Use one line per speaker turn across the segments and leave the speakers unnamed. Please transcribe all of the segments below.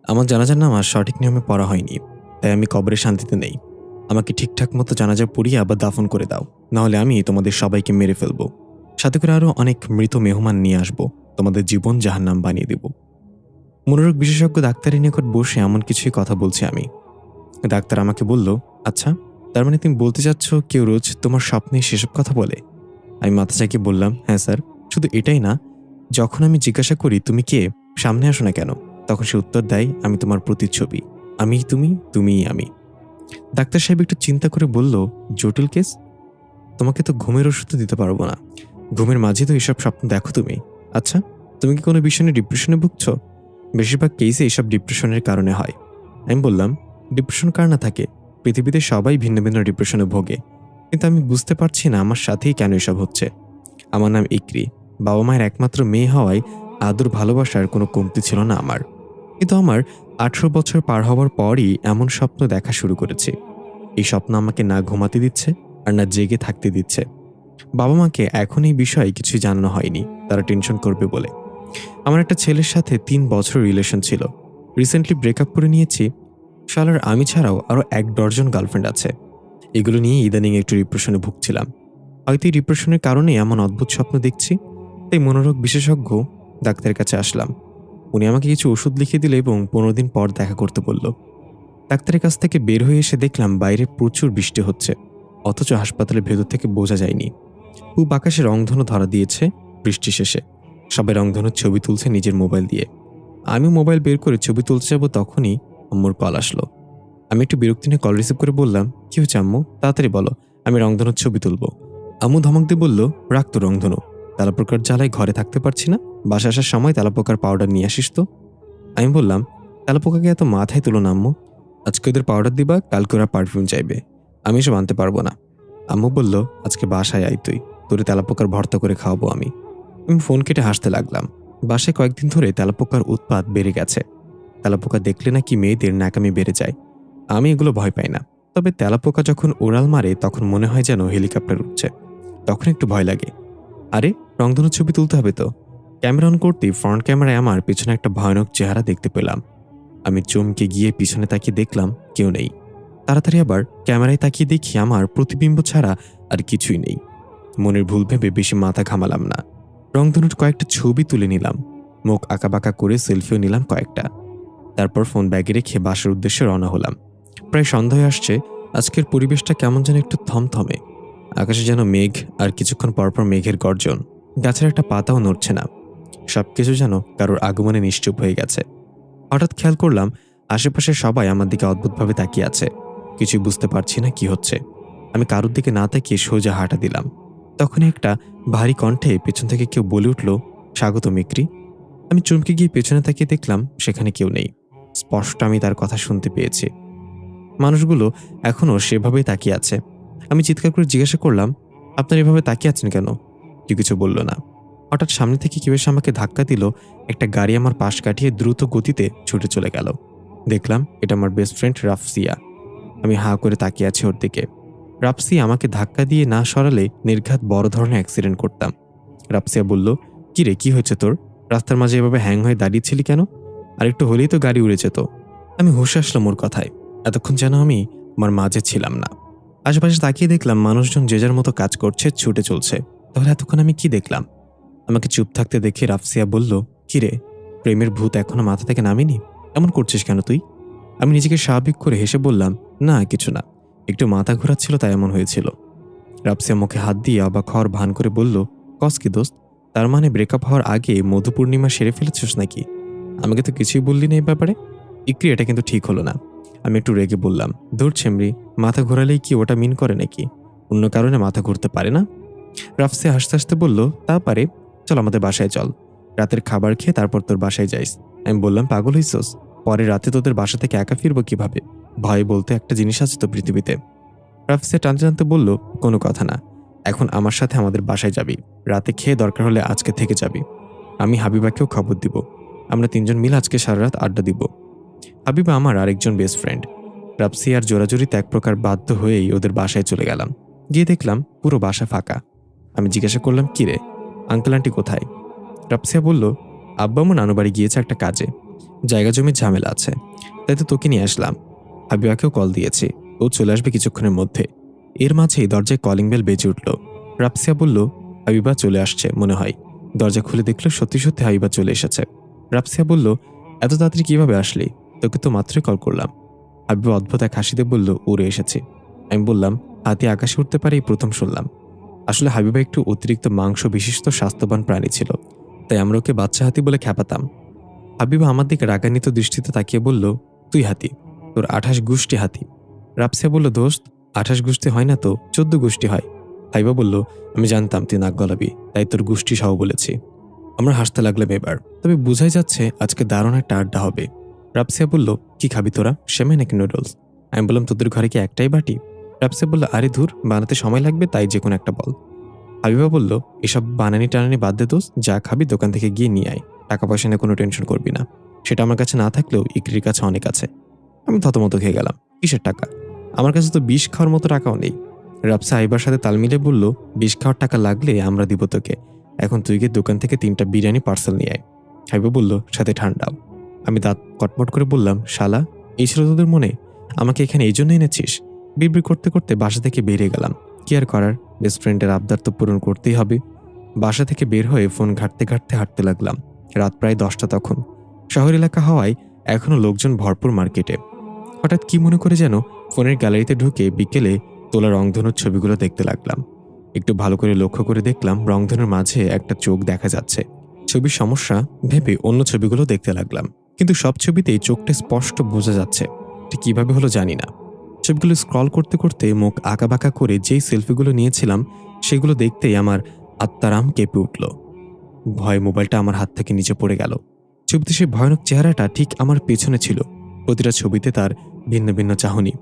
আমার জানাজার নামাজ সঠিক নিয়মে পড়া হয়নি, তাই আমি কবরে শান্তিতে নেই। আমাকে ঠিকঠাক মতো জানাজা পড়িয়ে আবার দাফন করে দাও, নাহলে আমি তোমাদের সবাইকে মেরে ফেলবো। সাথে করে আরও অনেক মৃত মেহমান নিয়ে আসবো, তোমাদের জীবন জাহান্নাম বানিয়ে দেব। মনোরোগ বিশেষজ্ঞ ডাক্তারের নিকট বসে এমন কিছুই কথা বলছি আমি। ডাক্তার আমাকে বলল, আচ্ছা, তার মানে তুমি বলতে চাচ্ছ কেউ রোজ তোমার স্বপ্নে সেসব কথা বলে? আমি মাথা চাকিয়ে বললাম, হ্যাঁ স্যার। শুধু এটাই না, যখন আমি জিজ্ঞাসা করি তুমি কে, সামনে আসো না কেন, তখন সে উত্তর দেয়, আমি তোমার প্রতিচ্ছবি, আমি তুমি, তুমিই আমি। ডাক্তার সাহেব একটু চিন্তা করে বলল, জটিল কেস। তোমাকে তো ঘুমের ওষুধ দিতে পারবো না, ঘুমের মাঝে তো এসব স্বপ্ন দেখো তুমি। আচ্ছা, তুমি কি কোনো বিষয় নিয়ে ডিপ্রেশনে ভুগছ? বেশিরভাগ কেসে এসব ডিপ্রেশনের কারণে হয়। আমি বললাম, ডিপ্রেশন কার না থাকে, পৃথিবীতে সবাই ভিন্ন ভিন্ন ডিপ্রেশনে ভোগে, কিন্তু আমি বুঝতে পারছি না আমার সাথেই কেন এসব হচ্ছে। আমার নাম ইকরি, বাবা মায়ের একমাত্র মেয়ে হওয়ায় আদর ভালোবাসার কোনো কমতি ছিল না আমার। কিন্তু আমার 18 বছর পার হওয়ার পরই এমন স্বপ্ন দেখা শুরু করেছি। এই স্বপ্ন আমাকে না ঘুমাতে দিচ্ছে আর না জেগে থাকতে দিচ্ছে। বাবা মাকে এখন এই বিষয়ে কিছুই জানানো হয়নি, তারা টেনশন করবে বলে। আমার একটা ছেলের সাথে 3 বছর রিলেশন ছিল, রিসেন্টলি ব্রেকআপ করে নিয়েছি। শালার আমি ছাড়াও আরও 1 ডজন গার্লফ্রেন্ড আছে। এগুলো নিয়ে ইদানিং একটু ডিপ্রেশনে ভুগছিলাম। হয়তো এই ডিপ্রেশনের কারণে এমন অদ্ভুত স্বপ্ন দেখছি। তাই মনোরোগ বিশেষজ্ঞ ডাক্তারের কাছে আসলাম। উনি আমাকে কিছু ওষুধ লিখে দিল এবং 15 দিন পর দেখা করতে বলল। ডাক্তারের কাছ থেকে বের হয়ে এসে দেখলাম বাইরে প্রচুর বৃষ্টি হচ্ছে, অথচ হাসপাতালের ভেতর থেকে বোঝা যায়নি। পূব আকাশে রংধনু ধরা দিয়েছে। বৃষ্টি শেষে সবাই রংধনুর ছবি তুলছে নিজের মোবাইল দিয়ে। আমি মোবাইল বের করে ছবি তুলতে যাব, তখনই আম্মুর কল আসলো। আমি একটু বিরক্তি নিয়ে কল রিসিভ করে বললাম, কি হয়েছে আম্মু, তাড়াতাড়ি বলো, আমি রংধনুর ছবি তুলবো। আম্মু ধমক দিয়ে বলল, রাখ তো রংধনু, তেলাপোকার জ্বালায় ঘরে থাকতে পারছি না, বাসা আসার সময় তেলাপোকার পাউডার নিয়ে আসিস তো। আমি বললাম, তেলাপোকাকে এত মাথায় তুলো না আম্মু, আজকে ওদের পাউডার দিবা, কালকে ওরা পারফিউম চাইবে, আমি এসব আনতে পারবো না। আম্মু বলল, আজকে বাসায় আয় তুই, তোরে তেলাপোকার ভর্তা করে খাওয়াবো আমি। আমি ফোন কেটে হাসতে লাগলাম। বাসায় কয়েকদিন ধরে তেলাপোকার উৎপাত বেড়ে গেছে। তেলাপোকা দেখলে নাকি মেয়েদের ন্যাকামি বেড়ে যায়। আমি এগুলো ভয় পাই না, তবে তেলাপোকা যখন ওড়াল মারে তখন মনে হয় যেন হেলিকপ্টার উঠছে, তখন একটু ভয় লাগে। আরে, রংধনুর ছবি তুলতে হবে তো। ক্যামেরা অন করতেই ফ্রন্ট ক্যামেরায় আমার পিছনে একটা ভয়ানক চেহারা দেখতে পেলাম। আমি চমকে গিয়ে পিছনে তাকিয়ে দেখলাম কেউ নেই। তাড়াতাড়ি আবার ক্যামেরায় তাকিয়ে দেখি আমার প্রতিবিম্ব ছাড়া আর কিছুই নেই। মনের ভুল ভেবে বেশি মাথা ঘামালাম না। রংধনুর কয়েকটা ছবি তুলে নিলাম, মুখ আঁকাবাঁকা করে সেলফিও নিলাম কয়েকটা। তারপর ফোন ব্যাগে রেখে বাসার উদ্দেশ্যে রওনা হলাম। প্রায় সন্ধ্যা হয়ে আসছে। আজকের পরিবেশটা কেমন যেন একটু থমথমে। আকাশে যেন মেঘ, আর কিছুক্ষণ পরপর মেঘের গর্জন। গাছের একটা পাতাও নড়ছে না। সবকিছু যেন কারোর আগমনে নিশ্চুপ হয়ে গেছে। হঠাৎ খেয়াল করলাম আশেপাশে সবাই আমার দিকে অদ্ভুতভাবে তাকিয়ে আছে। কিছুই বুঝতে পারছি না কি হচ্ছে। আমি কারোর দিকে না তাকিয়ে সোজা হাঁটা দিলাম। তখনই একটা ভারী কণ্ঠে পেছন থেকে কেউ বলে উঠল, স্বাগত মিক্রি। আমি চমকে গিয়ে পেছনে তাকিয়ে দেখলাম সেখানে কেউ নেই। স্পষ্ট আমি তার কথা শুনতে পেয়েছি। মানুষগুলো এখনও সেভাবেই তাকিয়ে আছে। আমি চিৎকার করে জিজ্ঞাসা করলাম, আপনারা এভাবে তাকিয়ে আছেন কেন? কেউ কিছু বলল না। হঠাৎ সামনে থেকে কেউ এসে আমাকে ধাক্কা দিল। একটা গাড়ি আমার পাশ কাটিয়ে দ্রুত গতিতে ছুটে চলে গেল। দেখলাম এটা আমার বেস্ট ফ্রেন্ড রাফসিয়া। আমি হাঁ করে তাকিয়ে আছি ওর দিকে। রাফসিয়া আমাকে ধাক্কা দিয়ে না সরালে নির্ঘাত বড় ধরনের অ্যাক্সিডেন্ট করতাম। রাফসিয়া বলল, কি রে, কি হয়েছে তোর? রাস্তার মাঝে এভাবে হ্যাং হয়ে দাঁড়িয়েছিলি কেন? আর একটু হলেই তো গাড়ি উড়ে যেত। আমি হুঁশে আসলাম ওর কথায়। এতক্ষণ যেন আমি আমার মাঝে ছিলাম না। আশেপাশে তাকিয়ে দেখলাম মানুষজন যে যার মতো কাজ করছে, ছুটে চলছে। তাহলে এতক্ষণ আমি কি দেখলাম? আমাকে চুপ থাকতে দেখে রাফসিয়া বলল, কি রে, প্রেমের ভূত এখনো মাথা থেকে নামেনি? এমন করছিস কেন তুই? আমি নিজেকে স্বাভাবিক করে হেসে বললাম, না কিছু না, একটু মাথা ঘোরাচ্ছিল তাই এমন হয়েছিল। রাফসিয়া মুখে হাত দিয়ে অবাক হওয়ার ভান করে বলল, কস কি দোস্ত, তার মানে ব্রেকআপ হওয়ার আগে মধু পূর্ণিমা সেরে ফেলেছিস নাকি? আমাকে তো কিছুই বললি না এই ব্যাপারে। ইকরি, এটা কিন্তু ঠিক হলো না। আমি একটু রেগে বললাম, দূর ছেমরি, মাথা ঘোরালেই কি ওটা মিন করে নাকি? অন্য কারণে মাথা ঘুরতে পারে না। রাফসিয়া হাসতে হাসতে বলল, তা পারে, চল আমাদের বাসায় চল, রাতের খাবার খেয়ে তারপর তোর বাসায় যাইস। আমি বললাম, পাগল হইছস? পরে রাতে তোদের বাসা থেকে একা ফিরবো কিভাবে? ভয় বলতে একটা জিনিস আছে তো পৃথিবীতে। রাফসিয়া টানতে টানতে বলল, কোনো কথা না, এখন আমার সাথে আমাদের বাসায় যাবি, রাতে খেয়ে দরকার হলে আজকে থেকে যাবি। আমি হাবিবাকেও খবর দিব, আমরা 3 জন মিলে আজকে সারা রাত আড্ডা দিব। হাবিবা আমার আরেকজন বেস্ট ফ্রেন্ড। রাফসিয়ার জোরাজুরিতে এক প্রকার বাধ্য হয়েই ওদের বাসায় চলে গেলাম। গিয়ে দেখলাম পুরো বাসা ফাঁকা। আমি জিজ্ঞাসা করলাম, কি রে, আঙ্কেল আন্টি কোথায়? রাফসিয়া বলল, আব্বা আমার নানু বাড়ি গিয়েছে একটা কাজে। জায়গা জমির ঝামেলা আছে, তাই তো তোকে নিয়ে আসলাম। হাবিবাকেও কল দিয়েছি, ও চলে আসবে কিছুক্ষণের মধ্যে। এর মাঝেই দরজায় কলিং বেল বেজে উঠল। রাপসিয়া বলল, হাবিবা চলে আসছে মনে হয়। দরজা খুলে দেখল সত্যি সত্যি হাবিবা চলে এসেছে। রাপসিয়া বলল, এত তাড়াতাড়ি কিভাবে আসলি? তোকে তো মাত্রই কল করলাম। হাবিবা অদ্ভুত এক হাসিতে বলল, উড়ে এসেছি। আমি বললাম, হাতি আকাশে উঠতে পারে এই প্রথম শুনলাম। আসলে হাবিবা একটু অতিরিক্ত মাংস বিশিষ্ট স্বাস্থ্যবান প্রাণী ছিল, তাই আমরা ওকে বাচ্চা হাতি বলে খ্যাপাতাম। হাবিবা আমার দিকে রাগান্বিত দৃষ্টিতে তাকিয়ে বলল, তুই হাতি, তোর 28 গোষ্ঠী হাতি। রাপসিয়া বলল, দোস্ত 28 গোষ্ঠী হয় না তো, 14 গোষ্ঠী হয়। হাবিবা বলল, আমি জানতাম তুই নাক গলাবি, তাই তোর গোষ্ঠী সহ বলেছি। আমরা হাসতে লাগলাম এবার, তবে বোঝাই যাচ্ছে আজকে দারুণ একটা আড্ডা হবে। রাপসিয়া বলল, কি খাবি তোরা, সেমাই নাকি নুডলস? আমি বললাম, তোদের ঘরে কি একটাই বাটি? রাপসিয়া বলল, আরে ধুর, বানাতে সময় লাগবে, তাই যে কোনো একটা বল। হাবিবা বলল, এসব বানানি টানানি বাদ দে দোস্ত, যা খাবি দোকান থেকে গিয়ে নিয়ে আয়। টাকা পয়সা নিয়ে কোনো টেনশন করবি না, সেটা আমার কাছে না থাকলেও ইকরির কাছে অনেক আছে। আমি থতমত খেয়ে গেলাম, কিসের টাকা? আমার কাছে তো বিষ খাওয়ার মতো টাকাও নেই। রাপসা হাইবার সাথে তাল মিলে বলল, বিষ খাওয়ার টাকা লাগলে আমরা দিব তোকে। এখন তুই গিয়ে দোকান থেকে 3টা বিরিয়ানি পার্সেল নিয়ে আয়। হাইবা বলল, সাথে ঠান্ডাও। আমি দাঁত কটমট করে বললাম, শালা, এই ছিল তোদের মনে? আমাকে এখানে এই জন্য এনেছিস? বিড়বিড় করতে করতে বাসা থেকে বেরিয়ে গেলাম। কি আর করার, বেস্ট ফ্রেন্ডের আবদার তো পূরণ করতেই হবে। বাসা থেকে বের হয়ে ফোন ঘাঁটতে ঘাঁটতে হাঁটতে লাগলাম। রাত প্রায় 10টা তখন। শহর এলাকা হওয়ায় এখনো লোকজন ভরপুর মার্কেটে। হঠাৎ কি মনে করে যেন ফোনের গ্যালারিতে ঢুকে বিকেলে তোলা রংধনুর ছবিগুলো দেখতে লাগলাম। একটু ভালো করে লক্ষ্য করে দেখলাম রংধনুর মাঝে একটা চোখ দেখা যাচ্ছে। ছবির সমস্যা ভেবে অন্য ছবিগুলো দেখতে লাগলাম, কিন্তু সব ছবিতেই চোখটা স্পষ্ট বোঝা যাচ্ছে। ঠিক কিভাবে হলো জানি না। ছবিগুলো স্ক্রল করতে করতে মুখ আঁকাবাঁকা করে যেই সেলফিগুলো নিয়েছিলাম সেগুলো দেখতেই আমার আত্মারাম কেঁপে উঠল। ভয়ে মোবাইলটা আমার হাত থেকে নিচে পড়ে গেল। ছবিতে সেই ভয়ানক চেহারাটা ঠিক আমার পেছনে ছিল। প্রতিটা ছবিতে তার ভিন্ন ভিন্ন চাহনি,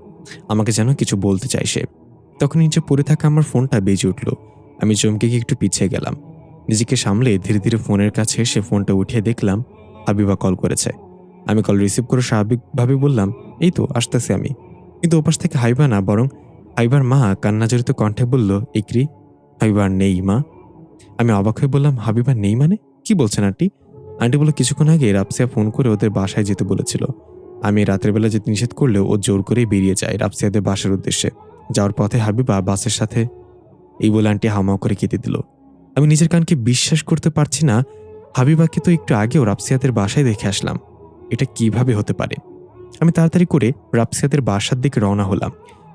আমাকে যেন কিছু বলতে চাই সে। তখন নিচে পড়ে থাকা আমার ফোনটা বেজে উঠল। আমি চমকে গিয়ে একটু পিছিয়ে গেলাম। নিজেকে সামলে ধীরে ধীরে ফোনের কাছে এসে ফোনটা উঠিয়ে দেখলাম হাবিবা কল করেছে। আমি কল রিসিভ করে স্বাভাবিকভাবে বললাম, এই তো আসতেছি আমি। কিন্তু ওপাশ থেকে হাবিবা না, বরং হাবিবার মা কান্নাজড়িত কণ্ঠে বলল, ইকরি, হাবিবা নেই মা। আমি অবাক হয়ে বললাম, হাবিবা নেই মানে? কি বলছেন আন্টি? আন্টি বলল, কিছুক্ষণ আগে রাপসিয়া ফোন করে ওদের বাসায় যেতে বলেছিল। আমি রাতের বেলা যেতে নিষেধ করলেও ও জোর করেই বেরিয়ে যায় রাপসিয়াদের বাসার উদ্দেশ্যে। যাওয়ার পথে হাবিবা বাসের সাথে। এই বলে আন্টি হামাও করে কেঁদে দিল। আমি নিজের কানকে বিশ্বাস করতে পারছি না। হাবিবাকে তো একটু আগেও রাপসিয়াদের বাসায় দেখে আসলাম। এটা কিভাবে হতে পারে? আমি তাড়াতাড়ি করে রাপসিয়াদের বাসার দিকে রওনা হলাম।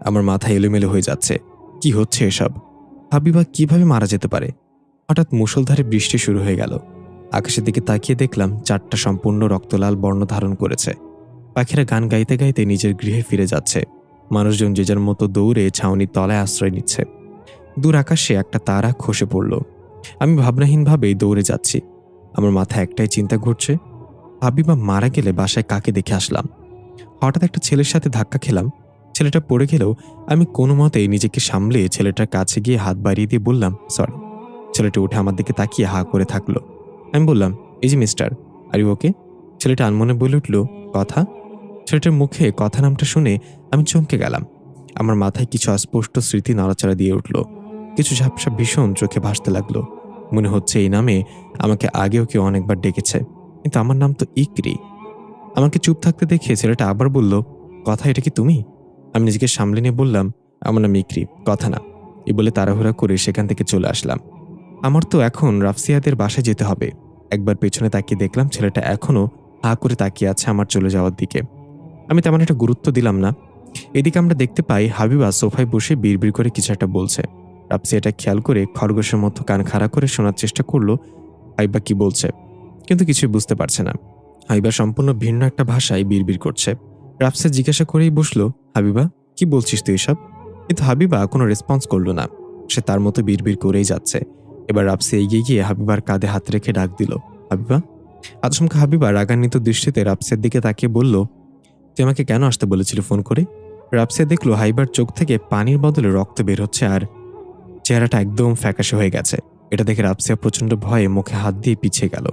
আমার মাথা এলোমেলো হয়ে যাচ্ছে। কি হচ্ছে এসব? হাবিবা কিভাবে মারা যেতে পারে? হঠাৎ মুষলধারে বৃষ্টি শুরু হয়ে গেল। আকাশের দিকে তাকিয়ে দেখলাম চাঁদটা সম্পূর্ণ রক্তলাল বর্ণ ধারণ করেছে। পাখিরা গান গাইতে গাইতে নিজের গৃহে ফিরে যাচ্ছে। মানুষজন যে যার মতো দৌড়ে ছাউনির তলায় আশ্রয় নিচ্ছে। দূর আকাশে একটা তারা খসে পড়ল। আমি ভাবনাহীনভাবেই দৌড়ে যাচ্ছি। আমার মাথায় একটাই চিন্তা ঘুরছে, হাবিবা মারা গেলে বাসায় কাকে দেখে আসলাম? হঠাৎ একটা ছেলের সাথে ধাক্কা খেলাম। ছেলেটা পড়ে গেলেও আমি কোনো মতেই নিজেকে সামলে ছেলেটার কাছে গিয়ে হাত বাড়িয়ে দিয়ে বললাম, সরি। ছেলেটা উঠে আমার দিকে তাকিয়ে হা করে থাকলো। আমি বললাম, এই যে মিস্টার, আর ইউ ওকে? ছেলেটা আনমনে বলে উঠল, কথা। ছেলেটার মুখে কথা নামটা শুনে আমি চমকে গেলাম। আমার মাথায় কিছু অস্পষ্ট স্মৃতি নাড়াচাড়া দিয়ে উঠল। কিছু ঝাপসা ভীষণ চোখে ভাসতে লাগলো। মনে হচ্ছে এই নামে আমাকে আগেও কেউ অনেকবার ডেকেছে, কিন্তু আমার নাম তো ইকরি। আমাকে চুপ থাকতে দেখে ছেলেটা আবার বলল, কথা, এটা কি তুমি? আমি নিজেকে সামলে নিয়ে বললাম, আমার নাম ইকরি, কথা না। এই বলে তাড়াহুড়া করে সেখান থেকে চলে আসলাম। আমার তো এখন রাফসিয়াদের বাসায় যেতে হবে। একবার পেছনে তাকিয়ে দেখলাম ছেলেটা এখনো হা করে তাকিয়ে আছে আমার চলে যাওয়ার দিকে। আমি তেমন একটা গুরুত্ব দিলাম না। এদিকে আমরা দেখতে পাই হাবিবা সোফায় বসে বিড়বিড় করে কিছু একটা বলছে। রাফসিয়া এটা খেয়াল করে খরগোশের মতো কান খাড়া করে শোনার চেষ্টা করলো হাবিবা কি বলছে, কিন্তু কিছুই বুঝতে পারছে না। হাবিবা সম্পূর্ণ ভিন্ন একটা ভাষায় বিড়বিড় করছে। রাফসিয়া জিজ্ঞাসা করেই বসলো, হাবিবা কি বলছিস তুই এসব? কিন্তু হাবিবা কোনো রেসপন্স করলো না। সে তার মতো বিড়বিড় করেই যাচ্ছে। এবার রাফসিয়া এগিয়ে গিয়ে হাবিবার কাঁধে হাত রেখে ডাক দিল, হাবিবা। আচমকা হাবিবা রাগান্বিত দৃষ্টিতে রাফসিয়ার দিকে তাকিয়ে বলল, তুই আমাকে কেন আসতে বলেছিলি ফোন করে? রাফসিয়া দেখলো হাবিবার চোখ থেকে পানির বদলে রক্ত বের হচ্ছে আর চেহারাটা একদম ফ্যাকাশে হয়ে গেছে। এটা দেখে রাফসিয়া প্রচন্ড ভয়ে মুখে হাত দিয়ে পিছিয়ে গেল।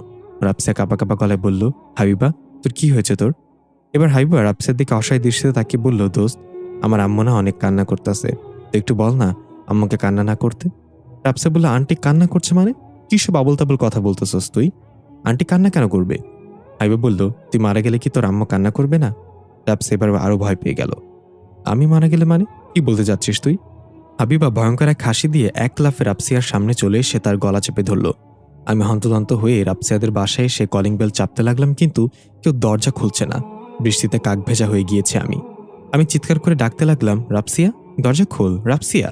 রাফসিয়া কাঁপা কাঁপা গলায় বলল, হাবিবা, তোর কি হয়েছে তোর? এবার হাবিবা রাফসিয়ার দিকে অসহায় দৃষ্টিতে তাকিয়ে বলল, দোস্ত, আমার আম্মু না অনেক কান্না করতেছে, তো একটু বল না আম্মুকে কান্না না করতে। রাফসিয়া বলল, আন্টি কান্না করছে মানে? কি সব আবল তাবল কথা বলতেছস তুই? আন্টি কান্না কেন করবে? হাবিবা বলল, তুই মারা গেলে কি তোর আম্মু কান্না করবে না? রাবসিয়া এবার আরো ভয় পেয়ে গেল। আমি মারা গেলে মানে কি বলতে যাচ্ছিস তুই? হাবিবা ভয়ঙ্কর এক হাসি দিয়ে এক লাফে রাবসিয়ার সামনে চলে এসে তার গলা চেপে ধরল। আমি হন্তদন্ত হয়ে রাবসিয়াদের বাসায় এসে কলিং বেল চাপতে লাগলাম, কিন্তু কেউ দরজা খুলছে না। বৃষ্টিতে কাক ভেজা হয়ে গিয়েছে আমি চিৎকার করে ডাকতে লাগলাম, রাবসিয়া, দরজা খোল, রাবসিয়া।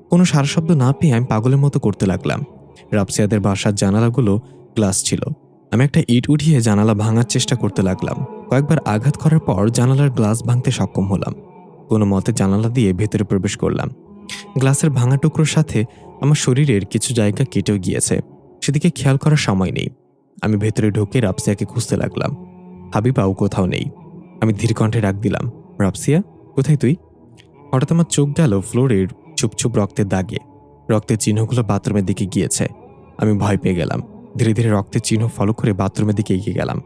কোনো সারা শব্দ না পেয়ে আমি পাগলের মতো করতে লাগলাম। রাবসিয়াদের বাসার জানালাগুলো গ্লাস ছিল। আমি একটা ইট উঠিয়ে জানালা ভাঙার চেষ্টা করতে লাগলাম। কয়েকবার আঘাত করার পর জানালার গ্লাস ভাঙতে সক্ষম হলাম। কোনো মতে জানালা দিয়ে ভেতরে প্রবেশ করলাম। গ্লাসের ভাঙা টুকরোর সাথে আমার শরীরের কিছু জায়গা কেটেও গিয়েছে, সেদিকে খেয়াল করার সময় নেই। আমি ভেতরে ঢুকে রাবসিয়াকে খুঁজতে লাগলাম। হাবিবাও কোথাও নেই। আমি ধীর কণ্ঠে ডাক দিলাম, রাবসিয়া, কোথায় তুই? হঠাৎ আমার চোখ গেল ফ্লোরের চুপচুপ রক্তের দাগে। রক্তের চিহ্নগুলো বাথরুমের দিকে গিয়েছে। আমি ভয় পেয়ে গেলাম। ধীরে ধীরে রক্তের চিহ্ন ফলো করে বাথরুমের দিকে এগিয়ে গেলাম।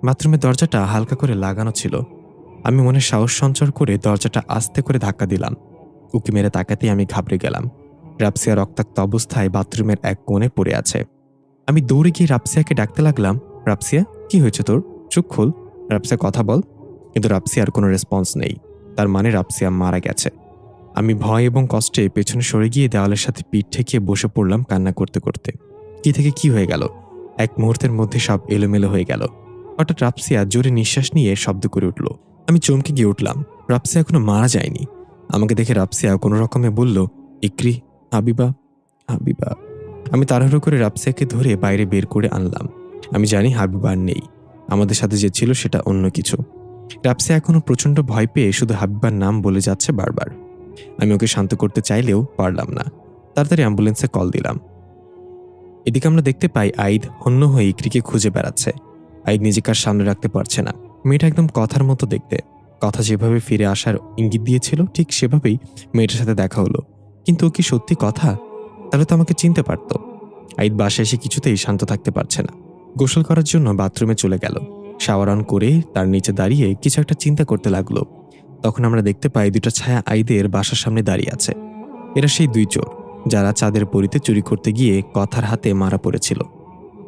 বাথরুমের দরজাটা হালকা করে লাগানো ছিল। আমি মনে সাহস সঞ্চার করে দরজাটা আস্তে করে ধাক্কা দিলাম। উকি মেরে তাকাতেই আমি ঘাবড়ে গেলাম। রাবসিয়া রক্তাক্ত অবস্থায় বাথরুমের এক কোণে পড়ে আছে। আমি দৌড়ে গিয়ে রাবসিয়াকে ডাকতে লাগলাম, রাবসিয়া, কি হয়েছে তোর? চোখ খোল, রাবসিয়া, কথা বল। কিন্তু রাবসিয়ার কোনো রেসপন্স নেই। তার মানে রাবসিয়া মারা গেছে। আমি ভয় এবং কষ্টে পেছনে সরে গিয়ে দেওয়ালের সাথে পিঠ ঠেকিয়ে বসে পড়লাম কান্না করতে করতে। কি থেকে কি হয়ে গেল! এক মুহূর্তের মধ্যে সব এলোমেলো হয়ে গেল। হঠাৎ রাবসিয়া জোরে নিঃশ্বাস নিয়ে শব্দ করে উঠল। আমি চমকে গিয়ে উঠলাম। রাবসিয়া এখনো মারা যায়নি। আমাকে দেখে রাবসিয়া কোনো রকমে বলল, ইকরি, হাবিবা, হাবিবা। আমি তাড়াহুড়ো করে রাবসিয়াকে ধরে বাইরে বের করে আনলাম। আমি জানি হাবিবা আর নেই। আমাদের সাথে যে ছিল সেটা অন্য কিছু। রাবসিয়া এখনো প্রচণ্ড ভয় পেয়ে শুধু হাবিবার নাম বলে যাচ্ছে বারবার। আমি ওকে শান্ত করতে চাইলেও পারলাম না। তাড়াতাড়ি অ্যাম্বুলেন্সে কল দিলাম। এদিকে আমরা দেখতে পাই আইদ হন্য হয়ে ইকরিকে খুঁজে বেড়াচ্ছে। আইদ নিজেকে আর সামনে রাখতে পারছে না। মেয়েটা একদম কথার মতো দেখতে। কথা যেভাবে ফিরে আসার ইঙ্গিত দিয়েছিল ঠিক সেভাবেই মেয়েটার সাথে দেখা হলো। কিন্তু ও কি সত্যি কথা? তাহলে তো আমাকে চিনতে পারত। আইদ বাসায় এসে কিছুতেই শান্ত থাকতে পারছে না। গোসল করার জন্য বাথরুমে চলে গেল। শাওয়ার অন করে তার নিচে দাঁড়িয়ে কিছু একটা চিন্তা করতে লাগলো। তখন আমরা দেখতে পাই দুটো ছায়া আইদের বাসার সামনে দাঁড়িয়ে আছে। এরা সেই দুই চোর যারা চাঁদের পরিতে চুরি করতে গিয়ে কথার হাতে মারা পড়েছিল।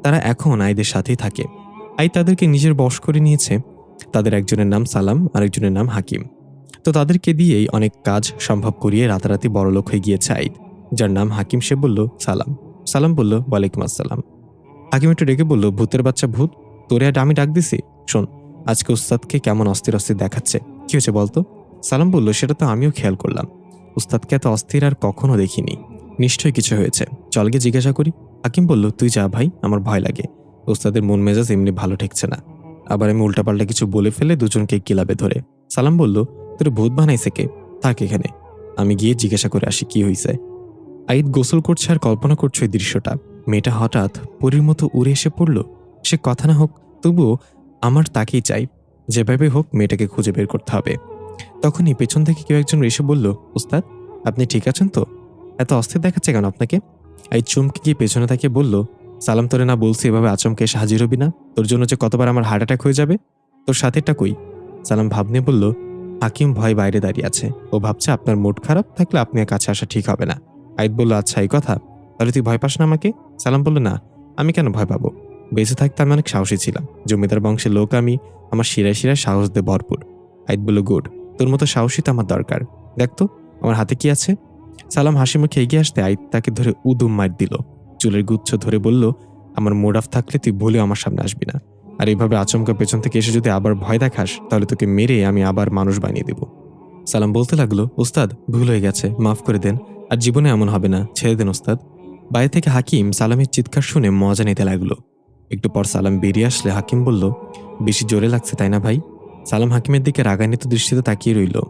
তারা এখন আইদের সাথেই থাকে। আইদ তাদেরকে নিজের বশ করে নিয়েছে। তাদের একজনের নাম সালাম, আরেকজনের নাম হাকিম। তো তাদেরকে দিয়েই অনেক কাজ সম্ভব করিয়ে রাতারাতি বড়লোক হয়ে গিয়েছে আইদ। যার নাম হাকিম সে বলল সালাম। সালাম বলল, ওয়ালাইকুম আসসালাম। হাকিম একটু ডেকে বলল, ভূতের বাচ্চা ভূত, তোরে আর আমি ডাক দিছি? শোন, আজকে উস্তাদকে কেমন অস্থির অস্থির দেখাচ্ছে। কি হয়েছে বলতো? সালাম বলল, সেটা তো আমিও খেয়াল করলাম। উস্তাদকে এত অস্থির আর কখনো দেখিনি। নিশ্চয়ই কিছু হয়েছে, চল গিয়ে জিজ্ঞাসা করি। হাকিম বলল, তুই যা ভাই, আমার ভয় লাগে। উস্তাদের মন মেজাজ এমনি ভালো ঠেকছে না। আবার আমি উল্টাপাল্টা কিছু বলে ফেলে দুজনকে কিলাবে ধরে। সালাম বলল, তোর ভূত বানাইছে কে? থাক এখানে, আমি গিয়ে জিজ্ঞাসা করে আসি কি হয়েছে। আইদ গোসল করছে আর কল্পনা করছে ওই দৃশ্যটা। মেয়েটা হঠাৎ পরীর মতো উড়ে এসে পড়ল। সে কথা না হোক, তবুও আমার তাকেই চাই। যেভাবে হোক মেয়েটাকে খুঁজে বের করতে হবে। তখনই পেছন থেকে কেউ একজন এসে বলল, উস্তাদ, আপনি ঠিক আছেন তো? এত অস্থির দেখাচ্ছে কেন আপনাকে? আইদ চমকে গিয়ে পেছনে তাকিয়ে বলল, সালাম, তোরে না বলছি এভাবে আচমকে এসে হাজির হবি না? তোর জন্য যে কতবার আমার হার্ট অ্যাটাক হয়ে যাবে। তোর সাথেটা কই? সালাম ভাব নিয়ে বলল, হাকিম ভয় বাইরে দাঁড়িয়ে আছে। ও ভাবছে আপনার মুড খারাপ থাকলে আপনি কাছে আসা ঠিক হবে না। আইদ বলল, আচ্ছা এই কথা, তাহলে তুই ভয় পাস না আমাকে? সালাম বলল, না, আমি কেন ভয় পাবো? বেঁচে থাকতে আমি অনেক সাহসী ছিলাম। জমিদার বংশের লোক আমি, আমার শিরায় শিরায় সাহস দিয়ে ভরপুর। আইদ বলল, গুড, তোর মতো সাহসী তো আমার দরকার। দেখ তো আমার হাতে কি আছে। সালাম হাসি মুখে এগিয়ে আসতে আইদ তাকে ধরে উদুম মার দিল। চুলের গুচ্ছ ধরে বলল, আমার মুড অফ থাকলে তুই ভুলেও আমার সামনে আসবি না। আর এইভাবে আচমকা পেছন থেকে এসে যদি আবার ভয় দেখাস তাহলে তোকে মেরে আমি আবার মানুষ বানিয়ে দেব। সালাম বলতে লাগলো, উস্তাদ ভুল হয়ে গেছে, মাফ করে দেন, আর জীবনে এমন হবে না, ছেড়ে দেন উস্তাদ। বাইরে থেকে হাকিম সালামের চিৎকার শুনে মজা নিতে লাগলো। একটু পর সালাম বেরিয়ে আসলে হাকিম বলল, বেশি জোরে লাগছে তাই না ভাই? সালাম হাকিমের দিকে রাগান্বিত দৃষ্টিতে তাকিয়ে রইল।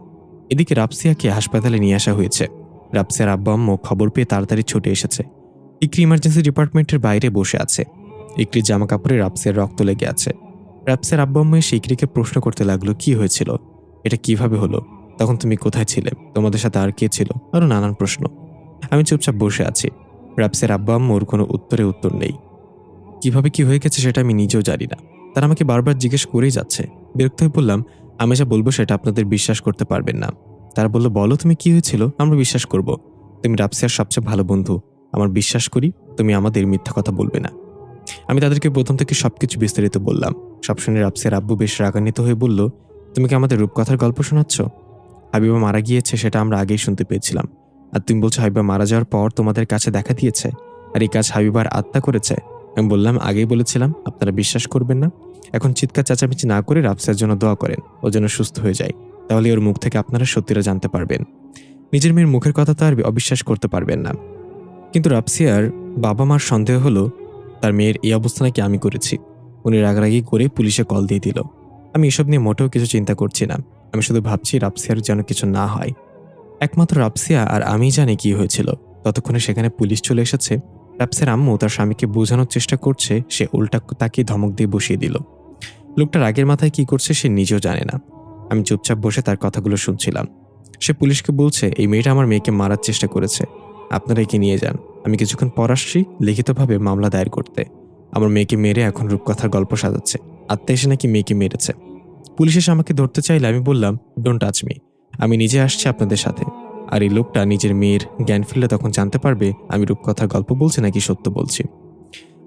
এদিকে রাবসিয়াকে হাসপাতালে নিয়ে আসা হয়েছে। রাবসিয়ার আব্বা আম্মু খবর পেয়ে তাড়াতাড়ি ছুটে এসেছে। ইকরি ইমার্জেন্সি ডিপার্টমেন্টের বাইরে বসে আছে। ইকরির জামা কাপড়ে রাবসিয়ার রক্ত লেগে আছে। রাবসিয়ার আব্বা আম্মু এসে ইকরিকে প্রশ্ন করতে লাগলো, কি হয়েছিল, এটা কিভাবে হলো, তখন তুমি কোথায় ছিলে, তোমাদের সাথে আর কে ছিল, আরো নানান প্রশ্ন। আমি চুপচাপ বসে আছি। রাবসিয়ার আব্বা আম্মুর কোনো উত্তর নেই। কিভাবে কি হয়ে গেছে সেটা আমি নিজেও জানি না। তারা আমাকে বারবার জিজ্ঞেস করেই যাচ্ছে। বিরক্ত হয়ে বললাম, আমি যা বলবো সেটা আপনাদের বিশ্বাস করতে পারবেন না। তারা বলল, বলো তুমি কি হয়েছিল, আমরা বিশ্বাস করব। তুমি রাবসিয়ার সবচেয়ে ভালো বন্ধু, আমার বিশ্বাস করি তুমি আমাদের মিথ্যা কথা বলবে না। আমি তাদেরকে প্রথম থেকে সবকিছু বিস্তারিত বললাম। সব শুনে রাফসিয়ার আব্বু বেশ রাগান্বিত হয়ে বলল, তুমি কি আমাদের রূপকথার গল্প শোনাচ্ছ? হাবিবা মারা গিয়েছে সেটা আমরা আগেই শুনতে পেয়েছিলাম, আর তুমি বলছো হাবিবা মারা যাওয়ার পর তোমাদের কাছে দেখা দিয়েছে, আর এই কাজ হাবিবার আত্মা করেছে। আমি বললাম, আগেই বলেছিলাম, আপনারা বিশ্বাস করবেন না। এখন চিৎকার চেঁচামেচি না করে রাফসিয়ার জন্য দোয়া করেন, ও যেন সুস্থ হয়ে যায়। তাহলে ওর মুখ থেকে আপনারা সত্যিটা জানতে পারবেন। নিজের মেয়ের মুখের কথা তো আর অবিশ্বাস করতে পারবেন না। কিন্তু রাফসিয়ার বাবা মার সন্দেহ হলো তার মেয়ের এই অবস্থা নাকি আমি করেছি। উনি রাগারাগি করে পুলিশে কল দিয়ে দিল। আমি এসব নিয়ে মোটেও কিছু চিন্তা করছি না। আমি শুধু ভাবছি রাফসিয়ার যেন কিছু না হয়। একমাত্র রাফসিয়া আর আমি জানি কি হয়েছিল। ততক্ষণে সেখানে পুলিশ চলে এসেছে। রাফসিয়ার আম্মু তার স্বামীকে বোঝানোর চেষ্টা করছে, সে উল্টা তাকে ধমক দিয়ে বসিয়ে দিল। লোকটা রাগের মাথায় কি করছে সে নিজেও জানে না। আমি চুপচাপ বসে তার কথাগুলো শুনছিলাম। সে পুলিশকে বলছে, এই মেয়েটা আমার মেয়েকে মারার চেষ্টা করেছে, আপনারা একে নিয়ে যান। আমি কিছুক্ষণ পর আসছি লিখিতভাবে মামলা দায়ের করতে। আমার মেয়েকে মেরে এখন রূপকথার গল্প সাজাচ্ছে, আত্মা এসে নাকি মেয়েকে মেরেছে। পুলিশ এসে আমাকে ধরতে চাইলে আমি বললাম, ডোন্ট টাচ মি, আমি নিজে আসছি আপনাদের সাথে। আর এই লোকটা নিজের মেয়ের জ্ঞান ফিরলে তখন জানতে পারবে আমি রূপকথার গল্প বলছি নাকি সত্য বলছি।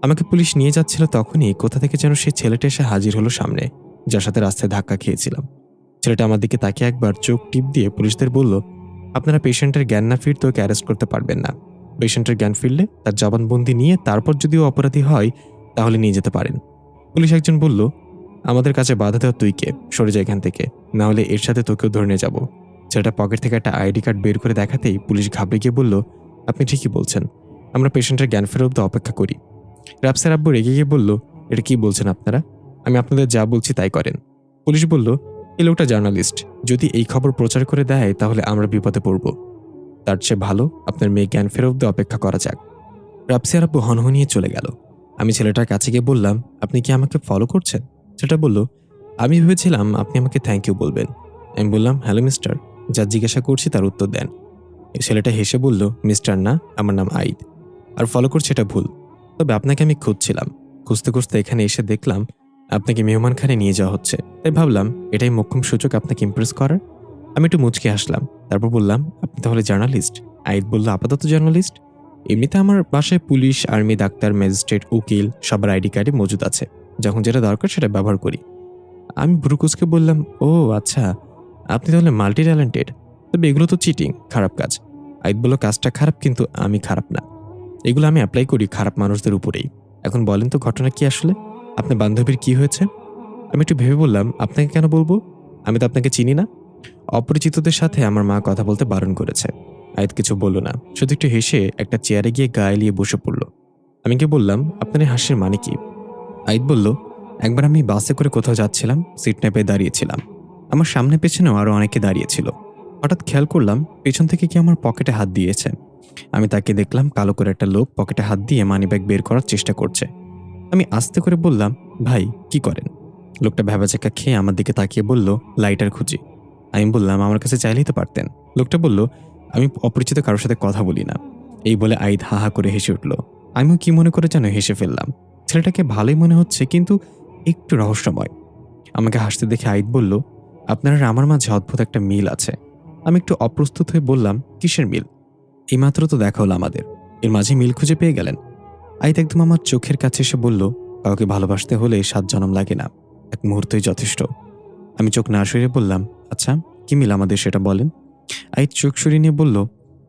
আমাকে পুলিশ নিয়ে যাচ্ছিল, তখনই কোথা থেকে যেন সেই ছেলেটা এসে হাজির হলো সামনে, যার সাথে রাস্তায় ধাক্কা খেয়েছিলাম। ছেলেটা আমার দিকে তাকিয়ে একবার চোখ টিপ দিয়ে পুলিশদের বলল, আপনারা পেশেন্টের জ্ঞান না ফিরতে ওকে অ্যারেস্ট করতে পারবেন না। পেশেন্টের জ্ঞান ফিরলে তার জবানবন্দি নিয়ে তারপর যদি ও অপরাধী হয় তাহলে নিয়ে যেতে পারেন। পুলিশ একজন বলল, আমাদের কাছে বাধা দেওয়া তুই কে, সরে যা এখান থেকে, না হলে এর সাথে তোকেও ধরে নিয়ে যাবো। ছেলেটা পকেট থেকে একটা আইডি কার্ড বের করে দেখাতেই পুলিশ ঘাবড়ে গিয়ে বলল, আপনি ঠিকই বলছেন, আমরা পেশেন্টের জ্ঞান ফেরত অব্দি অপেক্ষা করি। রাফসার আব্বু রেগে গিয়ে বলল, এটা কি বলছেন আপনারা? আমি আপনাদের যা বলছি তাই করেন। পুলিশ বলল, এই লোকটা জার্নালিস্ট, যদি এই খবর প্রচার করে দেয় তাহলে আমরা বিপদে পড়ব। তার চেয়ে ভালো আপনার মেয়ে জ্ঞান ফেরত অপেক্ষা করা যাক। রাফসার আব্বু হনহনিয়ে চলে গেল। আমি ছেলেটার কাছে গিয়ে বললাম, আপনি কি আমাকে ফলো করছেন? সেটা বলল, আমি ভেবেছিলাম আপনি আমাকে থ্যাংক ইউ বলবেন। আমি বললাম, হ্যালো মিস্টার, যা জিজ্ঞাসা করছি তার উত্তর দেন। এই ছেলেটা হেসে বলল, মিস্টার না, আমার নাম আইদ, আর ফলো করছে এটা ভুল। তবে আপনাকে আমি খুঁজছিলাম, খুঁজতে খুঁজতে এখানে এসে দেখলাম আপনাকে মেহমানখানে নিয়ে যাওয়া হচ্ছে, তাই ভাবলাম এটাই মোক্ষম সুযোগ আপনাকে ইমপ্রেস করার। আমি একটু মুচকে হাসলাম, তারপর বললাম, আপনি তাহলে জার্নালিস্ট? আইদ বলল, আপাতত জার্নালিস্ট। এমনিতে আমার বাসায় পুলিশ, আর্মি, ডাক্তার, ম্যাজিস্ট্রেট, উকিল সবার আইডি কার্ডে মজুদ আছে, যখন যেটা দরকার সেটা ব্যবহার করি। আমি ভ্রুকুচকে বললাম, ও আচ্ছা, আপনি তাহলে মাল্টি ট্যালেন্টেড। তবে এগুলো তো চিটিং, খারাপ কাজ। আইদ বলল, কাজটা খারাপ কিন্তু আমি খারাপ না, এগুলো আমি অ্যাপ্লাই করি খারাপ মানুষদের উপরেই। এখন বলেন তো ঘটনা কি আসলে? আপনার বান্ধবীর কি হয়েছে? আমি একটু ভেবে বললাম, আপনাকে কেন বলবো, আমি তো আপনাকে চিনি না। অপরিচিতদের সাথে আমার মা কথা বলতে বারণ করেছে। আয়াত কিছু বলল না, শুধু একটু হেসে একটা চেয়ারে গিয়ে গায়ে লিয়ে বসে পড়ল। আমি কি বললাম, আপনার এই হাসির মানে কি? আয়াত বলল, একবার আমি বাসে করে কোথাও যাচ্ছিলাম, সিট না পেয়ে দাঁড়িয়েছিলাম। আমার সামনে পেছনেও আরো অনেকে দাঁড়িয়েছিল। হঠাৎ খেয়াল করলাম পেছন থেকে কি আমার পকেটে হাত দিয়েছে। আমি তাকে দেখলাম কালো করে একটা লোক পকেটে হাত দিয়ে মানিব্যাগ বের করার চেষ্টা করছে। আমি আস্তে করে বললাম, ভাই কি করেন? লোকটা ভ্যাবাচাকা খেয়ে আমার দিকে তাকিয়ে বলল, লাইটার খুঁজি। আমি বললাম, আমার কাছে চাইলেই তো পারতেন। লোকটা বলল, আমি অপরিচিত কারোর সাথে কথা বলি না। এই বলে আইদ হা হা করে হেসে উঠল। আমিও কি মনে করে যেন হেসে ফেললাম। ছেলেটাকে ভালোই মনে হচ্ছে কিন্তু একটু রহস্যময়। আমাকে হাসতে দেখে আইদ বলল, আপনার আর আমার মাঝে অদ্ভুত একটা মিল আছে। আমি একটু অপ্রস্তুত হয়ে বললাম, কিসের মিল? এইমাত্র তো দেখা হলো আমাদের, এর মাঝে মিল খুঁজে পেয়ে গেলেন? আইত একদম আমার চোখের কাছে এসে বলল, কাউকে ভালোবাসতে হলে 7 জনম লাগে না, এক মুহূর্তই যথেষ্ট। আমি চোখ না সরিয়ে বললাম, আচ্ছা কি মিল আমাদের সেটা বলেন। আইত চোখ সরিয়ে নিয়ে বলল,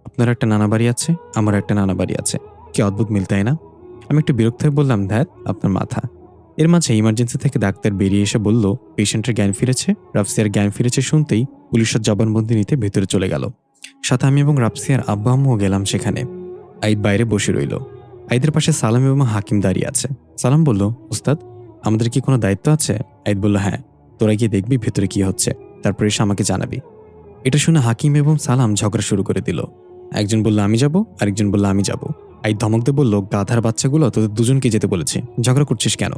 আপনার একটা নানা বাড়ি আছে, আমার একটা নানা বাড়ি আছে, কি অদ্ভুত মিল তাই না? আমি একটু বিরক্ত হয়ে বললাম, ধ্যাত আপনার মাথা। এর মাঝে ইমার্জেন্সি থেকে ডাক্তার বেরিয়ে এসে বলল, পেশেন্টের জ্ঞান ফিরেছে। রাফসিয়ার জ্ঞান ফিরেছে শুনতেই পুলিশের জবানবন্দি নিতে ভেতরে চলে গেল। সাথে আমি এবং রাফসিয়ার আব্বা আম্মুও গেলাম সেখানে। আইদ বাইরে বসে রইল। আইদের পাশে সালাম এবং হাকিম দাঁড়িয়ে আছে। সালাম বলল, উস্তাদ আমাদের কি কোনো দায়িত্ব আছে? আইদ বলল, হ্যাঁ, তোরা গিয়ে দেখবি ভেতরে কি হচ্ছে, তারপর এসে আমাকে জানাবি। এটা শুনে হাকিম এবং সালাম ঝগড়া শুরু করে দিল। একজন বলল আমি যাব, আরেকজন বলল আমি যাব। আইদ ধমক দিয়ে বলল, গাধার বাচ্চাগুলো তোদের দুজনকে যেতে বলেছে, ঝগড়া করছিস কেন?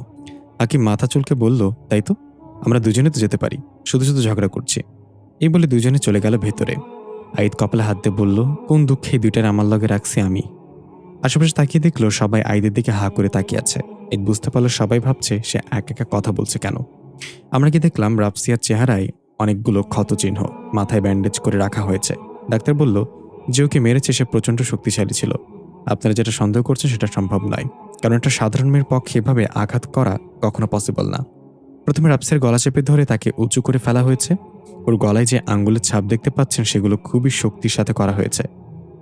হাকিম মাথা চুলকে বলল, তাই তো, আমরা দুজনে তো যেতে পারি, শুধু শুধু ঝগড়া করছি। এই বলে দুজনে চলে গেল ভেতরে। আইদ কপালে হাত দিয়ে বলল, কোন দুঃখে দুইটার আমার লগে রাখছি আমি। আশেপাশে তাকিয়ে দেখলো সবাই আইদের দিকে হা করে তাকিয়ে আছে। আইদ বুঝতে পারলো সবাই ভাবছে সে একা একা কথা বলছে কেন। আমরা কি দেখলাম রাফসিয়ার চেহারায় অনেকগুলো ক্ষত চিহ্ন, মাথায় ব্যান্ডেজ করে রাখা হয়েছে। ডাক্তার বলল, যে ওকে মেরেছে সে প্রচণ্ড শক্তিশালী ছিল। আপনারা যেটা সন্দেহ করছেন সেটা সম্ভব নয়, কারণ একটা সাধারণ মেয়ের পক্ষে এভাবে আঘাত করা কখনো পসিবল না। প্রথমে রাফসিয়ার গলা চেপে ধরে তাকে উঁচু করে ফেলা হয়েছে। ওর গলায় যে আঙ্গুলের ছাপ দেখতে পাচ্ছেন সেগুলো খুবই শক্তির সাথে করা হয়েছে।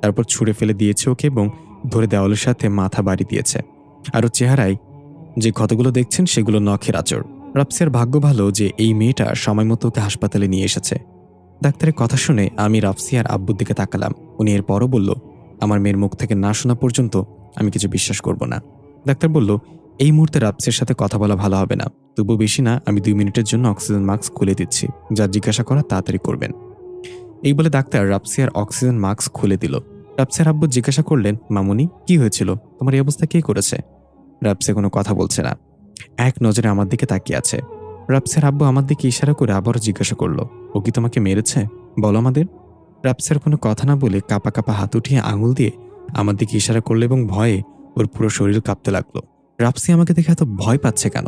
তারপর ছুঁড়ে ফেলে দিয়েছে ওকে এবং ধরে দেওয়ালের সাথে মাথা বাড়ি দিয়েছে। আর ওর চেহারায় যে ক্ষতগুলো দেখছেন সেগুলো নখের আঁচড়। রাফসিয়ার ভাগ্য ভালো যে এই মেয়েটা সময় মতো ওকে হাসপাতালে নিয়ে এসেছে। ডাক্তারের কথা শুনে আমি রাফসিয়ার আব্বুর দিকে তাকালাম। উনি এরপরও বলল, আমার মেয়ের মুখ থেকে না শোনা পর্যন্ত আমি কিছু বিশ্বাস করব না। ডাক্তার বলল, এই মুহূর্তে রাফসিয়ার সাথে কথা বলা ভালো হবে না। তবু বেশি না, আমি 2 মিনিটের জন্য অক্সিজেন মাস্ক খুলে দিচ্ছি। যা জিজ্ঞাসা করা তাড়াতাড়ি করবেন। এই বলে ডাক্তার রাফসিয়ার অক্সিজেন মাস্ক খুলে দিল। রাফসিয়ার আব্বু জিজ্ঞাসা করলেন, মামুনি কি হয়েছিল? তোমার এই অবস্থা কে করেছে? রাফসিয়া কোনো কথা বলছে না, এক নজরে আমার দিকে তাকিয়ে আছে। রাফসিয়ার আব্বু আমার দিকে ইশারা করে আবারও জিজ্ঞাসা করলো, ও কি তোমাকে মেরেছে? বলো আমাদের। রাফসিয়ার কোনো কথা না বলে কাঁপা কাঁপা হাত উঠিয়ে আঙুল দিয়ে আমার দিকে ইশারা করলো এবং ভয়ে ওর পুরো শরীর কাঁপতে লাগলো। রাফসিয়া আমাকে দেখে এত ভয় পাচ্ছে কেন?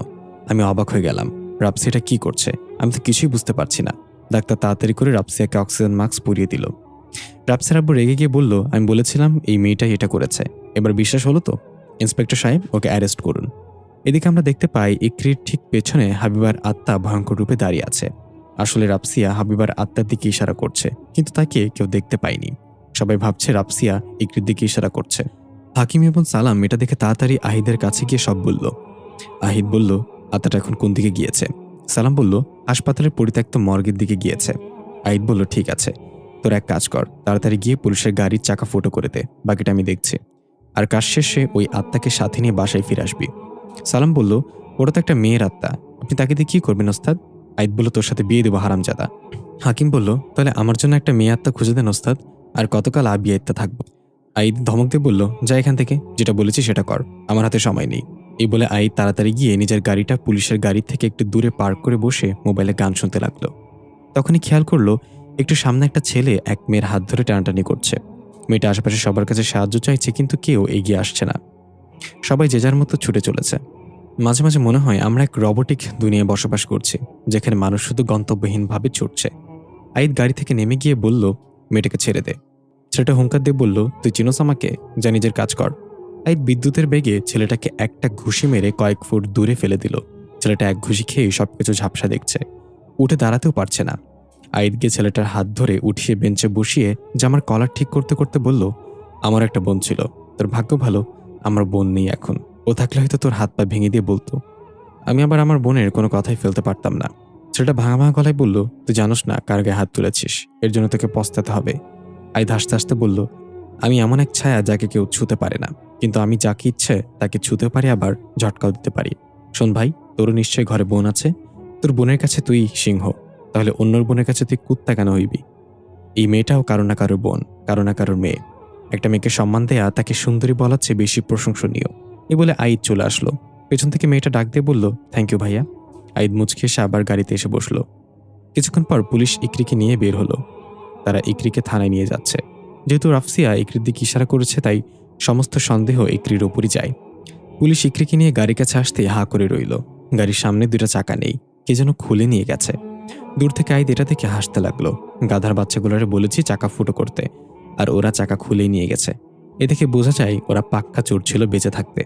আমি অবাক হয়ে গেলাম। রাফসিয়াটা কি করছে? আমি তো কিছুই বুঝতে পারছি না। ডাক্তার তাড়াতাড়ি করে রাফসিয়াকে অক্সিজেন মাস্ক পরিয়ে দিল। রাফসিয়ার আব্বু রেগে গিয়ে বলল, আমি বলেছিলাম এই মেয়েটাই এটা করেছে। এবার বিশ্বাস হলো তো? ইন্সপেক্টর সাহেব, ওকে অ্যারেস্ট করুন। এদিকে আমরা দেখতে পাই ইকরির ঠিক পেছনে হাবিবার আত্মা ভয়ঙ্কর রূপে দাঁড়িয়ে আছে। আসলে রাফসিয়া হাবিবার আত্মার দিকে ইশারা করছে, কিন্তু তাকে কেউ দেখতে পায়নি। সবাই ভাবছে রাফসিয়া ইকরির দিকে ইশারা করছে। হাকিম এবং সালাম এটা দেখে তাড়াতাড়ি আহিদের কাছে গিয়ে সব বলল। আহিদ বলল, আত্মাটা এখন কোন দিকে গিয়েছে? সালাম বলল, হাসপাতালের পরিত্যক্ত মর্গের দিকে গিয়েছে। আহিদ বলল, ঠিক আছে, তোর এক কাজ কর, তাড়াতাড়ি গিয়ে পুলিশের গাড়ির চাকা ফুটো করে দে, বাকিটা আমি দেখছি। আর কাজ শেষে ওই আত্মাকে সাথে নিয়ে বাসায় ফিরে আসবি। সালাম বলল, ওটা তো একটা মেয়ের আত্মা, আপনি তাকে দিয়ে কি করবেন ওস্তাদ? আইদ বলল, তোর সাথে বিয়ে দেবো হারামজাদা। হাকিম বলল, তাহলে আমার জন্য একটা মেয়ে আত্মা খুঁজে দেন ওস্তাদ, আর কতকাল আবিয়া আত্মা থাকবো? আইদ ধমক দিয়ে বলল, যা এখান থেকে, যেটা বলেছি সেটা কর, আমার হাতে সময় নেই। এই বলে আইদ তাড়াতাড়ি গিয়ে নিজের গাড়িটা পুলিশের গাড়ি থেকে একটু দূরে পার্ক করে বসে মোবাইলে গান শুনতে লাগলো। তখনই খেয়াল করলো একটু সামনে একটা ছেলে এক মেয়ের হাত ধরে টানাটানি করছে। মেয়েটা আশেপাশে সবার কাছে সাহায্য চাইছে, কিন্তু কেউ এগিয়ে আসছে না। সবাই যে যার মতো ছুটে চলেছে। মাঝে মাঝে মনে হয় আমরা এক রোবটিক দুনিয়ায় বসবাস করছি, যেখানে মানুষ শুধু গন্তব্যহীনভাবে ছুটছে। আইদ গাড়ি থেকে নেমে গিয়ে বলল, মেয়েটাকে ছেড়ে দে। ছেলেটা হুঙ্কার দিয়ে বলল, তুই চিনোস আমাকে? যা নিজের কাজ কর। আইদ বিদ্যুতের বেগে ছেলেটাকে একটা ঘুষি মেরে কয়েক ফুট দূরে ফেলে দিল। ছেলেটা এক ঘুষি খেয়ে সবকিছু ঝাপসা দেখছে, উঠে দাঁড়াতেও পারছে না। আইদ গিয়ে ছেলেটার হাত ধরে উঠিয়ে বেঞ্চে বসিয়ে জামার কলার ঠিক করতে করতে বলল, আমার একটা বোন ছিল, তোর ভাগ্য ভালো আমার বোন নেই এখন। ও থাকলে হয়তো তোর হাত পা ভেঙে দিয়ে বলতো। আমি আবার আমার বোনের কোনো কথাই ফেলতে পারতাম না। ছেলেটা ভাঙা ভাঙা গলায় বলল, তুই জানোস না কার গায়ে হাত তুলেছিস, এর জন্য তোকে পস্তাতে হবে। আইদ হাসতে হাসতে বলল, আমি এমন এক ছায়া যাকে কেউ ছুতে পারে না, কিন্তু আমি যাকে ইচ্ছে তাকে ছুতে পারি, আবার ঝটকাও দিতে পারি। শোন ভাই, তোরও নিশ্চয়ই ঘরে বোন আছে। তোর বোনের কাছে তুই সিংহ, তাহলে অন্যর বোনের কাছে তুই কুত্তা কেন হইবি? এই মেয়েটাও কারো না কারোর বোন, কারো না কারোর মেয়ে। একটা মেয়েকে সম্মান দেয়া তাকে সুন্দরী বলার চেয়ে বেশি প্রশংসনীয়। এই বলে আইদ চলে আসলো। পেছন থেকে মেয়েটা ডাক দিয়ে বলল, থ্যাংক ইউ ভাইয়া। আইদ মুচকে এসে আবার গাড়িতে এসে বসলো। কিছুক্ষণ পর পুলিশ ইকরিকে নিয়ে বের হলো। তারা ইকরিকে থানায় নিয়ে যাচ্ছে। যেহেতু রাফসিয়া ইকরির দিকে ইশারা করেছে, তাই সমস্ত সন্দেহ ইকরির ওপরই যায়। পুলিশ ইকরিকে নিয়ে গাড়ির কাছে আসতে হা করে রইল। গাড়ির সামনে 2টা চাকা নেই, কে যেন খুলে নিয়ে গেছে। দূর থেকে আইদ এটা দেখে হাসতে লাগলো। গাধার বাচ্চাগুলোরে বলেছি চাকা ফুটো করতে, আর ওরা চাকা খুলেই নিয়ে গেছে। এ দেখে বোঝা যায় ওরা পাক্কা চোর ছিল বেঁচে থাকতে।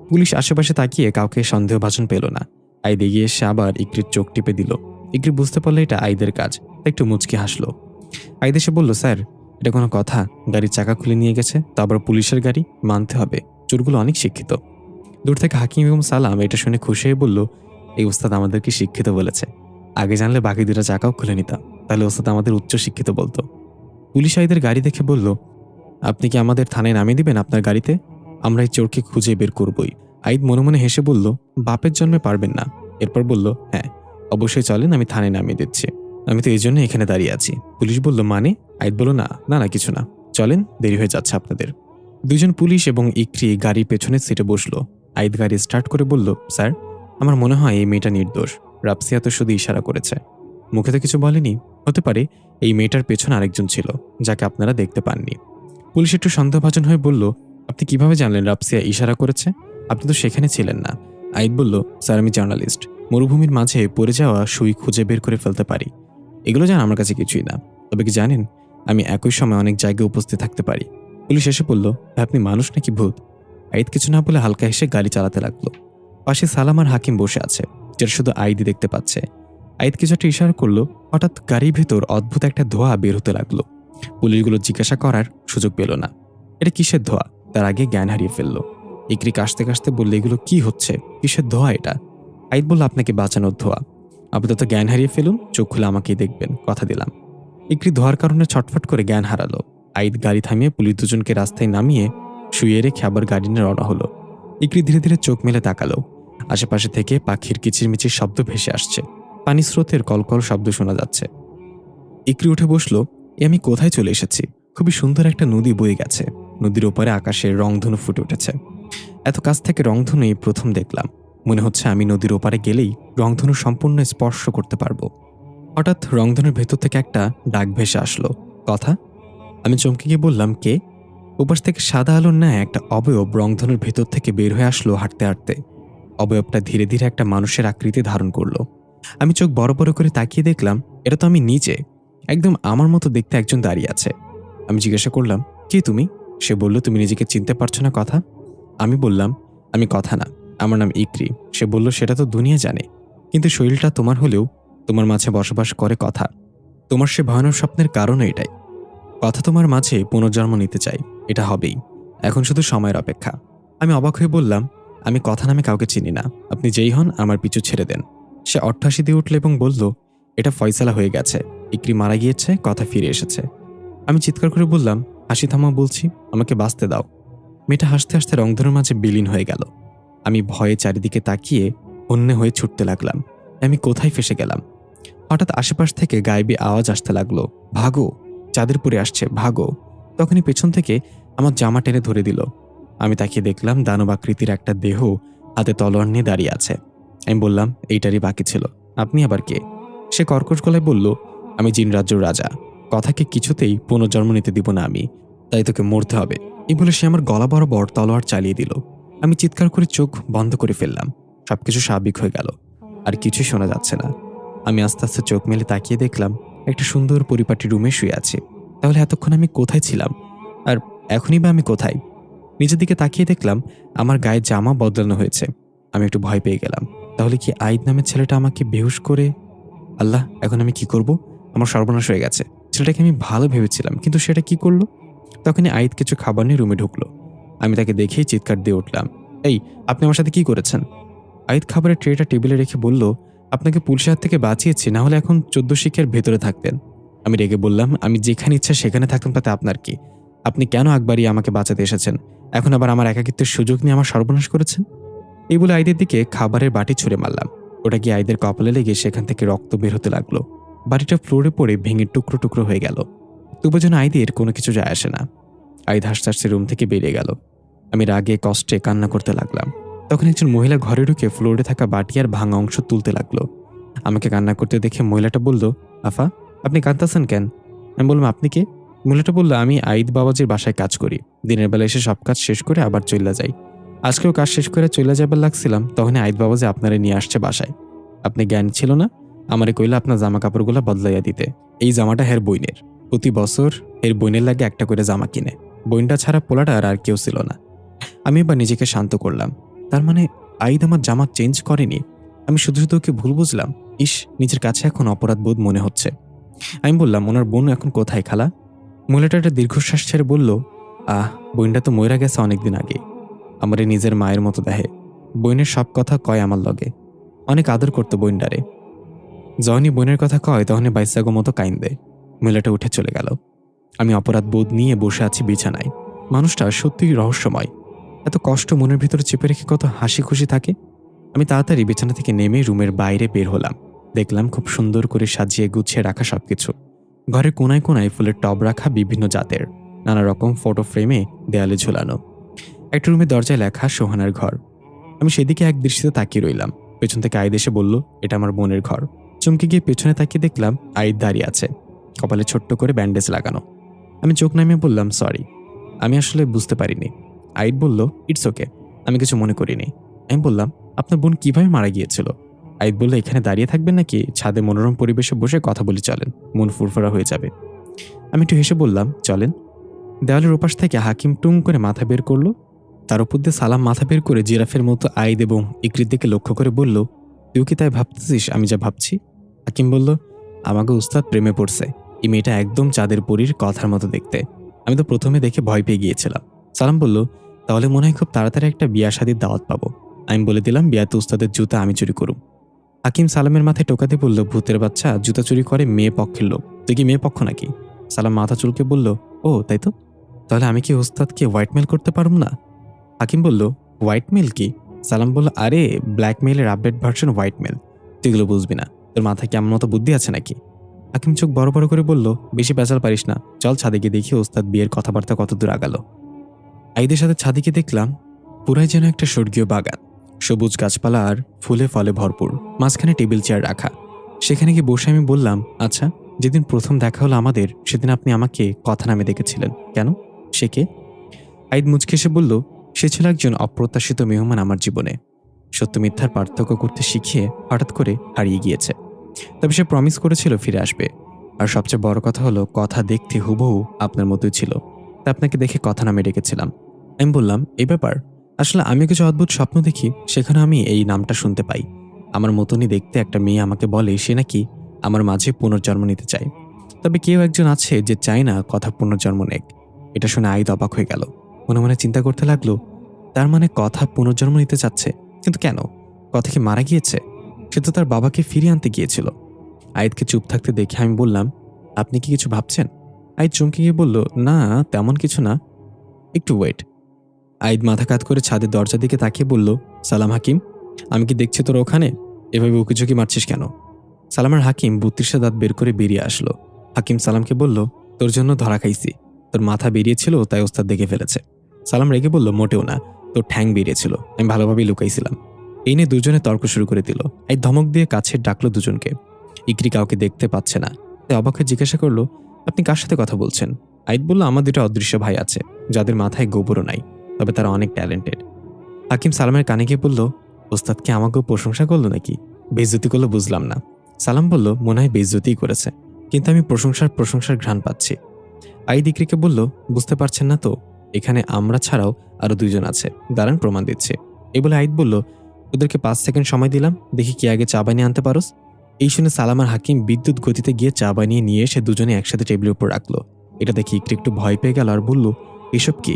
পুলিশ আশেপাশে তাকিয়ে কাউকে সন্দেহভাজন পেল না। আইদ এগিয়ে এসে আবার ইকরির চোখ টিপে দিল। ইকরি বুঝতে পারলো এটা আইদের কাজ, একটু মুচকি হাসলো। আইদ এসে বলল, স্যার এটা কোনো কথা? গাড়ির চাকা খুলে নিয়ে গেছে, তো আবার পুলিশের গাড়ি, মানতে হবে চোরগুলো অনেক শিক্ষিত। দূর থেকে হাকিম এবং সালাম এটা শুনে খুশি হয়ে বলল, এই ওস্তাদ আমাদেরকে শিক্ষিত বলেছে, আগে জানলে বাকি 2টা চাকাও খুলে নিতাম, তাহলে ওস্তাদ আমাদের উচ্চ শিক্ষিত বলতো। পুলিশ আইদের গাড়ি দেখে বলল, আপনি কি আমাদের থানায় নামিয়ে দিবেন আপনার গাড়িতে? আমরা এই চোরকে খুঁজে বের করবই। আইদ মনে মনে হেসে বলল, বাপের জন্মে পারবেন না। এরপর বলল, হ্যাঁ অবশ্যই চলেন, আমি থানায় নামিয়ে দিচ্ছি, আমি তো এই জন্য এখানে দাঁড়িয়ে আছি। পুলিশ বলল, মানে? আইদ বলল, না না না কিছু না, চলেন, দেরি হয়ে যাচ্ছে আপনাদের। 2জন পুলিশ এবং ইকরি গাড়ির পেছনের সিটে বসলো। আইদ গাড়ি স্টার্ট করে বলল, স্যার আমার মনে হয় এই মেয়েটা নির্দোষ। রাফসিয়া তো শুধু ইশারা করেছে, মুখে তো কিছু বলেনি। হতে পারে এই মেয়েটার পেছনে আরেকজন ছিল, যাকে আপনারা দেখতে পাননি। পুলিশ একটু সন্দেহভাজন হয়ে বলল, আপনি কিভাবে জানলেন রাফসিয়া ইশারা করেছে? আপনি তো সেখানে ছিলেন না। আইদ বলল, স্যার আমি জার্নালিস্ট, মরুভূমির মাঝে পড়ে যাওয়া সুই খুঁজে বের করে ফেলতে পারি। এগুলো জান আমার কাছে কিছুই না। তবে কি জানেন, আমি একই সময় অনেক জায়গায় উপস্থিত থাকতে পারি। পুলিশ এসে বলল, আপনি মানুষ নাকি ভূত? আইদ কিছু না বলে হালকা হেসে গাড়ি চালাতে লাগলো। পাশে সালাম আর হাকিম বসে আছে। যেটা শুধু আইদি দেখতে পাচ্ছে। আইদ কিছু একটা ইশারা করলো। হঠাৎ গাড়ির ভেতর অদ্ভুত একটা ধোঁয়া বের হতে লাগলো। পুলিশগুলো জিজ্ঞাসা করার সুযোগ পেল না এটা কিসের ধোঁয়া, তার আগে জ্ঞান হারিয়ে ফেললো। ইকরি কাশতে কাশতে বললে, এগুলো কি হচ্ছে, কিসের ধোঁয়া এটা? আইদ বলল, আপনাকে বাঁচানোর ধোঁয়া। আপাতত জ্ঞান হারিয়ে ফেলুন, চোখ খুলে আমাকেই দেখবেন, কথা দিলাম। ইকরি ধোঁয়ার কারণে ছটফট করে জ্ঞান হারালো। আইদ গাড়ি থামিয়ে পুলিশ দুজনকে রাস্তায় নামিয়ে শুয়ে রেখে আবার গাড়ি নিয়ে রওনা হলো। ইকরি ধীরে ধীরে চোখ মেলে তাকালো। আশেপাশে থেকে পাখির কিচিরমিচির শব্দ ভেসে আসছে, পানি স্রোতের কলকল শব্দ শোনা যাচ্ছে। ইকরি উঠে বসলো। আমি কোথায় চলে এসেছি? খুবই সুন্দর একটা নদী বয়ে গেছে। নদীর ওপারে আকাশের রংধনু ফুটে উঠেছে। এত কাছ থেকে রংধনু এই প্রথম দেখলাম। মনে হচ্ছে আমি নদীর ওপারে গেলেই রংধনু সম্পূর্ণ স্পর্শ করতে পারবো। হঠাৎ রংধনুর ভেতর থেকে একটা ডাক ভেসে আসলো, কথা। আমি চমকে গিয়ে বললাম, কে? উপাস থেকে সাদা আলোর ন্যায় একটা অবয়ব রংধনুর ভেতর থেকে বের হয়ে আসলো হাঁটতে হাঁটতে। অবয়বটা ধীরে ধীরে একটা মানুষের আকৃতি ধারণ করলো। আমি চোখ বড় বড় করে তাকিয়ে দেখলাম, এটা তো আমি নিজে। একদম আমার মতো দেখতে একজন দাঁড়িয়ে আছে। আমি জিজ্ঞাসা করলাম, কে তুমি? সে বলল, তুমি নিজেকে চিনতে পারছো না, কথা। আমি বললাম, আমি কথা না, আমার নাম ইকরি। সে বলল, সেটা তো দুনিয়া জানে, কিন্তু শরীরটা তোমার হলেও তোমার মাঝে বসবাস করে কথা। তোমার সে ভয়ানক স্বপ্নের কারণও এটাই। কথা তোমার মাঝে পুনর্জন্ম নিতে চাই, এটা হবেই। এখন শুধু সময়ের অপেক্ষা। আমি অবাক হয়ে বললাম, আমি কথা নামে কাউকে চিনি না, আপনি যেই হন আমার পিছু ছেড়ে দেন। সে অট্টহাসি দিয়ে উঠল এবং বলল, এটা ফয়সালা হয়ে গেছে, ইকরি মারা গিয়েছে, কথা ফিরে এসেছে। আমি চিৎকার করে বললাম, হাসি থামা বলছি, আমাকে বাঁচতে দাও। মেয়েটা হাসতে হাসতে রংধনুর মাঝে বিলীন হয়ে গেল। আমি ভয়ে চারিদিকে তাকিয়ে হন্যে হয়ে ছুটতে লাগলাম। আমি কোথায় ফেসে গেলাম? হঠাৎ আশেপাশ থেকে গায়েবী আওয়াজ আসতে লাগলো, ভাগো, চাঁদেরপুরে আসছে, ভাগো। তখনই পেছন থেকে আমার জামা টেনে ধরে দিল। আমি তাকিয়ে দেখলাম দানব আকৃতির একটা দেহ হাতে তলোয়ার নিয়ে দাঁড়িয়ে আছে। আমি বললাম, এইটারই বাকি ছিল, আপনি আবার কে? সে কর্কশ গলায় বলল, আমি জিন রাজ্যের রাজা, কথাকে কিছুতেই পুনর্জন্ম নিতে দিব না আমি, তাই তোকে মরতে হবে। এই বলে সে আমার গলা বরাবর তলোয়ার চালিয়ে দিল। আমি চিৎকার করে চোখ বন্ধ করে ফেললাম। সবকিছু স্বাভাবিক হয়ে গেল, আর কিছুই শোনা যাচ্ছে না। আমি আস্তে আস্তে চোখ মেলে তাকিয়ে দেখলাম একটা সুন্দর পরিপাটি রুমে শুয়ে আছি। তাহলে এতক্ষণ আমি কোথায় ছিলাম, আর এখনই বা আমি কোথায়? নিজের দিকে তাকিয়ে দেখলাম আমার গায়ে জামা বদলানো হয়েছে। আমি একটু ভয় পেয়ে গেলাম। তাহলে কি আইদ নামের ছেলেটা আমাকে বেহুশ করে? আল্লাহ, এখন আমি কি করব? আমার সর্বনাশ হয়ে গেছে। ছেলেটাকে আমি ভালো ভেবেছিলাম, কিন্তু সেটা কি করলো? তখনই আইদ কিছু খাবার নিয়ে রুমে ঢুকলো। আমি তাকে দেখেই চিৎকার দিয়ে উঠলাম, এই, আপনি আমার সাথে কি করেছেন? আইদ খাবারের ট্রেটা টেবিলে রেখে বলল, আপনাকে পুলিশের হাত থেকে বাঁচিয়েছি, না হলে এখন 14 শিখের ভেতরে থাকতেন। আমি রেগে বললাম, আমি যেখানে ইচ্ছা সেখানে থাকতাম, তাতে আপনার কি? আপনি কেন আকবারিয়ে আমাকে বাঁচাতে এসেছেন? এখন আবার আমার একাকিত্বের সুযোগ নিয়ে আমার সর্বনাশ করেছেন। এই বলে আইদের দিকে খাবারের বাটি ছুঁড়ে মারলাম। ওটা গিয়ে আইদের কপালে লেগে সেখান থেকে রক্ত বের হতে লাগলো। বাটিটা ফ্লোরে পড়ে ভেঙে টুকরো টুকরো হয়ে গেল। তবু যেন আইদের কোনো কিছু যায় আসে না। আইদ হাসতে হাসতে রুম থেকে বেরিয়ে গেল। আমি রাগে কষ্টে কান্না করতে লাগলাম। তখন একজন মহিলা ঘরে ঢুকে ফ্লোরে থাকা বাটি আর ভাঙা অংশ তুলতে লাগলো। আমাকে কান্না করতে দেখে মহিলাটা বলল, আফা, আপনি কাঁদতেছেন কেন? আমি বললাম, আপনি কে? মহিলাটা বলল, আমি আইদ বাবাজির বাসায় কাজ করি। দিনের বেলা এসে সব কাজ শেষ করে আবার চলে যাই। আজকেও কাজ শেষ করে চলে যাবার লাগছিলাম, তখন আইদ বাবাজি আপনারে নিয়ে আসছে বাসায়। আপনি জ্ঞান ছিল না, আমারে কইলা আপনার জামা কাপড়গুলো বদলাইয়া দিতে। এই জামাটা হের বইনের, প্রতি বছর এর বইনের লাগে একটা করে জামা কিনে। বইনটা ছাড়া পোলাটা আর কেউ ছিল না। আমি এবার নিজেকে শান্ত করলাম। তার মানে আইদ আমার জামা চেঞ্জ করেনি। আমি শুধু শুধু ওকে ভুল বুঝলাম। ইস, নিজের কাছে এখন অপরাধ বোধ মনে হচ্ছে। আমি বললাম, ওনার বোন এখন কোথায় খালা? মহিলাটা একটা দীর্ঘশ্বাস ছেড়ে বলল, বোনটা তো মইরা গেছে অনেকদিন আগে। আমারে নিজের মায়ের মতো দেহে। বইনের সব কথা কয় আমার লগে। অনেক আদর করতো বইনডারে। যখনই বোনের কথা কয় তখনই বাইসাগো মতো কাইন দেয়। মহিলাটা উঠে চলে গেল। আমি অপরাধ বোধ নিয়ে বসে আছি বিছানায়। মানুষটা সত্যিই রহস্যময়। এত কষ্ট মনের ভিতরে চেপে রেখে কত হাসি খুশি থাকে। আমি তাড়াতাড়ি বিছানা থেকে নেমে রুমের বাইরে বের হলাম। দেখলাম খুব সুন্দর করে সাজিয়ে গুছিয়ে রাখা সবকিছু। ঘরের কোনায় কোনায় ফুলের টব রাখা বিভিন্ন জাতের, নানা রকম ফটো ফ্রেমে দেয়ালে ঝোলানো। একটা রুমের দরজায় লেখা সোহানার ঘর। আমি সেদিকে এক দৃষ্টিতে তাকিয়ে রইলাম। পেছন থেকে আইদ এসে বলল, এটা আমার বোনের ঘর। চমকে গিয়ে পেছনে তাকিয়ে দেখলাম আইদ দাঁড়িয়ে আছে, কপালে ছোট্ট করে ব্যান্ডেজ লাগানো। আমি চোখ নামিয়ে বললাম, সরি, আমি আসলে বুঝতে পারিনি। আইদ বলল, ইটস ওকে, আমি কিছু মনে করিনি। আমি বললাম, আপনার বোন কিভাবে মারা গিয়েছিল? আইদ বলল, এখানে দাঁড়িয়ে থাকবেন নাকি ছাদে মনোরম পরিবেশে বসে কথা বলি চলেন, মন ফুরফুরা হয়ে যাবে। আমি একটু হেসে বললাম, চলেন। দেওয়ালের ওপাশ থেকে হাকিম টুং করে মাথা বের করলো। তার উপর দিয়ে সালাম মাথা বের করে জিরাফের মতো আইদ এবং ইকরির দিকে লক্ষ্য করে বলল, তুই কি তাই ভাবতেছিস আমি যা ভাবছি? হাকিম বলল, আমাকে উস্তাদ প্রেমে পড়ছে। এই মেয়েটা একদম চাঁদের পরীর কথার মতো দেখতে। আমি তো প্রথমে দেখে ভয় পেয়ে গিয়েছিলাম। সালাম বলল, তাহলে মনে হয় খুব তাড়াতাড়ি একটা বিয়া শাদীর দাওয়াত পাবো। আমি বলে দিলাম বিয়াতে উস্তাদের জুতা আমি চুরি করুম। হাকিম সালামের মাথায় টোকা দিয়ে বলল, ভূতের বাচ্চা, জুতা চুরি করে মেয়ে পক্ষের লোক, তুই কি মেয়ে পক্ষ নাকি? সালাম মাথা চুলকে বলল, ও তাই তো, তাহলে আমি কি ওস্তাদকে হোয়াইটমেল করতে পারব না? হাকিম বলল, হোয়াইটমেল কি? সালাম বলল, আরে ব্ল্যাকমেইলের আপডেট ভার্সন হোয়াইটমেল। তুই এগুলো বুঝবি না, তোর মাথায় কি আমার মতো বুদ্ধি আছে নাকি? হাকিম চোখ বড় বড় করে বলল, বেশি পেঁচাল পারিস না, চল ছাদে গিয়ে দেখি ওস্তাদ বিয়ের কথাবার্তা কত দূর আগালো। আইদের সাথে ছাদে গিয়ে দেখলাম পুরাই যেন একটা স্বর্গীয় বাগান। সবুজ গাছপালা আর ফুলে ফলে ভরপুর, মাঝখানে টেবিল চেয়ার রাখা। সেখানে গিয়ে বসে আমি বললাম, আচ্ছা, যেদিন প্রথম দেখা হলো আমাদের, সেদিন আপনি আমাকে কথা নামে ডেকেছিলেন কেন? সে কে? আইদ মুচকে এসে বলল, সে ছিল একজন অপ্রত্যাশিত মেহমান আমার জীবনে। সত্য মিথ্যার পার্থক্য করতে শিখিয়ে হঠাৎ করে হারিয়ে গিয়েছে। তবে সে প্রমিস করেছিল ফিরে আসবে। আর সবচেয়ে বড় কথা হলো, কথা দেখতে হুবহু আপনার মতোই ছিল। তা আপনাকে দেখে কথা নামে ডেকেছিলাম। আমি বললাম, এই ব্যাপার, আসলে আমি কিছু অদ্ভুত স্বপ্ন দেখি, সেখানে আমি এই নামটা শুনতে পাই। আমার মতনই দেখতে একটা মেয়ে আমাকে বলে সে নাকি আমার মাঝে পুনর্জন্ম নিতে চায়। তবে কেউ একজন আছে যে চায় না কথা পুনর্জন্ম নেক। এটা শুনে আইদ অবাক হয়ে গেল। মনে মনে চিন্তা করতে লাগলো, তার মানে কথা পুনর্জন্ম নিতে চাচ্ছে, কিন্তু কেন? কথা কি মারা গিয়েছে? সে তো তার বাবাকে ফিরিয়ে আনতে গিয়েছিল। আইদকে চুপ থাকতে দেখে আমি বললাম, আপনি কি কিছু ভাবছেন? আইদ চমকে গিয়ে বলল, না তেমন কিছু না, একটু ওয়েট। আইদ মাথা কাত করে ছাদের দরজার দিকে তাকিয়ে বলল, সালাম হাকিম, আমি কি দেখছি তোর ওখানে? এভাবে উকিঝুঁকি মারছিস কেন? সালামের হাকিম 32 দাঁত বের করে বেরিয়ে আসলো। হাকিম সালামকে বলল, তোর জন্য ধরা খাইছি। তোর মাথা বেরিয়েছিল তাই ওস্তাদ দেখে ফেলেছে। সালাম রেগে বলল, মোটেও না, তোর ঠ্যাং বেরিয়েছিল, আমি ভালোভাবেই লুকাইছিলাম। এই নিয়ে দুজনে তর্ক শুরু করে দিল। এই ধমক দিয়ে কাছে ডাকলো দুজনকে। ইকরি কাউকে দেখতে পাচ্ছে না, তাই অবাক হয়ে জিজ্ঞাসা করলো, আপনি কার সাথে কথা বলছেন? আইদ বলল, আমার দুটো অদৃশ্য ভাই আছে, যাদের মাথায় গোবরও নাই, তবে তারা অনেক ট্যালেন্টেড। হাকিম সালামের কানে গিয়ে বলল, ওস্তাদ কি আমাকেও প্রশংসা করলো নাকি? বেইজ্জতি করলো বুঝলাম না। সালাম বলল, মনে হয় বেইজ্জতিই করেছে, কিন্তু আমি প্রশংসার ঘ্রাণ পাচ্ছি। আইদ ইকরিকে বলল, বুঝতে পারছেন না তো, এখানে আমরা ছাড়াও আরো দুইজন আছে, দাঁড়ান প্রমাণ দিচ্ছে। এই বলে আইদ বলল, ওদেরকে 5 সেকেন্ড সময় দিলাম, দেখি কে আগে চা বানিয়ে আনতে পারোস। এই শুনে সালাম আর হাকিম বিদ্যুৎ গতিতে গিয়ে চা বানিয়ে নিয়ে এসে দুজনে একসাথে টেবিলের উপর রাখলো। এটা দেখে ইকরি একটু ভয় পেয়ে গেল আর বলল, এসব কি?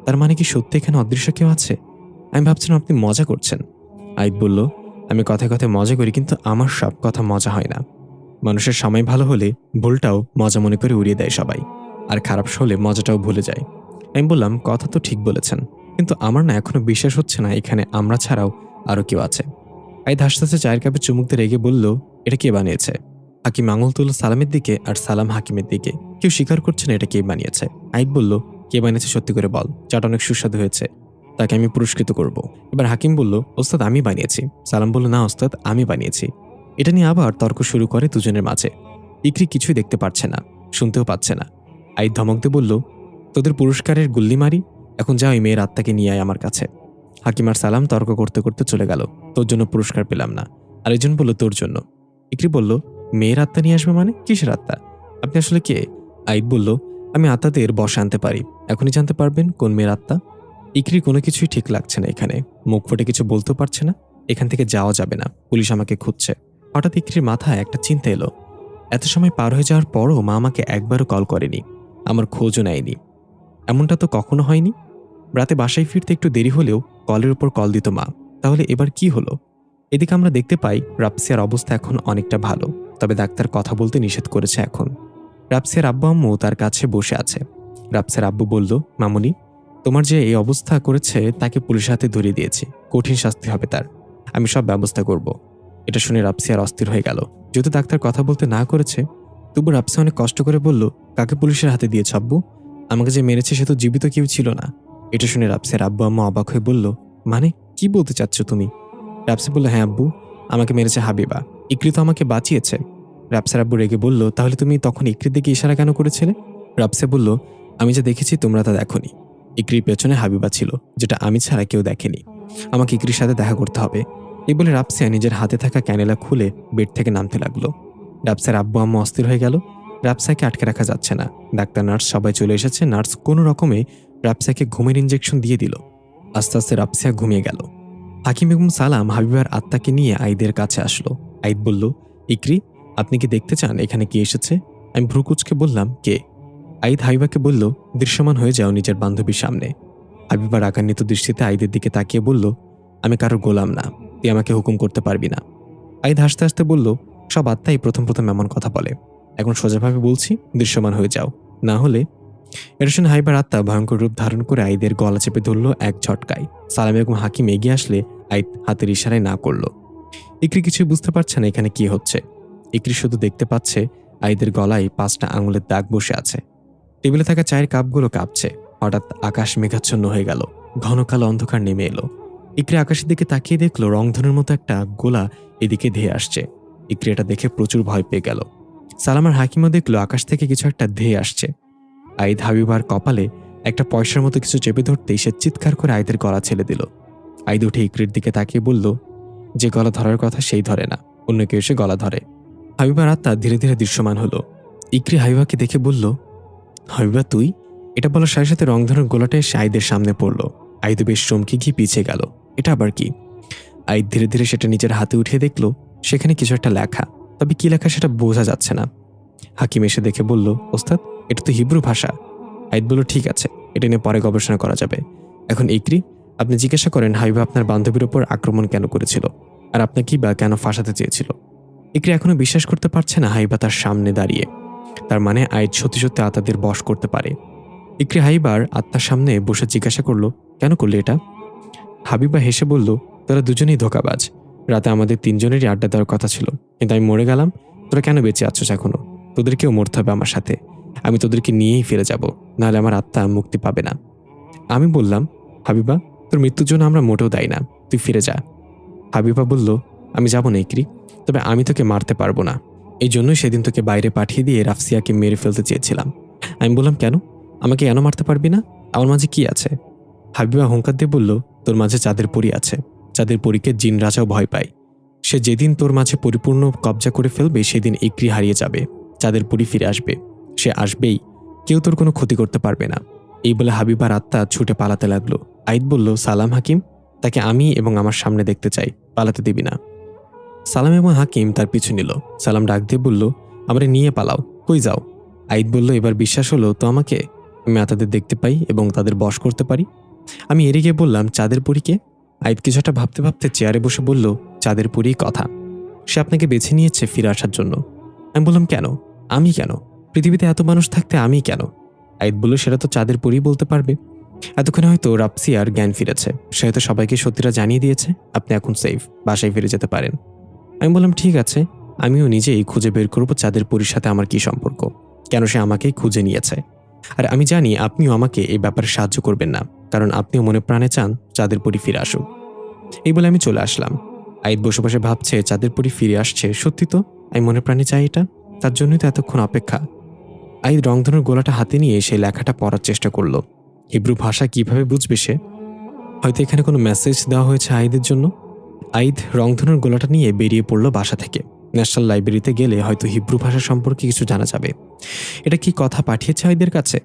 তার মানে কি সত্যি এখানে অদৃশ্য কেউ আছে? আমি ভাবছিলাম আপনি মজা করছেন। আইদ বলল, আমি কথায় কথায় মজা করি, কিন্তু আমার সব কথা মজা হয় না। মানুষের সময় ভালো হলে ভুলটাও মজা মনে করে উড়িয়ে দেয় সবাই, আর খারাপ হলে মজাটাও ভুলে যায়। আমি বললাম, কথা তো ঠিক বলেছেন, কিন্তু আমার না এখনো বিশ্বাস হচ্ছে না এখানে আমরা ছাড়াও আরো কেউ আছে। আইদ হাসতে হাসতে চায়ের কাপে চুমুক দিয়ে রেগে বলল, এটা কে বানিয়েছে? হাকিম আঙুল তুলল সালামের দিকে আর সালাম হাকিমের দিকে। কেউ স্বীকার করছে না এটা কে বানিয়েছে। আইদ বলল, কে বানিয়েছে সত্যি করে বল, চাটা অনেক সুস্বাদু হয়েছে, তাকে আমি পুরস্কৃত করব। এবার হাকিম বলল, ওস্তাদ আমি বানিয়েছি। সালাম বলল, না ওস্তাদ আমি বানিয়েছি। এটা নিয়ে আবার তর্ক শুরু করে দুজনের মাঝে। ইকরি কিছুই দেখতে পাচ্ছে না, শুনতেও পাচ্ছে না। আইদ ধমক দিয়ে বলল, তোদের পুরস্কারের গুল্লি মারি, এখন যা ওই মেয়ের আত্মাকে নিয়ে আয় আমার কাছে। হাকিম আর সালাম তর্ক করতে করতে চলে গেল। তোর জন্য পুরস্কার পেলাম না। আরেকজন বলল, তোর জন্য। ইকরি বলল, মেয়ের আত্মা নিয়ে আসবে মানে? কিসের আত্মা? আপনি আসলে কে? আইদ বলল, আমি আত্মাদের বসে আনতে পারি, এখনই জানতে পারবেন কোন মেয়ের আত্মা। ইকরি কোনো কিছুই ঠিক লাগছে না এখানে, মুখ ফুটে কিছু বলতেও পারছে না। এখান থেকে যাওয়া যাবে না, পুলিশ আমাকে খুঁজছে। হঠাৎ ইকরির মাথায় একটা চিন্তা এলো, এত সময় পার হয়ে যাওয়ার পরও মা আমাকে একবারও কল করেনি, আমার খোঁজও নেয়নি। এমনটা তো কখনো হয়নি। রাতে বাসায় ফিরতে একটু দেরি হলেও কলের উপর কল দিত মা। তাহলে এবার কি হলো? এদিকে আমরা দেখতে পাই রাপসিয়ার অবস্থা এখন অনেকটা ভালো, তবে ডাক্তার কথা বলতে নিষেধ করেছে এখন। রাপসিয়ার আব্বু আম্মু তার কাছে বসে আছে। রাপসিয়ার আব্বু বলল, মামুনি, তোমার যে এই অবস্থা করেছে তাকে পুলিশের হাতে ধরিয়ে দিয়েছি, কঠিন শাস্তি হবে তার, আমি সব ব্যবস্থা করব। এটা শুনে রাপসিয়ার অস্থির হয়ে গেল। যেহেতু ডাক্তার কথা বলতে না করেছে, তবু রাপসিয়া অনেক কষ্ট করে বলল, কাকে পুলিশের হাতে দিয়েছ আব্বু? আমাকে যে মেরেছে সে তো জীবিত কেউ ছিল না। এটা শুনে রাপসিয়ার আব্বু আম্মু অবাক হয়ে বলল, মানে কি বলতে চাচ্ছ তুমি? রাপসি বলল, হ্যাঁ আব্বু, আমাকে মেরেছে হাবিবা, ইকরি তো আমাকে বাঁচিয়েছে। রাপসিয়ার আব্বু রেগে বলল, তাহলে তুমি তখন ইকরির দিকে ইশারা কেন করেছিলে? রাপসি বলল, আমি যা দেখেছি তোমরা তা দেখোনি। ইকরির পেছনে হাবিবা ছিল, যেটা আমি ছাড়া কেউ দেখেনি। আমাকে ইকরির সাথে দেখা করতে হবে। এই বলে রাপসিয়া নিজের হাতে থাকা ক্যানেলা খুলে বেড থেকে নামতে লাগলো। রাপসিয়ার আব্বু আম্মু অস্থির হয়ে গেল। রাপসিয়াকে আটকে রাখা যাচ্ছে না, ডাক্তার নার্স সবাই চলে এসেছে। নার্স কোনো রকমে রাপসিয়াকে ঘুমের ইঞ্জেকশন দিয়ে দিল। আস্তে আস্তে রাপসিয়া ঘুমিয়ে গেল। হাকিম এবং সালাম হাবিবার আত্মাকে নিয়ে আইদের কাছে আসলো। আইদ বলল, ইকরি, আপনি কি দেখতে চান এখানে কি এসেছে? আমি ভ্রুকুচকে বললাম, কে? আইদ হাবিবাকে বলল, দৃশ্যমান হয়ে যাও নিজের বান্ধবীর সামনে। হাবিবা রাগান্বিত দৃষ্টিতে আইদের দিকে তাকিয়ে বলল, আমি কারোর গোলাম না, তুই আমাকে হুকুম করতে পারবি না। আইদ হাসতে হাসতে বলল, সব আত্মাই প্রথম প্রথম এমন কথা বলে। এখন সোজাভাবে বলছি, দৃশ্যমান হয়ে যাও, না হলে। এটা শুনে হাইবার আত্মা ভয়ঙ্কর রূপ ধারণ করে আইদের গলা চেপে ধরল এক ঝটকায়। সালাম এবং হাকিম এগিয়ে আসলে আইদ হাতের ইশারায় না করল। ইকরি কিছুই বুঝতে পারছে না এখানে কি হচ্ছে। ইকরি শুধু দেখতে পাচ্ছে আইদের গলায় 5টা আঙুলের দাগ বসে আছে। টেবিলে থাকা চায়ের কাপগুলো কাঁপছে। হঠাৎ আকাশ মেঘাচ্ছন্ন হয়ে গেল, ঘন কালো অন্ধকার নেমে এলো। ইকরি আকাশের দিকে তাকিয়ে দেখলো রংধনুর মতো একটা গোলা এদিকে ধেয়ে আসছে। ইকরি এটা দেখে প্রচুর ভয় পেয়ে গেল। সালাম আর হাকিমও দেখলো আকাশ থেকে কিছু একটা ধেয়ে আসছে। আইদ হাবিবার কপালে একটা পয়সার মতো কিছু চেপে ধরতেই সে চিৎকার করে আইদের গলা ছেড়ে দিল। আইদ উঠে ইকরির দিকে তাকিয়ে বলল, যে গলা ধরার কথা সেই ধরে না, অন্য কেউ এসে গলা ধরে। হাবিবার আত্মা ধীরে ধীরে দৃশ্যমান হলো। ইকরি হাবিবাকে দেখে বলল, হাবিবা তুই? এটা বলার সাথে সাথে রংধনুর গোলাটা এসে আইদের সামনে পড়ল। আইদ বেশ চমকে গিয়ে পিছিয়ে গেল। এটা আবার কি? আইদ ধীরে ধীরে সেটা নিজের হাতে উঠিয়ে দেখলো সেখানে কিছু একটা লেখা, তবে কি লেখা সেটা বোঝা যাচ্ছে না। হাকিম এসে দেখে বলল, ওস্তাদ, এটা তো হিব্রু ভাষা। আইদ বলল, ঠিক আছে, এটা নিয়ে পরে গবেষণা করা যাবে। এখন ইকরি, আপনি জিজ্ঞাসা করেন হাবিবা আপনার বান্ধবীর ওপর আক্রমণ কেন করেছিল, আর আপনাকেই বা কেন ফাঁসাতে চেয়েছিল। ইকরি এখনো বিশ্বাস করতে পারছে না হাবিবা তার সামনে দাঁড়িয়ে। তার মানে আইদ সত্যি সত্যি আত্মাদের বশ করতে পারে। ইকরি হাবিবার আত্মার সামনে বসে জিজ্ঞাসা করলো, কেন করলে এটা? হাবিবা হেসে বলল, তোরা দুজনেই ধোঁকাবাজ। রাতে আমাদের 3জনেরই আড্ডা দেওয়ার কথা ছিল, কিন্তু আমি মরে গেলাম। তোরা কেন বেঁচে আছিস এখনো? তোদেরকেও মরতে হবে আমার সাথে। আমি তোদেরকে নিয়েই ফিরে যাব, নাহলে আমার আত্মা মুক্তি পাবে না। আমি বললাম, হাবিবা, তোর মৃত্যুর জন্য আমরা মোটেও দায়ী না, তুই ফিরে যা। হাবিবা বলল, আমি যাব না ইকরি, তবে আমি তোকে মারতে পারবো না। এই জন্যই সেদিন তোকে বাইরে পাঠিয়ে দিয়ে রাফসিয়াকে মেরে ফেলতে চেয়েছিলাম। আমি বললাম, কেন? আমাকে কেন মারতে পারবি না? আমার মাঝে কি আছে? হাবিবা হুঙ্কার দিয়ে বলল, তোর মাঝে চাঁদের পরী আছে। চাঁদের পরীকে জিন রাজাও ভয় পায়। সে যেদিন তোর মাঝে পরিপূর্ণ কবজা করে ফেলবে সেদিন ইকরি হারিয়ে যাবে, চাঁদের পরী ফিরে আসবে। সে আসবেই, কেউ তোর কোনো ক্ষতি করতে পারবে না। এই বলে হাবিবার আত্মা ছুটে পালাতে লাগলো। আইদ বলল, সালাম হাকিম, তাকে আমি এবং আমার সামনে দেখতে চাই, পালাতে দিবি না। সালাম এবং হাকিম তার পিছু নিল। সালাম ডাক দিয়ে বলল, আমারে নিয়ে পালাও, কই যাও? আইদ বলল, এবার বিশ্বাস হলো তো আমাকে? আমি আত্মাদের দেখতে পাই এবং তাদের বশ করতে পারি। আমি এড়িয়ে গিয়ে বললাম, চাঁদের পরীকে? আইদ কিছুটা ভাবতে ভাবতে চেয়ারে বসে বলল, চাঁদের পরী কথা। সে আপনাকে বেছে নিয়েছে ফিরে আসার জন্য। আমি বললাম, কেন? আমি কেন? পৃথিবীতে এত মানুষ থাকতে আমি কেন? আইদ বলল, সেটা তো চাঁদের পরী বলতে পারবে। এতক্ষণে হয়তো রাপসিয়ার জ্ঞান ফিরেছে, সে হয়তো সবাইকে সত্যিটা জানিয়ে দিয়েছে। আপনি এখন সেফ, বাসায় ফিরে যেতে পারেন। আমি বললাম, ঠিক আছে, আমিও নিজেই খুঁজে বের করবো চাঁদের পরীর সাথে আমার কি সম্পর্ক, কেন সে আমাকেই খুঁজে নিয়েছে। আর আমি জানি আপনিও আমাকে এই ব্যাপারে সাহায্য করবেন না, কারণ আপনিও মনে প্রাণে চান চাঁদের পরী ফিরে আসুক। এই বলে আমি চলে আসলাম। আইদ বসে বসে ভাবছে, চাঁদের পরী ফিরে আসছে, সত্যি তো আমি মনে প্রাণে চাই এটা, তার জন্যই তো এতক্ষণ অপেক্ষা। আইদ রংধনুর গোলাটা হাতে নিয়ে সেই লেখাটা পড়ার চেষ্টা করলো। হিব্রু ভাষা কিভাবে বুঝবে সে? হয়তো এখানে কোনো মেসেজ দেওয়া হয়েছে আইদের জন্য। আইদ রংধনুর গোলাটা নিয়ে বেরিয়ে পড়ল বাসা থেকে। ন্যাশনাল লাইব্রেরিতে গেলে হয়তো হিব্রু ভাষা সম্পর্কে কিছু জানা যাবে। এটা কি কথা পাঠিয়েছে আইদের কাছে?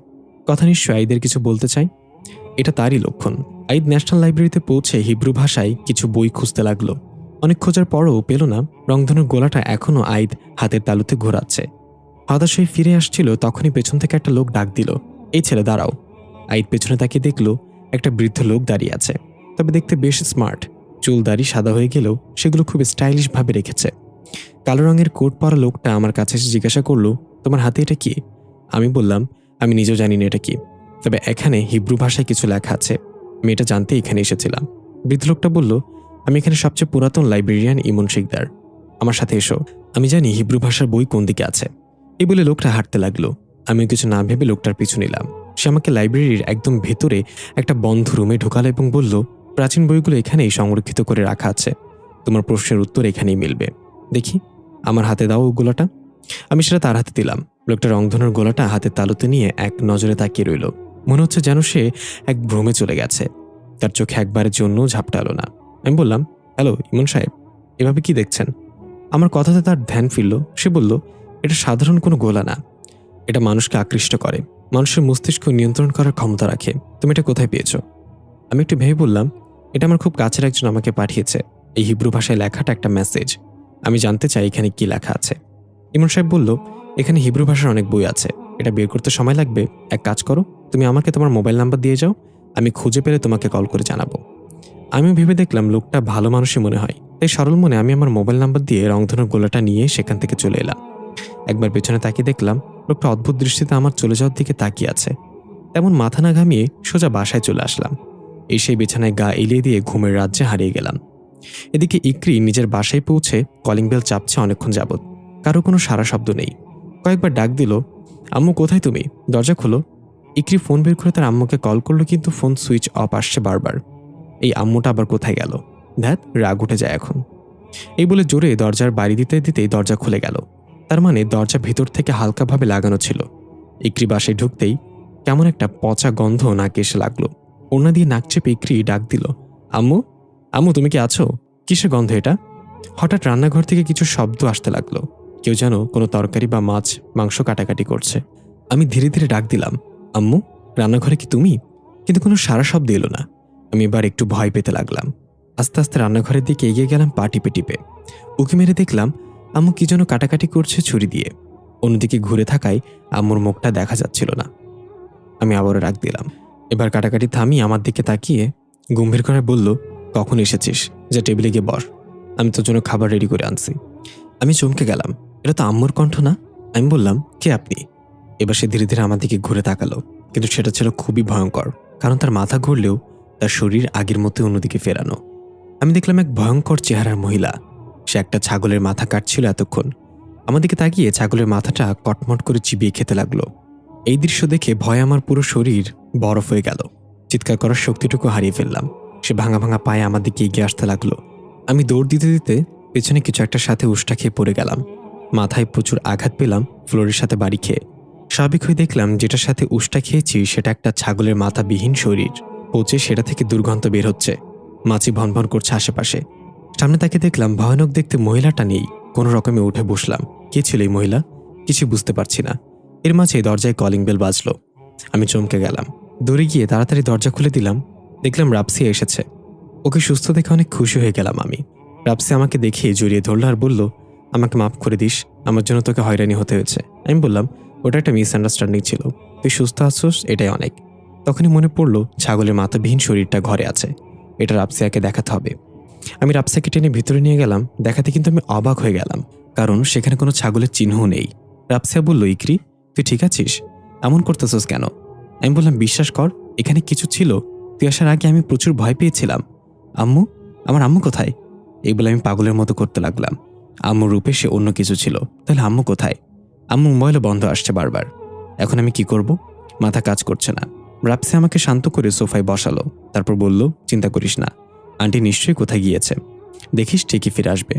কথা নিশ্চয় আইদের কিছু বলতে চাই, এটা তারই লক্ষণ। আইদ ন্যাশনাল লাইব্রেরিতে পৌঁছে হিব্রু ভাষায় কিছু বই খুঁজতে লাগলো। অনেক খোঁজার পরও পেল না। রংধনুর গোলাটা এখনো আইদ হাতের তালুতে ঘোরাচ্ছে। হতাশ হয়ে ফিরে আসছিল, তখনই পেছন থেকে একটা লোক ডাক দিল, এই ছেলে দাঁড়াও। আইদ পেছনে তাকিয়ে দেখলো একটা বৃদ্ধ লোক দাঁড়িয়ে আছে, তবে দেখতে বেশ স্মার্ট। চুল দাড়ি সাদা হয়ে গেলেও সেগুলো খুব স্টাইলিশ ভাবে রেখেছে। কালো রঙের কোট পরা লোকটা আমার কাছে এসে জিজ্ঞাসা করলো, তোমার হাতে এটা কি? আমি বললাম, আমি নিজেও জানি না এটা কি, তবে এখানে হিব্রু ভাষায় কিছু লেখা আছে, আমি এটা জানতে এখানে এসেছিলাম। বৃদ্ধ লোকটা বলল, আমি এখানে সবচেয়ে পুরাতন লাইব্রেরিয়ান ইমন শিকদার, আমার সাথে এসো, আমি জানি হিব্রু ভাষার বই কোন দিকে আছে। এই বলে লোকটা হাঁটতে লাগলো। আমিও কিছু না ভেবে লোকটার পিছু নিলাম। সে আমাকে লাইব্রেরির একদম ভেতরে একটা বন্ধ রুমে ঢোকালো এবং বলল, প্রাচীন বইগুলো এখানেই সংরক্ষিত করে রাখা আছে, তোমার প্রশ্নের উত্তর এখানেই মিলবে। দেখি, আমার হাতে দাও গোলাটা। আমি সেটা তার হাতে দিলাম। লোকটা রংধনুর গোলাটা হাতে তালুতে নিয়ে এক নজরে তাকিয়ে রইল। মনে হচ্ছে যেন সে এক ভ্রমে চলে গেছে। তার চোখে একবারের জন্য ঝাপটালো না। আমি বললাম, হ্যালো ইমন সাহেব, এভাবে কি দেখছেন? আমার কথাতে তার ধ্যান ফিরল। সে বলল, এটা সাধারণ কোনো গোলা না, এটা মানুষকে আকৃষ্ট করে, মানুষের মস্তিষ্ক নিয়ন্ত্রণ করার ক্ষমতা রাখে। তুমি এটা কোথায় পেয়েছো? আমি একটু ভেবে বললাম, এটা আমার খুব কাছের একজন আমাকে পাঠিয়েছে। এই হিব্রু ভাষায় লেখাটা একটা মেসেজ। আমি জানতে চাই এখানে কি লেখা আছে। ইমন সাহেব বলল, এখানে হিব্রু ভাষার অনেক বই আছে, এটা বের করতে সময় লাগবে। এক কাজ করো, তুমি আমাকে তোমার মোবাইল নাম্বার দিয়ে যাও, আমি খুঁজে পেলে তোমাকে কল করে জানাবো। আমিও ভেবে দেখলাম লোকটা ভালো মানুষই মনে হয়, তাই সরল মনে আমি আমার মোবাইল নাম্বার দিয়ে রংধনুর গোলাটা নিয়ে সেখান থেকে চলে এলাম। একবার পেছনে তাকিয়ে দেখলাম লোকটা অদ্ভুত দৃষ্টিতে আমার চলে যাওয়ার দিকে তাকিয়ে আছে। তেমন মাথা না ঘামিয়ে সোজা বাসায় চলে আসলাম। এই সেই বিছানায় গা এলিয়ে দিয়ে ঘুমের রাজ্যে হারিয়ে গেলাম। এদিকে ইকরি নিজের বাসায় পৌঁছে কলিং বেল চাপছে অনেকক্ষণ যাবৎ, কারো কোনো সারা শব্দ নেই। কয়েকবার ডাক দিল, আম্মু কোথায় তুমি, দরজা খোলো। ইকরি ফোন বের করে তার আম্মুকে কল করলো, কিন্তু ফোন সুইচ অফ আসছে বারবার। এই আম্মুটা আবার কোথায় গেল? ধ্যাত, রাগ উঠে যায় এখন। এই বলে জোরে দরজার বাড়ি দিতে দিতেই দরজা খুলে গেল। তার মানে দরজা ভিতর থেকে হালকাভাবে লাগানো ছিল। ইকরি বাসায় ঢুকতেই কেমন একটা পচা গন্ধ নাকে এসে লাগলো। ওড়না দিয়ে নাক চেপে ইকরি ডাক দিল, আম্মু, আম্মু তুমি কি আছো? কিসের গন্ধ এটা? হঠাৎ রান্নাঘর থেকে কিছু শব্দ আসতে লাগলো। কেউ যেন কোনো তরকারি বা মাছ মাংস কাটাকাটি করছে। আমি ধীরে ধীরে ডাক দিলাম, আম্মু, রান্নাঘরে কি তুমি? কিন্তু কোনো সারা শব্দ এলো না। আমি এবার একটু ভয় পেতে লাগলাম। আস্তে আস্তে রান্নাঘরের দিকে এগিয়ে গেলাম পা টিপে টিপে। উঁকি মেরে দেখলাম আম্মু কি যেন কাটাকাটি করছে ছুরি দিয়ে। অন্যদিকে ঘুরে থাকায় আম্মুর মুখটা দেখা যাচ্ছিল না। আমি আবারও ডাক দিলাম। এবার কাটাকাটি থামিয়ে আমার দিকে তাকিয়ে গম্ভীর করে বলল, কখন এসেছিস? যা টেবিলে গিয়ে বস, আমি তোর জন্য খাবার রেডি করে আনছি। আমি চমকে গেলাম, এটা তো আম্মুর কণ্ঠ না। আমি বললাম, কে আপনি? এবার সে ধীরে ধীরে আমার দিকে ঘুরে তাকালো, কিন্তু সেটা ছিল খুবই ভয়ঙ্কর, কারণ তার মাথা ঘুরলেও তার শরীর আগের মতো অন্যদিকে ফেরানো। আমি দেখলাম এক ভয়ঙ্কর চেহারার মহিলা। সে একটা ছাগলের মাথা কাটছিল এতক্ষণ। আমার দিকে তাকিয়ে ছাগলের মাথাটা কটমট করে চিবিয়ে খেতে লাগলো। এই দৃশ্য দেখে ভয়ে আমার পুরো শরীর বরফ হয়ে গেল। চিৎকার করার শক্তিটুকু হারিয়ে ফেললাম। সে ভাঙা ভাঙা পায়ে আমার দিকে এগিয়ে আসতে লাগলো। আমি দৌড় দিতে দিতে পেছনে কিছু একটা সাথে উষ্টা খেয়ে পড়ে গেলাম। মাথায় প্রচুর আঘাত পেলাম ফ্লোরের সাথে বাড়ি খেয়ে। স্বাভাবিক হয়ে দেখলাম যেটার সাথে উষ্টা খেয়েছি সেটা একটা ছাগলের মাথাবিহীন শরীর। পচে সেটা থেকে দুর্গন্ধ বের হচ্ছে। মাছি ভনভন করছে আশেপাশে। সামনে তাকে দেখলাম ভয়ানক দেখতে মহিলাটা নেই। কোনো রকমে উঠে বসলাম। কে ছিল এই মহিলা? কিছু বুঝতে পারছি না। এর মাঝে দরজায় কলিং বেল বাজলো। আমি চমকে গেলাম। দৌড়ে গিয়ে তাড়াতাড়ি দরজা খুলে দিলাম। দেখলাম রাপসিয়া এসেছে। ওকে সুস্থ দেখে অনেক খুশি হয়ে গেলাম আমি। রাপসি আমাকে দেখে জড়িয়ে ধরল আর বলল, আমাকে মাফ করে দিস, আমার জন্য তোকে হয়রানি হতে হয়েছে। আমি বললাম, ওটা একটা মিসআন্ডারস্ট্যান্ডিং ছিল, তুই সুস্থ আছোস এটাই অনেক। তখনই মনে পড়লো ছাগলের মাথাবিহীন শরীরটা ঘরে আছে, এটা রাপসিয়াকে দেখাতে হবে। আমি রাপসিয়াকে টেনে ভিতরে নিয়ে গেলাম। দেখাতে কিন্তু আমি অবাক হয়ে গেলাম, কারণ সেখানে কোনো ছাগলের চিহ্নও নেই। রাপসিয়া বলল, ইকরি তুই ঠিক আছিস? এমন করতেছস কেন? আমি বললাম, বিশ্বাস কর, এখানে কিছু ছিল। তুই আসার আগে আমি প্রচুর ভয় পেয়েছিলাম। আম্মু, আমার আম্মু কোথায়? এই বলে আমি পাগলের মতো করতে লাগলাম। আম্মুর রূপে সে অন্য কিছু ছিল। তাহলে আম্মু কোথায়? আম্মু মোবাইলে বন্ধ আসছে বারবার। এখন আমি কি করব? মাথা কাজ করছে না। রাপসি আমাকে শান্ত করে সোফায় বসালো। তারপর বলল, চিন্তা করিস না, আন্টি নিশ্চয়ই কোথায় গিয়েছে, দেখিস ঠিকই ফিরে আসবে।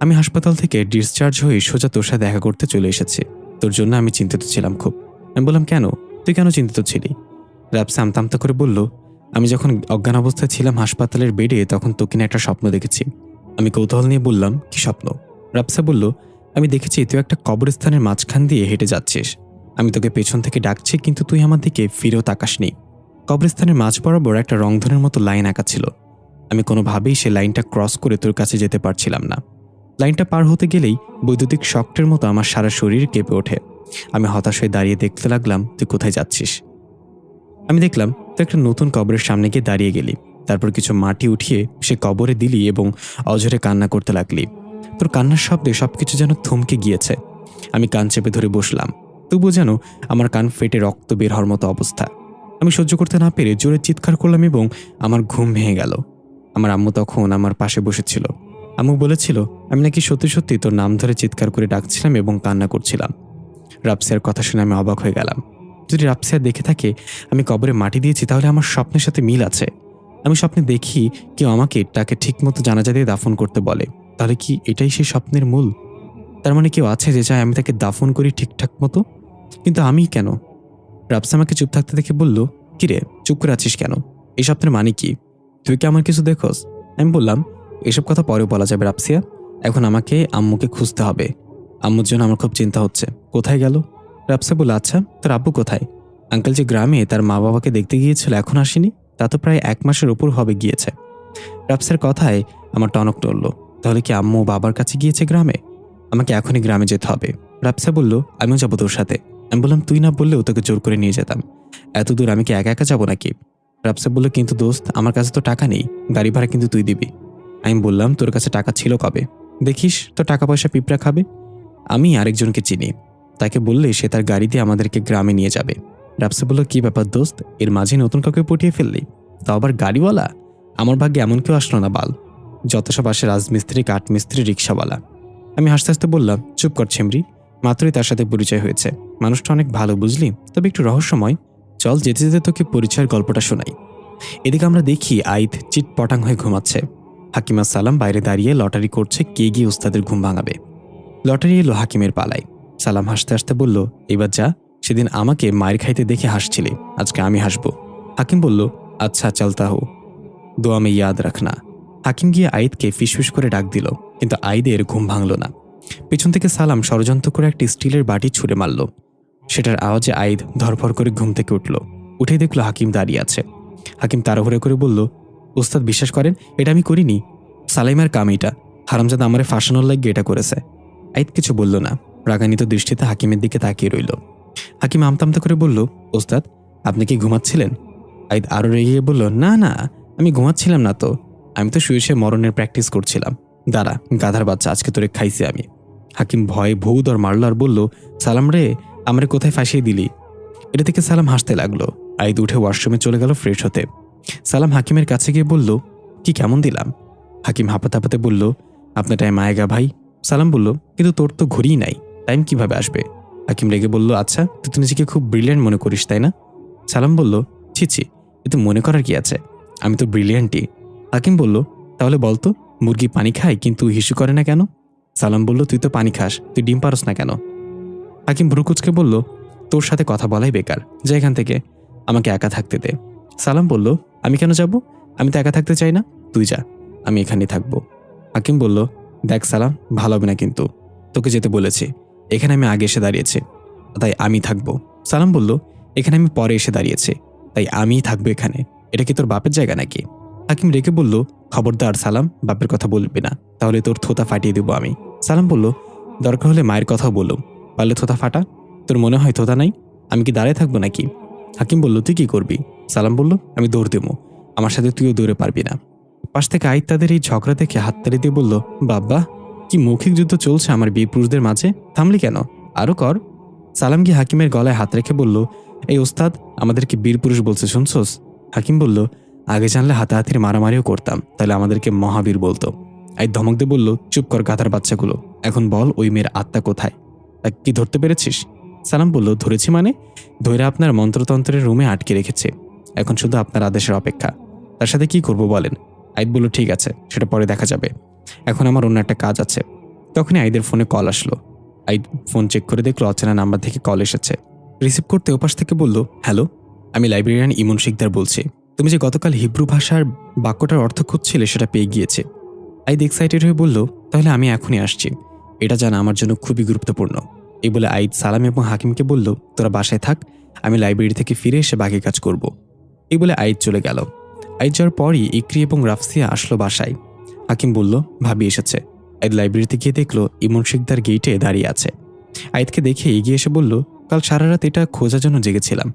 আমি হাসপাতাল থেকে ডিসচার্জ হয়ে সোজা তোর সাথে দেখা করতে চলে এসেছি। তোর জন্য আমি চিন্তিত ছিলাম খুব। আমি বললাম, কেন? তুই কেন চিন্তিত ছিলি? রাপসি আমতা আমতা করে বলল, আমি যখন অজ্ঞান অবস্থায় ছিলাম হাসপাতালের বেডে, তখন তোকে নিয়ে একটা স্বপ্ন দেখেছি। আমি কৌতূহল নিয়ে বললাম, কি স্বপ্ন? রাপসা বলল, আমি দেখেছি তুই একটা কবরস্থানের মাঝখান দিয়ে হেঁটে যাচ্ছিস। আমি তোকে পেছন থেকে ডাকছি, কিন্তু তুই আমার দিকে ফিরেও তাকাসনি। কবরস্থানের মাঝ বরাবর একটা রংধনুর মতো লাইন আঁকা ছিল। আমি কোনোভাবেই সে লাইনটা ক্রস করে তোর কাছে যেতে পারছিলাম না। লাইনটা পার হতে গেলেই বৈদ্যুতিক শকটের মতো আমার সারা শরীর কেঁপে ওঠে। আমি হতাশ হয়ে দাঁড়িয়ে দেখতে লাগলাম তুই কোথায় যাচ্ছিস। আমি দেখলাম তুই একটা নতুন কবরের সামনে গিয়ে দাঁড়িয়ে গেলি। তারপর কিছু মাটি উঠিয়ে সে কবরে দিলি এবং অঝরে কান্না করতে লাগলি। তোর কান্নার শব্দে সবকিছু যেন থমকে গিয়েছে। আমি কান চেপে ধরে বসলাম, তবুও যেন আমার কান ফেটে রক্ত বের হওয়ার মতো অবস্থা। আমি সহ্য করতে না পেরে জোরে চিৎকার করলাম এবং আমার ঘুম ভেঙে গেল। আমার আম্মু তখন আমার পাশে বসেছিল। আম্মু বলেছিল আমি নাকি সত্যি সত্যি তোর নাম ধরে চিৎকার করে ডাকছিলাম এবং কান্না করছিলাম। রাপসিয়ার কথা শুনে আমি অবাক হয়ে গেলাম। যদি রাপসিয়া দেখে থাকে আমি কবরে মাটি দিয়েছি, তাহলে আমার স্বপ্নের সাথে মিল আছে। আমি স্বপ্নে দেখি কেউ আমাকে তাকে ঠিকমতো জানাজা দিয়ে দাফন করতে বলে। তাহলে কি এটাই সেই স্বপ্নের মূল? তার মানে কেউ আছে যে চায় আমি তাকে দাফন করি ঠিকঠাক মতো? কিন্তু আমি কেন? রাপসা আমাকে চুপ থাকতে দেখে বলল, কিরে চুপ করে আছিস কেন? এই স্বপ্নের মানে কি? তুই কি আমার কিছু দেখোস? আমি বললাম, এসব কথা পরেও বলা যাবে রাপসিয়া, এখন আমাকে আম্মুকে খুঁজতে হবে। আম্মুর জন্য আমার খুব চিন্তা হচ্ছে। কোথায় গেল? রাপসা বলল, আচ্ছা তোর আব্বু কোথায়? আঙ্কেল যে গ্রামে তার মা বাবাকে দেখতে গিয়েছিল এখন আসেনি? তা তো প্রায় 1 মাসের ওপর হবে গিয়েছে। রাফসার কথায় আমার টনক নড়ল। তাহলে কি আম্মু বাবার কাছে গিয়েছে গ্রামে? আমাকে এখনই গ্রামে যেতে হবে। রাফসা বলল, আমিও যাবো তোর সাথে। আমি বললাম, তুই না বললেও তোকে জোর করে নিয়ে যেতাম। এত দূর আমি কি একা একা যাবো নাকি? রাফসা বলল, কিন্তু দোস্ত, আমার কাছে তো টাকা নেই, গাড়ি ভাড়া কিন্তু তুই দিবি। আমি বললাম, তোর কাছে টাকা ছিল কবে? দেখিস তো টাকা পয়সা পিঁপড়া খাবে। আমি আরেকজনকে চিনি, তাকে বললে সে তার গাড়ি দিয়ে আমাদেরকে গ্রামে নিয়ে যাবে। রাফসা বলল, কি ব্যাপার দোস্ত, এর মাঝে নতুন কাউকে পটিয়ে ফেললি? তাও আবার গাড়িওয়ালা? আমার ভাগ্যে এমন কেউ আসলো না বাল। যত সব আসে রাজমিস্ত্রি, কাঠমিস্ত্রি, রিক্সাওয়ালা। আমি হাসতে হাসতে বললাম, চুপ কর ছেমরি, মাত্রই তার সাথে পরিচয় হয়েছে। মানুষটা অনেক ভালো বুঝলি, তবে একটু রহস্যময়। চল যেতে যেতে তোকে পরিচয়ের গল্পটা শোনাই। এদিকে আমরা দেখি আইদ চিটপটাং হয়ে ঘুমাচ্ছে। হাকিমা সালাম বাইরে দাঁড়িয়ে লটারি করছে কে গিয়ে উস্তাদের ঘুম ভাঙাবে। লটারি এলো হাকিমের পালায়। সালাম হাসতে হাসতে বলল, এবার যা, সেদিন আমাকে মায়ের খাইতে দেখে হাসছিলি, আজকে আমি হাসবো। হাকিম বলল, আচ্ছা চলতা হো, দোয়া মে ইয়াদ রাখনা। হাকিম গিয়ে আইদকে ফিসফিস করে ডাক দিল, কিন্তু আইদের ঘুম ভাঙল না। পেছন থেকে সালাম ষড়যন্ত্র করে একটি স্টিলের বাটি ছুঁড়ে মারল। সেটার আওয়াজে আইদ ধরফর করে ঘুম থেকে উঠল। উঠে দেখলো হাকিম দাঁড়িয়ে আছে। হাকিম তাড়াহুড়ো করে বলল, ওস্তাদ বিশ্বাস করেন, এটা আমি করিনি। সালাইমার কাম এটা, হারামজাদা আমারে ফাঁসানোর লাগিয়ে এটা করেছে। আইদ কিছু বলল না, রাগান্বিত দৃষ্টিতে হাকিমের দিকে তাকিয়ে রইল। হাকিম আমতামতা করে বলল, ওস্তাদ আপনি কি ঘুমাচ্ছিলেন? আইদ আরো রেগে বলল, না না, আমি ঘুমাচ্ছিলাম না তো, আমি তো শুয়ে শুয়ে মরণের প্র্যাকটিস করছিলাম। দাঁড়া গাধার বাচ্চা, আজকে তোরে খাইছি আমি। হাকিম ভয়ে ভৌদর মারল আর বলল, সালাম রে, আমারে কোথায় ফাঁসিয়ে দিলি? এটা থেকে সালাম হাসতে লাগলো। আইদ উঠে ওয়াশরুমে চলে গেল ফ্রেশ হতে। সালাম হাকিমের কাছে গিয়ে বলল, কি কেমন দিলাম? হাকিম হাঁপাতে হাঁপাতে বলল, আপনার টাইম আয়েগা ভাই। সালাম বলল, কিন্তু তোর তো ঘড়িই নাই, টাইম কিভাবে আসবে? হাকিম রেগে বলল, আচ্ছা তুই তো নিজেকে খুব ব্রিলিয়ান্ট মনে করিস তাই না? সালাম বলল, ছি ছি, এতে মনে করার কি আছে, আমি তো ব্রিলিয়ান্টই। হাকিম বলল, তাহলে বলতো, মুরগি পানি খায় কিন্তু হিসু করে না কেন? সালাম বলল, তুই তো পানি খাস, তুই ডিম পারস না কেন? হাকিম ভ্রুকুচকে বলল, তোর সাথে কথা বলাই বেকার, যা এখান থেকে, আমাকে একা থাকতে দে। সালাম বলল, আমি কেন যাব? আমি তো একা থাকতে চাই না, তুই যা, আমি এখানেই থাকবো। হাকিম বলল, দেখ সালাম, ভালো হবে না কিন্তু, তোকে যেতে বলেছি, এখানে আমি আগে এসে দাঁড়িয়েছি, তাই আমি থাকবো। সালাম বলল, এখানে আমি পরে এসে দাঁড়িয়েছি, তাই আমিই থাকবো এখানে, এটা কি তোর বাপের জায়গা নাকি? হাকিম রেগে বলল, খবরদার সালাম, বাপের কথা বলবি না, তাহলে তোর থোতা ফাটিয়ে দেবো আমি। সালাম বলল, দরকার হলে মায়ের কথাও বলুম, পারলে থোতা ফাটা। তোর মনে হয় থোতা নাই? আমি কি দাঁড়িয়ে থাকবো নাকি? হাকিম বলল, তুই কি করবি? সালাম বলল, আমি দৌড় দেবো, আমার সাথে তুইও দৌড়ে পারবি না। পাশ থেকে আইদ তাদের এই ঝগড়া দেখে হাততালি দিয়ে বলল, বাবা, কি মৌখিক যুদ্ধ চলছে আমার বীর পুরুষদের মাঝে, থামলি কেন, আরো কর। সালাম গিয়ে হাকিমের গলায় হাত রেখে বলল, এই ওস্তাদ আমাদেরকে বীর পুরুষ বলছে শুনছোস? হাকিম বলল, আগে জানলে হাতাহাতির মারামারিও করতাম, তাহলে আমাদেরকে মহাবীর বলতো। আইদ ধমক দিয়ে বলল, চুপ কর গাধার বাচ্চাগুলো, এখন বল ওই মেয়ের আত্মা কোথায়, তা কি ধরতে পেরেছিস? সালাম বলল, ধরেছি মানে, ধৈরা আপনার মন্ত্রতন্ত্রের রুমে আটকে রেখেছে, এখন শুধু আপনার আদেশের অপেক্ষা, তার সাথে কি করব বলেন? আইদ বলল, ঠিক আছে, সেটা পরে দেখা যাবে, এখন আমার অন্য একটা কাজ আছে। তখনই আইদের ফোনে কল আসলো। আইদ ফোন চেক করে দেখলো অচেনা নাম্বার থেকে কল এসেছে। রিসিভ করতে ওপাশ থেকে বলল, হ্যালো, আমি লাইব্রেরিয়ান ইমন শিকদার বলছি। তুমি যে গতকাল হিব্রু ভাষার বাক্যটার অর্থ খুঁজছিলে সেটা পেয়ে গিয়েছে। আইদ এক্সাইটেড হয়ে বলল, তাহলে আমি এখনই আসছি, এটা জানা আমার জন্য খুবই গুরুত্বপূর্ণ। এই বলে আইদ সালাম এবং হাকিমকে বলল, তোরা বাসায় থাক, আমি লাইব্রেরি থেকে ফিরে এসে বাকি কাজ করব। এই বলে আইদ চলে গেল। আইদ যাওয়ার পরই ইকরি এবং রাফসিয়া আসলো বাসায়। হাকিম বলল, ভাবি এসেছে। আইদ লাইব্রেরিতে গিয়ে দেখলো ইমন শিকদার গেইটে দাঁড়িয়ে আছে। আইদকে দেখে এগিয়ে এসে বলল, কাল সারা রাত এটা খোঁজার জন্য জেগেছিলাম,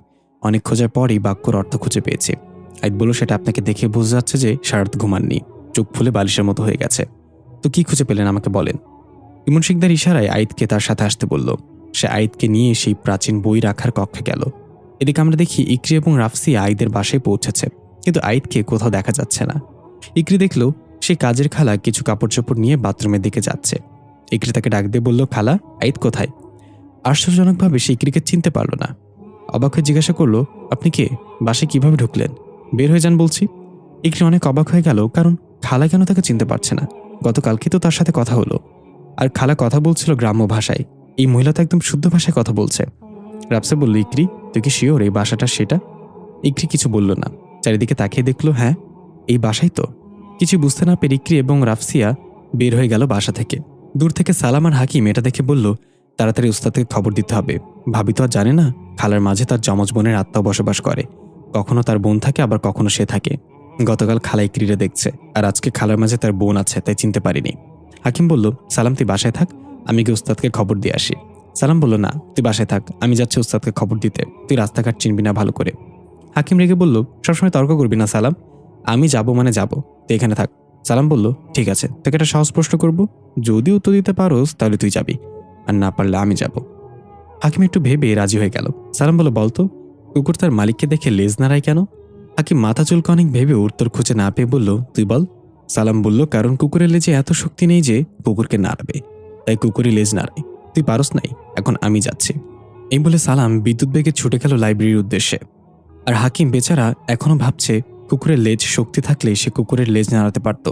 অনেক খোঁজার পরই বাক্যর অর্থ খুঁজে পেয়েছি। আইদ বলল, সেটা আপনাকে দেখে বোঝা যাচ্ছে যে সারা রাত ঘুমাননি, চোখ ফুলে বালিশের মতো হয়ে গেছে, তো কি খুঁজে পেলেন আমাকে বলেন। ইমন শিকদার ইশারায় আইদকে তার সাথে আসতে বলল। সে আইদকে নিয়ে সেই প্রাচীন বই রাখার কক্ষে গেল। এদিকে আমরা দেখি ইকরি এবং রাফসিয়া আইদের বাসায় পৌঁছেছে, কিন্তু আইদকে কোথাও দেখা যাচ্ছে না। ইকরি দেখলো সে কাজের খালা কিছু কাপড় চোপড় নিয়ে বাথরুমের দিকে যাচ্ছে। ইকরি তাকে ডাক দিয়ে বলল, খালা, আইদ কোথায়? আশ্চর্যজনকভাবে সে ইকরিকে চিনতে পারল না। অবাক হয়ে জিজ্ঞাসা করলো, আপনি কে, বাসায় কিভাবে ঢুকলেন? বের হয়ে যান বলছি। ইকরি অনেক অবাক হয়ে গেল, কারণ খালা কেন তাকে চিনতে পারছে না? গতকালকে তো তার সাথে কথা হলো, আর খালা কথা বলছিল গ্রাম্য ভাষায়, এই মহিলা তো একদম শুদ্ধ ভাষায় কথা বলছে। রাফসা বলল, ইকরি তুই কি শিওর এই বাসাটা সেটা? ইকরি কিছু বলল না, চারিদিকে তাকিয়ে দেখলো, হ্যাঁ এই বাসাই তো। কিছু বুঝতে না পেরে ইকরি এবং রাফসিয়া বের হয়ে গেল বাসা থেকে। দূর থেকে সালাম আর হাকিম এটা দেখে বলল, তাড়াতাড়ি উস্তাদকে খবর দিতে হবে, ভাবি তো আর জানে না খালার মাঝে তার যমজ বোনের আত্মাও বসবাস করে, কখনো তার বোন থাকে আবার কখনো সে থাকে। গতকাল খালা ইকরিরে দেখছে, আর আজকে খালার মাঝে তার বোন আছে, তাই চিনতে পারিনি। হাকিম বলল, সালাম তুই বাসায় থাক, আমি গিয়ে উস্তাদকে খবর দিয়ে আসি। সালাম বলল, না তুই বাসায় থাক, আমি যাচ্ছি উস্তাদকে খবর দিতে, তুই রাস্তাঘাট চিনবি না ভালো করে। হাকিম রেগে বলল, সবসময় তর্ক করবি না সালাম, আমি যাব মানে যাব, তুই এখানে থাক। সালাম বলল, ঠিক আছে, তোকে একটা সহজ প্রশ্ন করব, যদি উত্তর দিতে পারোস তাহলে তুই যাবি, আর না পারলে আমি যাব। হাকিম একটু ভেবে রাজি হয়ে গেল। সালাম বলল, বলতো কুকুর তার মালিককে দেখে লেজ নাড়ায় কেন? হাকিম মাথা চুলকে অনেক ভেবে উত্তর খুঁজে না পেয়ে বলল, তুই বল। সালাম বলল, কারণ কুকুরের লেজে এত শক্তি নেই যে কুকুরকে নাড়াবে, তাই কুকুরই লেজ নাড়ায়, তুই পারস নাই, এখন আমি যাচ্ছি। এই বলে সালাম বিদ্যুৎ বেগে ছুটে গেল লাইব্রেরির উদ্দেশ্যে। আর হাকিম বেচারা এখনো ভাবছে, কুকুরের লেজ শক্তি থাকলে সে কুকুরের লেজ নাড়াতে পারত।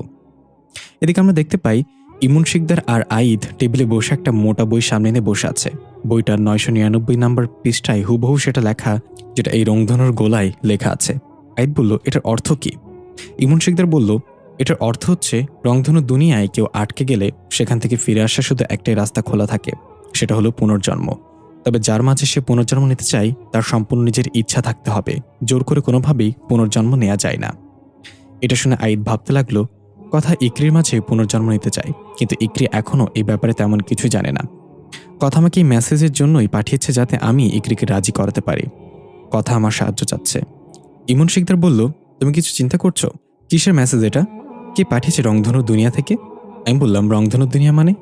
এদিকে আমরা দেখতে পাই ইমন শিকদার আর আইদ টেবিলে বসে একটা মোটা বই সামনে এনে বসে আছে। বইটার 999 নম্বর পৃষ্ঠায় হুবহু সেটা লেখা, যেটা এই রংধনুর গোলায় লেখা আছে। আইদ বলল, এটার অর্থ কি? ইমন শিকদার বলল, এটার অর্থ হচ্ছে রংধনু দুনিয়ায় কেউ আটকে গেলে সেখান থেকে ফিরে আসা শুধু একটাই রাস্তা খোলা থাকে, সেটা হলো পুনর্জন্ম। তবে যার মাঝে সে পুনর্জন্ম নিতে চায় তার সম্পূর্ণ নিজের ইচ্ছা থাকতে হবে, জোর করে কোনোভাবেই পুনর্জন্ম নেওয়া যায় না। এটা শুনে আইদ ভাবতে লাগলো, কথা ইকরির মাঝে পুনর্জন্ম নিতে চায়, কিন্তু ইকরি এখনও এই ব্যাপারে তেমন কিছু জানে না। কথা আমাকে এই মেসেজের জন্যই পাঠিয়েছে, যাতে আমি ইকরিকে রাজি করাতে পারি। কথা আমার সাহায্য চাচ্ছে। ইমন শিকদার বলল, তুমি কিছু চিন্তা করছো? কিসের মেসেজ এটা? কে পাঠিয়েছে রংধনুর দুনিয়া থেকে? আমি বললাম, রংধনুর দুনিয়া মানে?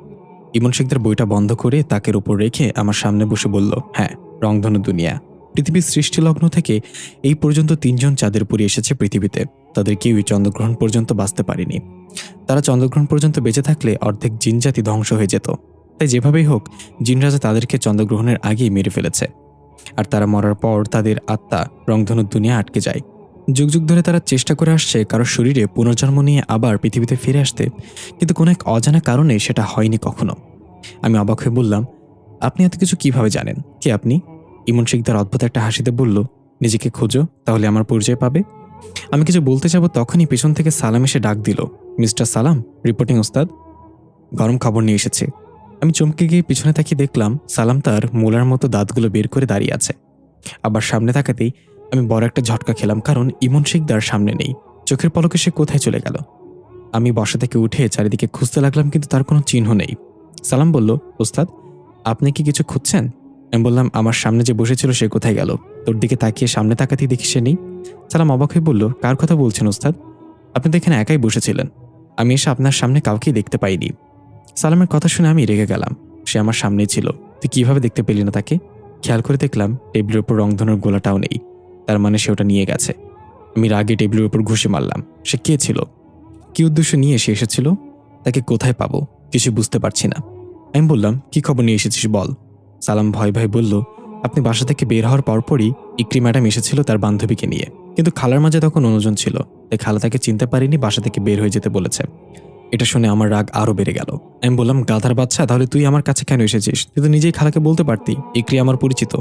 ইমন শিকদার বইটা বন্ধ করে তাকের উপর রেখে আমার সামনে বসে বলল, হ্যাঁ, রংধনুর দুনিয়া। পৃথিবীর সৃষ্টি লগ্ন থেকে এই পর্যন্ত 3 জন চাঁদের পুরী এসেছে পৃথিবীতে, তাদের কেউই চন্দ্রগ্রহণ পর্যন্ত বাঁচতে পারেনি। তারা চন্দ্রগ্রহণ পর্যন্ত বেঁচে থাকলে অর্ধেক জিনজাতি ধ্বংস হয়ে যেত, তাই যেভাবেই হোক জিনরাজা তাদেরকে চন্দ্রগ্রহণের আগেই মেরে ফেলেছে। আর তারা মরার পর তাদের আত্মা রংধনুর দুনিয়া আটকে যায়। যুগ যুগ ধরে তারা চেষ্টা করে আসছে কারো শরীরে পুনর্জন্ম নিয়ে আবার পৃথিবীতে ফিরে আসতে, কিন্তু কোনো এক অজানা কারণে সেটা হয়নি কখনো। আমি অবাক হয়ে বললাম, আপনি এত কিছু কিভাবে জানেন? কে আপনি? ইমন শিকদার অদ্ভুত একটা হাসিতে বলল, নিজেকে খোঁজো, তাহলে আমার পরিচয় পাবে। আমি কিছু বলতে যাব, তখনই পেছন থেকে সালাম এসে ডাক দিল, মিস্টার সালাম, রিপোর্টিং ওস্তাদ, গরম খবর নিয়ে এসেছে। আমি চমকে গিয়ে পিছনে তাকিয়ে দেখলাম সালাম তার মোলার মতো দাঁতগুলো বের করে দাঁড়িয়ে আছে। আবার সামনে তাকাতেই আমি বড় একটা ঝটকা খেলাম, কারণ ইমন শিকদার সামনে নেই। চোখের পলকে সে কোথায় চলে গেল? আমি বসা থেকে উঠে চারিদিকে খুঁজতে লাগলাম, কিন্তু তার কোনো চিহ্ন নেই। সালাম বলল, ওস্তাদ, আপনি কি কিছু খুঁজছেন? আমি বললাম, আমার সামনে যে বসেছিল সে কোথায় গেল? তোর দিকে তাকিয়ে সামনে তাকাতেই দেখি সে নেই। সালাম অবাক হয়ে বলল, কার কথা বলছেন ওস্তাদ? আপনি তো এখানে একাই বসেছিলেন, আমি এসে আপনার সামনে কাউকেই দেখতে পাইনি। সালামের কথা শুনে আমি রেগে গেলাম। সে আমার সামনেই ছিল, তুই কিভাবে দেখতে পেলি না তাকে? খেয়াল করে দেখলাম টেবিলের উপর রংধনুর গোলাটাও নেই, তার মানে সে ওটা নিয়ে গেছে। আমি রাগে টেবিলের উপর ঘুষে মারলাম। সে কে ছিল? কি উদ্দেশ্য নিয়ে সে এসেছিল? তাকে কোথায় পাবো? কিছু বুঝতে পারছি না। আমি বললাম, কি খবর নিয়ে এসেছিস বল। সালাম ভয় ভয় বলল, আপনি বাসা থেকে বের হওয়ার পরপরই ইকরি ম্যাডাম এসেছিল তার বান্ধবীকে নিয়ে, কিন্তু খালার মাঝে তখন অন্যজন ছিল, তাই খালা তাকে চিনতে পারিনি, বাসা থেকে বের হয়ে যেতে বলেছে। এটা শুনে আমার রাগ আরো বেড়ে গেল। আমি বললাম, গাধার বাচ্চা, তাহলে তুই আমার কাছে কেন এসেছিস? তুই তো নিজেই খালাকে বলতে পারতি ইকরি আমার পরিচিত,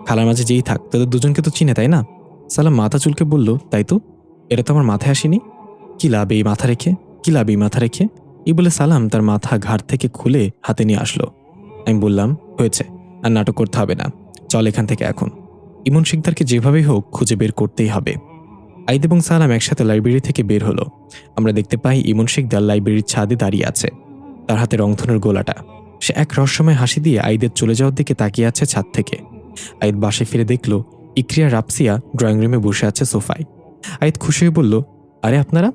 খালার মাঝে যেই থাক তাদের দুজনকে তো চিনে, তাই না? সালাম মাথা চুলকে বলল, তাই তো, এটা তো আমার মাথায় আসেনি। কি লাভ এই মাথা রেখে, কি লাভ এই মাথা রেখে? এই বলে সালাম তার মাথা ঘাড় থেকে খুলে হাতে নিয়ে আসলো। আমি বললাম, হয়েছে, আর নাটক করতে হবে না, চল এখান থেকে এখন। ইমন শিকদারকে যেভাবেই হোক খুঁজে বের করতেই হবে। আইদ এবং সালাম একসাথে লাইব্রেরি থেকে বের হলো। আমরা দেখতে পাই ইমন শিকদার লাইব্রেরির ছাদে দাঁড়িয়ে আছে, তার হাতে রংধনুর গোলাটা। সে এক রহস্যময় হাসি দিয়ে আইদের চলে যাওয়ার দিকে তাকিয়ে আছে ছাদ থেকে। আইদ বাসায় ফিরে দেখল ইকরিয়া রাপসিয়া ড্রয়িং রুমে বসে আছে সোফায়। আইদ খুশি হয়ে বলল, আরে আপনারা,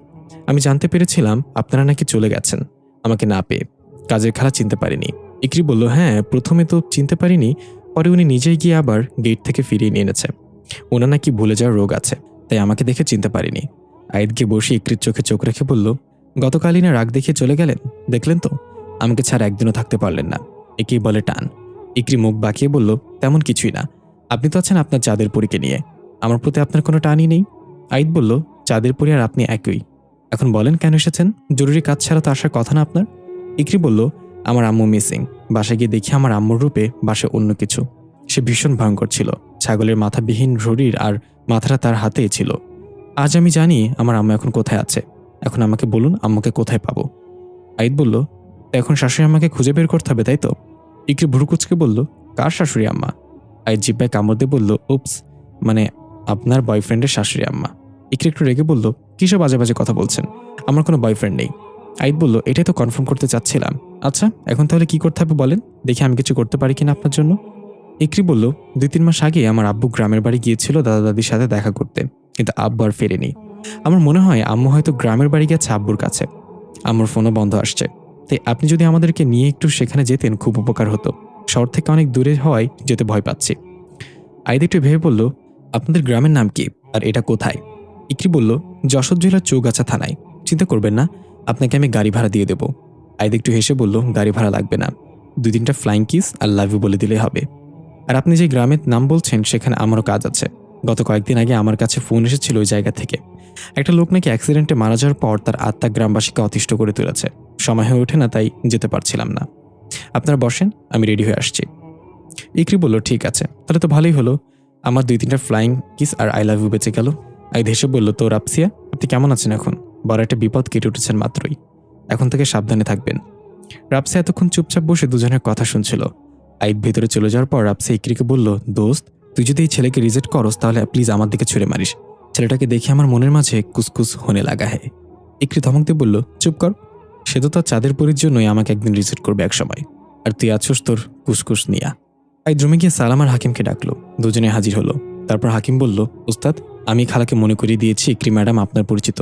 আমি জানতে পেরেছিলাম আপনারা নাকি চলে গেছেন আমাকে না পেয়ে, কাজের খালা চিনতে পারিনি। ইকরি বলল, হ্যাঁ, প্রথমে তো চিনতে পারিনি, পরে উনি নিজেই গিয়ে আবার গেট থেকে ফিরিয়ে নিয়ে এনেছে। ওনার নাকি ভুলে যাওয়ার রোগ আছে, তাই আমাকে দেখে চিনতে পারিনি। আইদকে বসে ইকরির চোখে চোখ রেখে বলল, গতকালই না রাগ দেখিয়ে চলে গেলেন, দেখলেন তো, আমাকে ছাড়া একদিনও থাকতে পারলেন না, একেই বলে টান। ইকরি মুখ বাঁকিয়ে বলল, তেমন কিছুই না, আপনি তো আছেন আপনার চাঁদের পরীকে নিয়ে, আমার প্রতি আপনার কোনো টানই নেই। আইদ বলল, চাঁদের পরী আর আপনি একই, এখন বলেন কেন এসেছেন? জরুরি কাজ ছাড়া তো আসার কথা না আপনার। ইকরি বলল, আমার আম্মু মিসিং, বাসায় গিয়ে দেখি আমার আম্মুর রূপে বাসে অন্য কিছু। সে ভীষণ ভয়ঙ্কর ছিল, ছাগলের মাথাবিহীন শরীর আর মাথাটা তার হাতেই ছিল। আজ আমি জানি আমার আম্মু এখন কোথায় আছে, এখন আমাকে বলুন আম্মুকে কোথায় পাবো। আইদ বলল, এখন শাশুড়ি আম্মাকে খুঁজে বের করতে হবে, তাই তো? ইকরি ভুরুকুচকে বলল, কার শাশুড়ি আম্মা? আইদ জিব্বায় কামড় দিয়ে বলল, উপস, মানে আপনার বয়ফ্রেন্ডের শাশুড়ি আম্মা। ইকরি একটু রেগে বলল, কিসব বাজে বাজে কথা বলছেন? আমার কোনো বয়ফ্রেন্ড নেই। আইদ বলল, এটাই তো কনফার্ম করতে চাচ্ছিলাম। আচ্ছা, এখন তাহলে কি করতে হবে বলেন, দেখি আমি কিছু করতে পারি কিনা আপনার জন্য। ইকরি বলল, 2-3 মাস আগে আমার আব্বু গ্রামের বাড়ি গিয়েছিল দাদা দাদির সাথে দেখা করতে, কিন্তু আব্বু আর ফেরেনি। আমার মনে হয় আম্মু হয়তো গ্রামের বাড়ি গেছে আব্বুর কাছে। আম্মুর ফোনও বন্ধ আসছে, তাই আপনি যদি আমাদেরকে নিয়ে একটু সেখানে যেতেন খুব উপকার হতো। শহর থেকে অনেক দূরে হওয়ায় যেতে ভয় পাচ্ছি। আইদ একটু ভেবে বলল, আপনাদের গ্রামের নাম কি আর এটা কোথায়? ইকরি বলল, যশোর জেলার চৌগাছা থানায়। চিন্তা করবেন না, আপনাকে আমি গাড়ি ভাড়া দিয়ে দেবো। আইদ একটু হেসে বলল, গাড়ি ভাড়া লাগবে না, 2-3টা ফ্লাইং কিস আর লাভ ইউ বলে দিলে হবে। আর আপনি যে গ্রামের নাম বলছেন সেখানে আমারও কাজ আছে। গত কয়েকদিন আগে আমার কাছে ফোন এসেছিল ওই জায়গা থেকে। একটা লোক নাকি অ্যাক্সিডেন্টে মারা যাওয়ার পর তার আত্মা গ্রামবাসীকে অতিষ্ঠ করে তুলেছে। সময় হয়ে ওঠে না, তাই যেতে পারছিলাম না। আপনারা বসেন, আমি রেডি হয়ে আসছি। ইকরি বলল, ঠিক আছে, তাহলে তো ভালোই হলো। আমার 2-3টা ফ্লাইং কিস আর আই লাভ ইউ বেঁচে গেল। আইদ হেসে বলল, তো রাপসিয়া, আপনি কেমন আছেন এখন? বড় একটা বিপদ কেটে উঠেছেন মাত্রই, এখন থেকে সাবধানে থাকবেন। রাপসিয়া এতক্ষণ চুপচাপ বসে দুজনের কথা শুনছিল। আইদ ভেতরে চলে যাওয়ার পর রাপসিয়া ইকরিকে বলল, দোস্ত, তুই যদি এই ছেলেকে রিজেক্ট করস তাহলে প্লিজ আমার দিকে ছুড়ে মারিস। ছেলেটাকে দেখে আমার মনের মাঝে কুসকুস হনে লাগা হে। ইকরি ধমক দিয়ে বলল, চুপ কর, সে তো তার চাঁদের পরীর জন্যই আমাকে একদিন রিজেক্ট করবে এক সময়, আর তুই আছোস তোর কুসকুস নিয়া। আইদ রুমে গিয়ে সালাম আর হাকিমকে ডাকলো। দুজনে হাজির হলো। তারপর হাকিম বলল, উস্তাদ, আমি খালাকে মনে করিয়ে দিয়েছি ইকরি ম্যাডাম আপনার পরিচিত।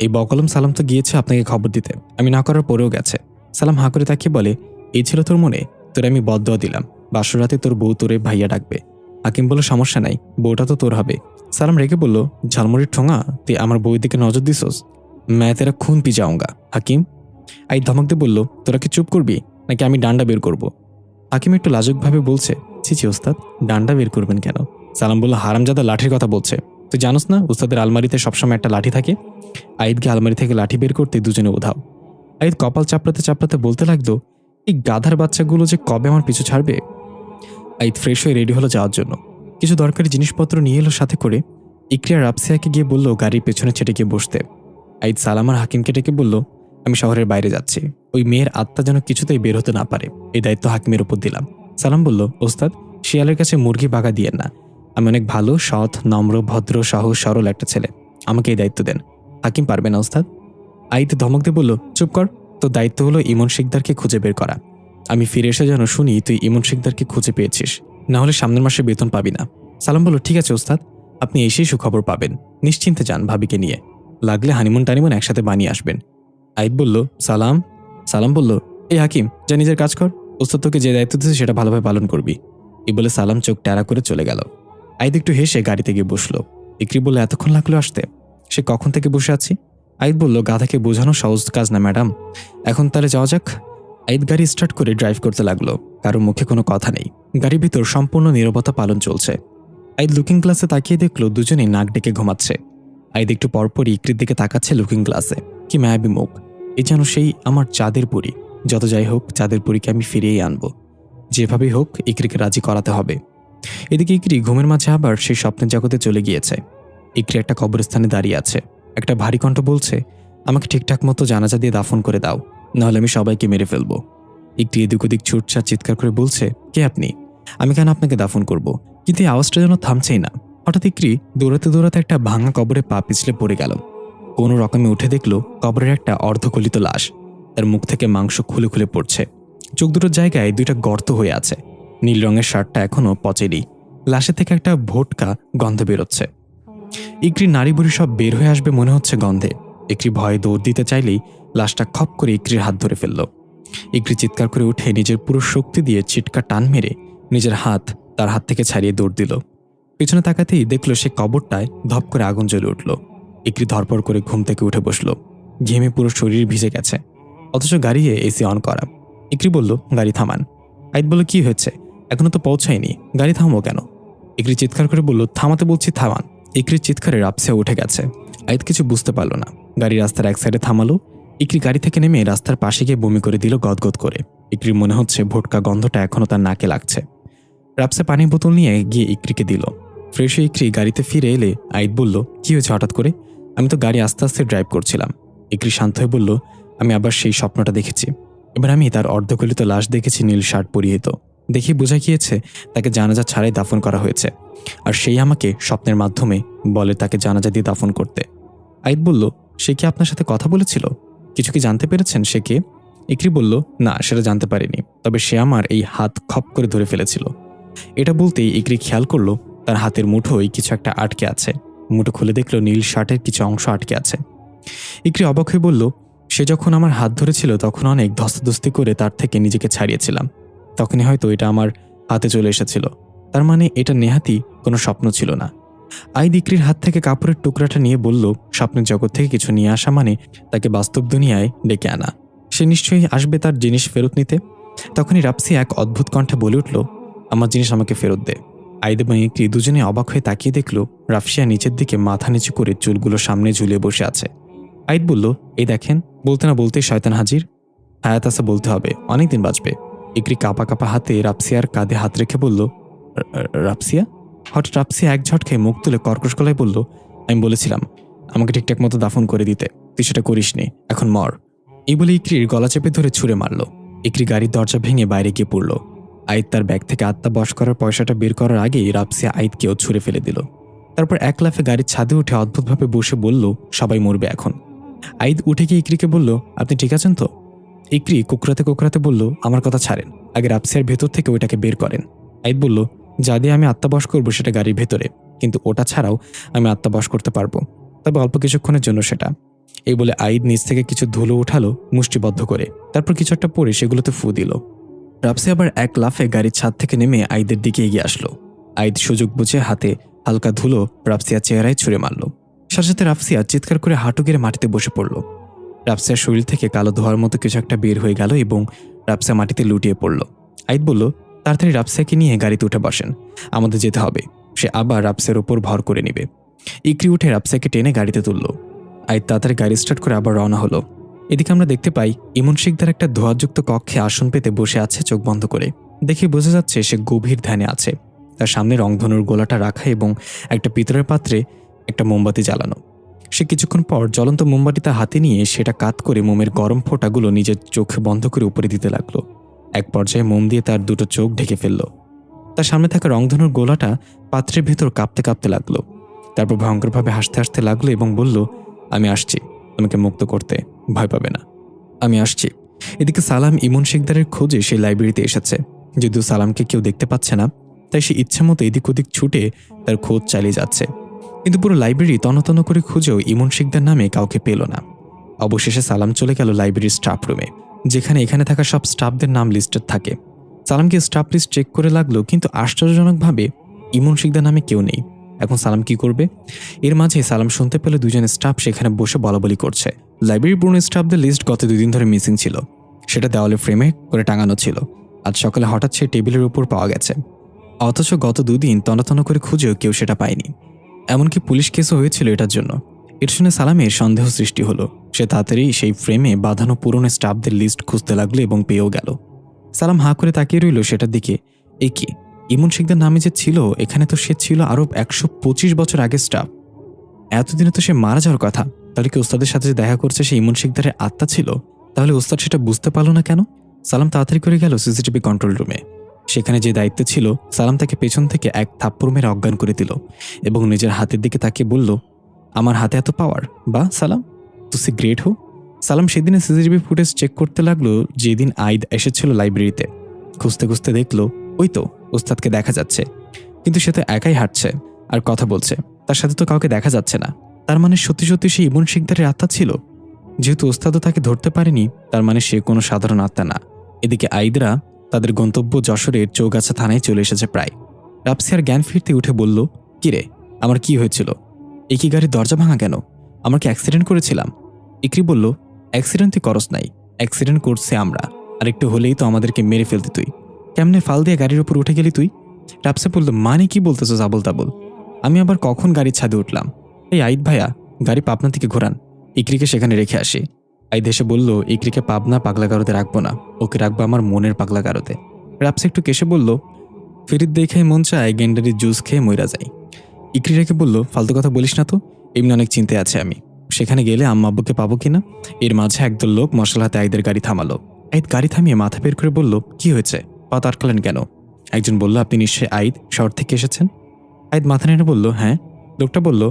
এই বকলম সালাম তো গিয়েছে আপনাকে খবর দিতে, আমি না করার পরেও গেছে। সালাম হাঁ করে তাকিয়ে বলে, এই ছিল তোর মনে? তোরে আমি বদদোয়া দিলাম, বাসর রাতে তোর বউ তোরে ভাইয়া ডাকবে। হাকিম বলল, সমস্যা নাই, বউটা তো তোর হবে। সালাম রেগে বলল, ঝালমুড়ির ঠোঙা, তুই আমার বউয়ের দিকে নজর দিছস? मैं तेरा खून पी जाऊंगा হাকিম। আই ধমক দিয়ে বলল, তোরা কি চুপ করবি নাকি আমি ডান্ডা বের করব? হাকিম একটু লাজুকভাবে বলছে, ছি ওস্তাদ, ডান্ডা বের করবেন কেন? সালাম বলল, হারামজাদা লাঠির কথা বলছে। তুই জানোস না উস্তাদের আলমারিতে সবসময় একটা লাঠি থাকে? আইদকে আলমারি থেকে লাঠি বের করতে দুজনে উধাও। আইদ কপাল চাপড়াতে চাপড়াতে বলতে লাগলো, এই গাধার বাচ্চাগুলো যে কবে আমার পিছু ছাড়বে। আইদ ফ্রেশ হয়ে রেডি হলো যাওয়ার জন্য। কিছু দরকারি জিনিসপত্র নিয়ে এলো সাথে করে। ইকরিয়া রাপসিয়াকে গিয়ে বলল গাড়ির পেছনে ছেটে গিয়ে বসতে। আইদ সালাম আর হাকিমকে ডেকে বলল, আমি শহরের বাইরে যাচ্ছি, ওই মেয়ের আত্মা যেন কিছুতেই বের হতে না পারে, এই দায়িত্ব হাকিমের উপর দিলাম। সালাম বলল, ওস্তাদ, শিয়ালের কাছে মুরগি বাগা দিয়েন না, আমি অনেক ভালো, সৎ, নম্র, ভদ্র, সহজ সরল একটা ছেলে, আমাকে এই দায়িত্ব দেন। হাকিম, পারবে না ওস্তাদ। আইদ ধমক দিয়ে বলল, চুপ কর, তোর দায়িত্ব হলো ইমন শিকদারকে খুঁজে বের করা। আমি ফিরে এসে যেন শুনি তুই ইমন শিকদারকে খুঁজে পেয়েছিস, না হলে সামনের মাসে বেতন পাবি না। সালাম বলল, ঠিক আছে ওস্তাদ, আপনি এসেই সুখবর পাবেন, নিশ্চিন্তে যান ভাবিকে নিয়ে, লাগলে হানিমুন টানিমুন একসাথে বানিয়ে আসবেন। আইদ বলল, সালাম। সালাম বলল, এই হাকিম, যা নিজের কাজ কর, ওস্তাদ তোকে যে দায়িত্ব দিচ্ছে সেটা ভালোভাবে পালন করবি। এই বলে সালাম চোখ ট্যারা করে চলে গেল। আইদ একটু হেসে গাড়িতে গিয়ে বসলো। ইকরি বলল, এতক্ষণ লাগলো আসতে? সে কখন থেকে বসে আছি। আইদ বলল, গাধাকে বোঝানো সহজ কাজ না ম্যাডাম, এখন তাহলে যাওয়া যাক। আইদ গাড়ি স্টার্ট করে ড্রাইভ করতে লাগলো। কারো মুখে কোনো কথা নেই, গাড়ির ভিতর সম্পূর্ণ নীরবতা পালন চলছে। আইদ লুকিং গ্লাসে তাকিয়ে দেখলো দুজনেই নাক ডেকে ঘুমাচ্ছে। আইদ একটু পরপরই ইকরির দিকে তাকাচ্ছে লুকিং গ্লাসে। কি মায়াবী মুখ, এই যেন সেই আমার চাঁদের পরী। যত যাই হোক, চাঁদের পরীকে আমি ফিরিয়েই আনবো, যেভাবেই হোক ইকরিকে রাজি করাতে হবে। এদিকে ইকরি ঘুমের মাঝে আবার সেই স্বপ্নের জগতে চলে গিয়েছে। ইকরি একটা কবরস্থানে দাঁড়িয়ে আছে। একটা ভারী কণ্ঠ বলছে, আমাকে ঠিকঠাক মতো জানাজা দিয়ে দাফন করে দাও, নাহলে আমি সবাইকে মেরে ফেলবো। ইকরি এদিক ওদিক ছুটছা চিৎকার করে বলছে, কে আপনি? আমি কেন আপনাকে দাফন করব? কিন্তু এই আওয়াজটা যেন থামছেই না। হঠাৎ ইকরি দৌড়াতে দৌড়াতে একটা ভাঙা কবরে পা পিছলে পড়ে গেল। কোনো রকমে উঠে দেখলো কবরের একটা অর্ধগলিত লাশ, তার মুখ থেকে মাংস খুলে খুলে পড়ছে। চোখ দুটোর জায়গায় 2টা গর্ত হয়ে আছে। নীল রঙের শার্টটা এখনো পচেনি। লাশের থেকে একটা ভোটকা গন্ধ বেরোচ্ছে। ইকরি নাড়ি বুড়ি সব বের হয়ে আসবে মনে হচ্ছে গন্ধে। ইকরি ভয়ে দৌড় দিতে চাইলেই লাশটা খপ করে ইকরির হাত ধরে ফেলল। ইকরি চিৎকার করে উঠে নিজের পুরো শক্তি দিয়ে চিটকা টান মেরে নিজের হাত তার হাত থেকে ছাড়িয়ে দৌড় দিল। পিছনে তাকাতেই দেখলো সে কবরটায় ধপ করে আগুন জ্বলে উঠল। ইকরি ধরপড় করে ঘুম থেকে উঠে বসল। ঘেমে পুরো শরীর ভিজে গেছে, অথচ গাড়িয়ে এসি অন করা। ইকরি বলল, গাড়ি থামান। আইদ বলল, কি হয়েছে? এখনো তো পৌঁছায়নি, গাড়ি থামো কেন? ইকরি চিৎকার করে বলল, থামাতে বলছি থামান। ইকরির চিৎকারে রাপসিয়া উঠে গেছে। আইদ কিছু বুঝতে পারল না। গাড়ি রাস্তার এক সাইডে থামালো। ইকরি গাড়ি থেকে নেমে রাস্তার পাশে গিয়ে বমি করে দিল গদগদ করে। ইকরির মনে হচ্ছে ভোটকা গন্ধটা এখনো তার নাকে লাগছে। রাপসিয়া পানির বোতল নিয়ে গিয়ে ইকরিকে দিল। ফ্রেশ হয়ে ইকরি গাড়িতে ফিরে এলে আইদ বলল, কি হয়েছে হঠাৎ করে? আমি তো গাড়ি আস্তে আস্তে ড্রাইভ করছিলাম। ইকরি শান্ত হয়ে বলল, আমি আবার সেই স্বপ্নটা দেখেছি। এবার আমি তার অর্ধগলিত লাশ দেখেছি, নীল শার্ট পরিহিত। দেখে বোঝা গিয়েছে তাকে জানাজা ছাড়াই দাফন করা হয়েছে, আর সেই আমাকে স্বপ্নের মাধ্যমে বলে তাকে জানাজা দিয়ে দাফন করতে। আইদ বলল, সে কি আপনার সাথে কথা বলেছিল? কিছু কি জানতে পেরেছেন সে কে? ইকরি বলল, না সেটা জানতে পারিনি, তবে সে আমার এই হাত খপ করে ধরে ফেলেছিল। এটা বলতেই ইকরি খেয়াল করলো তার হাতের মুঠোয় কিছু একটা আটকে আছে। মুঠো খুলে দেখলো নীল শার্টের কিছু অংশ আটকে আছে। ইকরি অবাক হয়ে বলল, সে যখন আমার হাত ধরেছিল তখন অনেক ধস্তাধস্তি করে তার থেকে নিজেকে ছাড়িয়েছিলাম। তখনই হয়তো এটা আমার হাতে চলে এসেছিল। তার মানে এটা নেহাতি কোনো স্বপ্ন ছিল না। আইদ ইকরির হাত থেকে কাপড়ের টুকরাটা নিয়ে বলল, স্বপ্নের জগৎ থেকে কিছু নিয়ে আসা মানে তাকে বাস্তব দুনিয়ায় ডেকে আনা। সে নিশ্চয়ই আসবে তার জিনিস ফেরত নিতে। তখনই রাপসি এক অদ্ভুত কণ্ঠে বলে উঠল, আমার জিনিস আমাকে ফেরত দে। আইদ এবং ইকরি দুজনে অবাক হয়ে তাকিয়ে দেখল রাফসিয়া নিচের দিকে মাথা নিচু করে চুলগুলো সামনে ঝুলিয়ে বসে আছে। আইদ বলল, এই দেখেন। বলতে না বলতেই শয়তান হাজির। হায়াত আছে বলতে হবে, অনেকদিন বাঁচবে। ইকরি কাঁপা কাঁপা হাতে রাপসিয়ার কাঁধে হাত রেখে বলল, রাপসিয়া? হঠাৎ রাপসিয়া এক ঝটকায় মুখ তুলে কর্কশ গলায় বলল, আমি বলেছিলাম আমাকে ঠিকঠাক মতো দাফন করে দিতে, তুই সেটা করিসনি, এখন মর। এই বলে ইকরির গলা চেপে ধরে ছুঁড়ে মারল। ইকরি গাড়ির দরজা ভেঙে বাইরে গিয়ে পড়ল। আইদ তার ব্যাগ থেকে আত্মা বশ করার পয়সাটা বের করার আগেই রাপসিয়া আইদকেও ছুঁড়ে ফেলে দিল। তারপর এক লাফে গাড়ির ছাদে উঠে অদ্ভুতভাবে বসে বলল, সবাই মরবে এখন। আইদ উঠে গিয়ে ইকরিকে বলল, আপনি ঠিক আছেন তো? ইকরি কুকরাতে কুকরাতে বলল, আমার কথা ছাড়েন, আগে রাপসিয়ার ভেতর থেকে ওইটাকে বের করেন। আইদ বলল, যা দিয়ে আমি আত্মাবশ করবো সেটা গাড়ির ভেতরে, কিন্তু ওটা ছাড়াও আমি আত্মাবশ করতে পারবো, তবে অল্প কিছুক্ষণের জন্য সেটা। এই বলে আইদ নিচ থেকে কিছু ধুলো উঠালো মুষ্টিবদ্ধ করে, তারপর কিছু একটা পরে সেগুলোতে ফু দিল। রাপসি আবার এক লাফে গাড়ির ছাদ থেকে নেমে আইদের দিকে এগিয়ে আসলো। আইদ সুযোগ বুঝে হাতে হালকা ধুলো রাপসিয়ার চেহারায় ছুঁড়ে মারল। সাথে সাথে রাপসিয়া চিৎকার করে হাঁটু গেড়ে মাটিতে বসে পড়ল। রাপসিয়ার শরীর থেকে কালো ধোয়ার মতো কিছু একটা বের হয়ে গেল এবং রাপসিয়া মাটিতে লুটিয়ে পড়ল। আইদ বলল, তাড়াতাড়ি রাপসিয়াকে নিয়ে গাড়িতে উঠে বসেন, আমাদের যেতে হবে। সে আবার রাপসিয়ার উপর ভর করে নেবে। ইকরি উঠে রাপসিয়াকে টেনে গাড়িতে তুলল। আইদ তাড়াতাড়ি গাড়ি স্টার্ট করে আবার রওনা হলো। এদিকে আমরা দেখতে পাই ইমন শিকদার একটা ধোঁয়াযুক্ত কক্ষে আসন পেতে বসে আছে চোখ বন্ধ করে। দেখে বোঝা যাচ্ছে সে গভীর ধ্যানে আছে। তার সামনে রংধনুর গোলাটা রাখা এবং একটা পিতলের পাত্রে একটা মোমবাতি জ্বালানো। সে কিছুক্ষণ পর জ্বলন্ত মোমবাতিটা হাতে নিয়ে সেটা কাত করে মোমের গরম ফোঁটাগুলো নিজের চোখ বন্ধ করে উপরে দিতে লাগলো। এক পর্যায়ে মোম দিয়ে তার দুটো চোখ ঢেকে ফেলল। তার সামনে থাকা রংধনুর গোলাটা পাত্রের ভেতর কাঁপতে কাঁপতে লাগলো। তারপর ভয়ঙ্করভাবে হাসতে হাসতে লাগলো এবং বলল, আমি আসছি তোমাকে মুক্ত করতে, ভয় পাবে না, আমি আসছি। এদিকে সালাম ইমন শিকদারের খোঁজে সে লাইব্রেরিতে এসেছে। যদিও সালামকে কেউ দেখতে পাচ্ছে না, তাই সে ইচ্ছামতো এদিক ওদিক ছুটে তার খোঁজ চালিয়ে যাচ্ছে। কিন্তু পুরো লাইব্রেরি তন্ন করে খুঁজেও ইমন শিকদার নামে কাউকে পেল না। অবশেষে সালাম চলে গেল লাইব্রেরির স্টাফ রুমে, যেখানে এখানে থাকা সব স্টাফদের নাম লিস্টেড থাকে। সালামকে স্টাফ লিস্ট চেক করে লাগলো, কিন্তু আশ্চর্যজনকভাবে ইমন শিকদার নামে কেউ নেই। এখন সালাম কি করবে? এর মাঝে সালাম শুনতে পেল দুজন স্টাফ সেখানে বসে বলাবলি করছে। লাইব্রেরির পুরনো স্টাফদের লিস্ট গত 2 দিন ধরে মিসিং ছিল, সেটা দেওয়ালে ফ্রেমে করে টাঙানো ছিল। আজ সকালে হঠাৎ সে টেবিলের উপর পাওয়া গেছে, অথচ গত 2 দিন তন্ন করে খুঁজেও কেউ সেটা পায়নি। এমনকি পুলিশ কেসও হয়েছিল এটার জন্য। এর শুনে সালামের সন্দেহ সৃষ্টি হলো। সে তাড়াতাড়ি সেই ফ্রেমে বাঁধানো পুরনো স্টাফদের লিস্ট খুঁজতে লাগলো এবং পেয়েও গেল। সালাম হাঁ করে তাকিয়ে রইল সেটার দিকে। এ কি, ইমন শিকদার নামে যে ছিল এখানে, তো সে ছিল আরো 125 বছর আগের স্টাফ। এতদিনে তো সে মারা যাওয়ার কথা। তাহলে কি ওস্তাদের সাথে যে দেখা করছে সে ইমন শিকদারের আত্মা ছিল? তাহলে ওস্তাদ সেটা বুঝতে পারল না কেন? সালাম তাড়াতাড়ি করে গেল সিসিটিভি কন্ট্রোল রুমে। সেখানে যে দায়িত্ব ছিল, সালাম তাকে পেছন থেকে এক থাপ্পড় মেরে অজ্ঞান করে দিল এবং নিজের হাতের দিকে তাকিয়ে বলল, আমার হাতে এত পাওয়ার, বা সালাম তুই গ্রেট হো। সালাম সেদিনে সিসিটিভি ফুটেজ চেক করতে লাগলো যেদিন আইদ এসেছিল লাইব্রেরিতে। খুঁজতে খুঁজতে দেখলো ওই তো ওস্তাদকে দেখা যাচ্ছে, কিন্তু সে তো একাই হাঁটছে আর কথা বলছে, তার সাথে তো কাউকে দেখা যাচ্ছে না। তার মানে সত্যি সত্যি সে ইমন শিকদারের আত্মা ছিল। যেহেতু ওস্তাদও তাকে ধরতে পারেনি, তার মানে সে কোনো সাধারণ আত্মা না। এদিকে আইদরা তাদের গন্তব্য যশোরের চৌগাছা থানায় চলে এসেছে প্রায়। রাপসিয়ার জ্ঞান ফিরতে উঠে বলল, কিরে আমার কি হয়েছিল? এই কি গাড়ির দরজা ভাঙা কেন? আমরা কি অ্যাক্সিডেন্ট করেছিলাম? ইকরি বলল, অ্যাক্সিডেন্ট তুই করস নাই, অ্যাক্সিডেন্ট করছে আমরা। আর একটু হলেই তো আমাদেরকে মেরে ফেলতে তুই। কেমনে ফাল দিয়ে গাড়ির উপর উঠে গেলি তুই? রাপসে বলল, মানে কি বলতেছো আবল তাবল? আমি আবার কখন গাড়ির ছাদে উঠলাম? এই আইদ ভাইয়া, গাড়ি পাবনা থেকে ঘোরান, ইকরিকে সেখানে রেখে আসি। আইদ এসে বলল, ইকরিকে পাবনা পাগলাগারোতে রাখবো না, ওকে রাখবো আমার মনের পাগলাগারোতে। রাপসে একটু কেসে বলল, ফিরিত দেখে মন চায় গেন্ডারির জুস খেয়ে মইরা যাই। ইকরি রেখে বলল, ফালতু কথা বলিস না তো, এমনি অনেক চিন্তায় আছে আমি। সেখানে গেলে আম্মা আব্বুকে পাবো কিনা। এর মাঝে একদল লোক মশলা হাতে আইদের গাড়ি থামালো। আইদ গাড়ি থামিয়ে মাথা বের করে বলল, কি হয়েছে, পা আটকালেন কেন? একজন বলল, আপনি নিশ্চয়ই আইদ, শহর থেকে এসেছেন? আইদ মাথা নেড়ে বলল, হ্যাঁ। লোকটা বলল,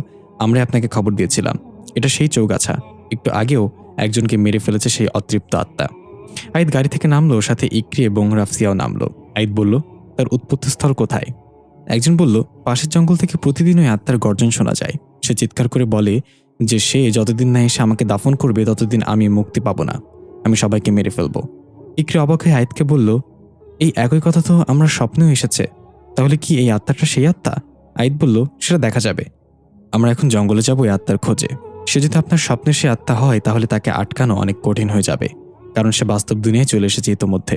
আমরা আপনাকে খবর দিয়েছিলাম, এটা সেই চৌগাছা, একটু আগেও একজনকে মেরে ফেলেছে সেই অতৃপ্ত আত্মা। আইদ গাড়ি থেকে নামলো, সাথে ইকরি এবং রাফসিয়াও নামলো। আইদ বলল, তার উৎপত্তিস্থল কোথায়? একজন বলল, পাশের জঙ্গল থেকে প্রতিদিন ওই আত্মার গর্জন শোনা যায়। সে চিৎকার করে বলে যে সে যতদিন না এসে আমাকে দাফন করবে ততদিন আমি মুক্তি পাবো না, আমি সবাইকে মেরে ফেলবো। ইকরি অবাক হয়ে আইদকে বলল, এই একই কথা তো আমরা স্বপ্নেও এসেছে, তাহলে কি এই আত্মাটা সেই আত্মা? আইদ বলল, সেটা দেখা যাবে। আমরা এখন জঙ্গলে যাবো এই আত্মার খোঁজে। সে যদি আপনার স্বপ্নে সে আত্মা হয় তাহলে তাকে আটকানো অনেক কঠিন হয়ে যাবে, কারণ সে বাস্তব দুনিয়ায় চলে এসেছে ইতোমধ্যে।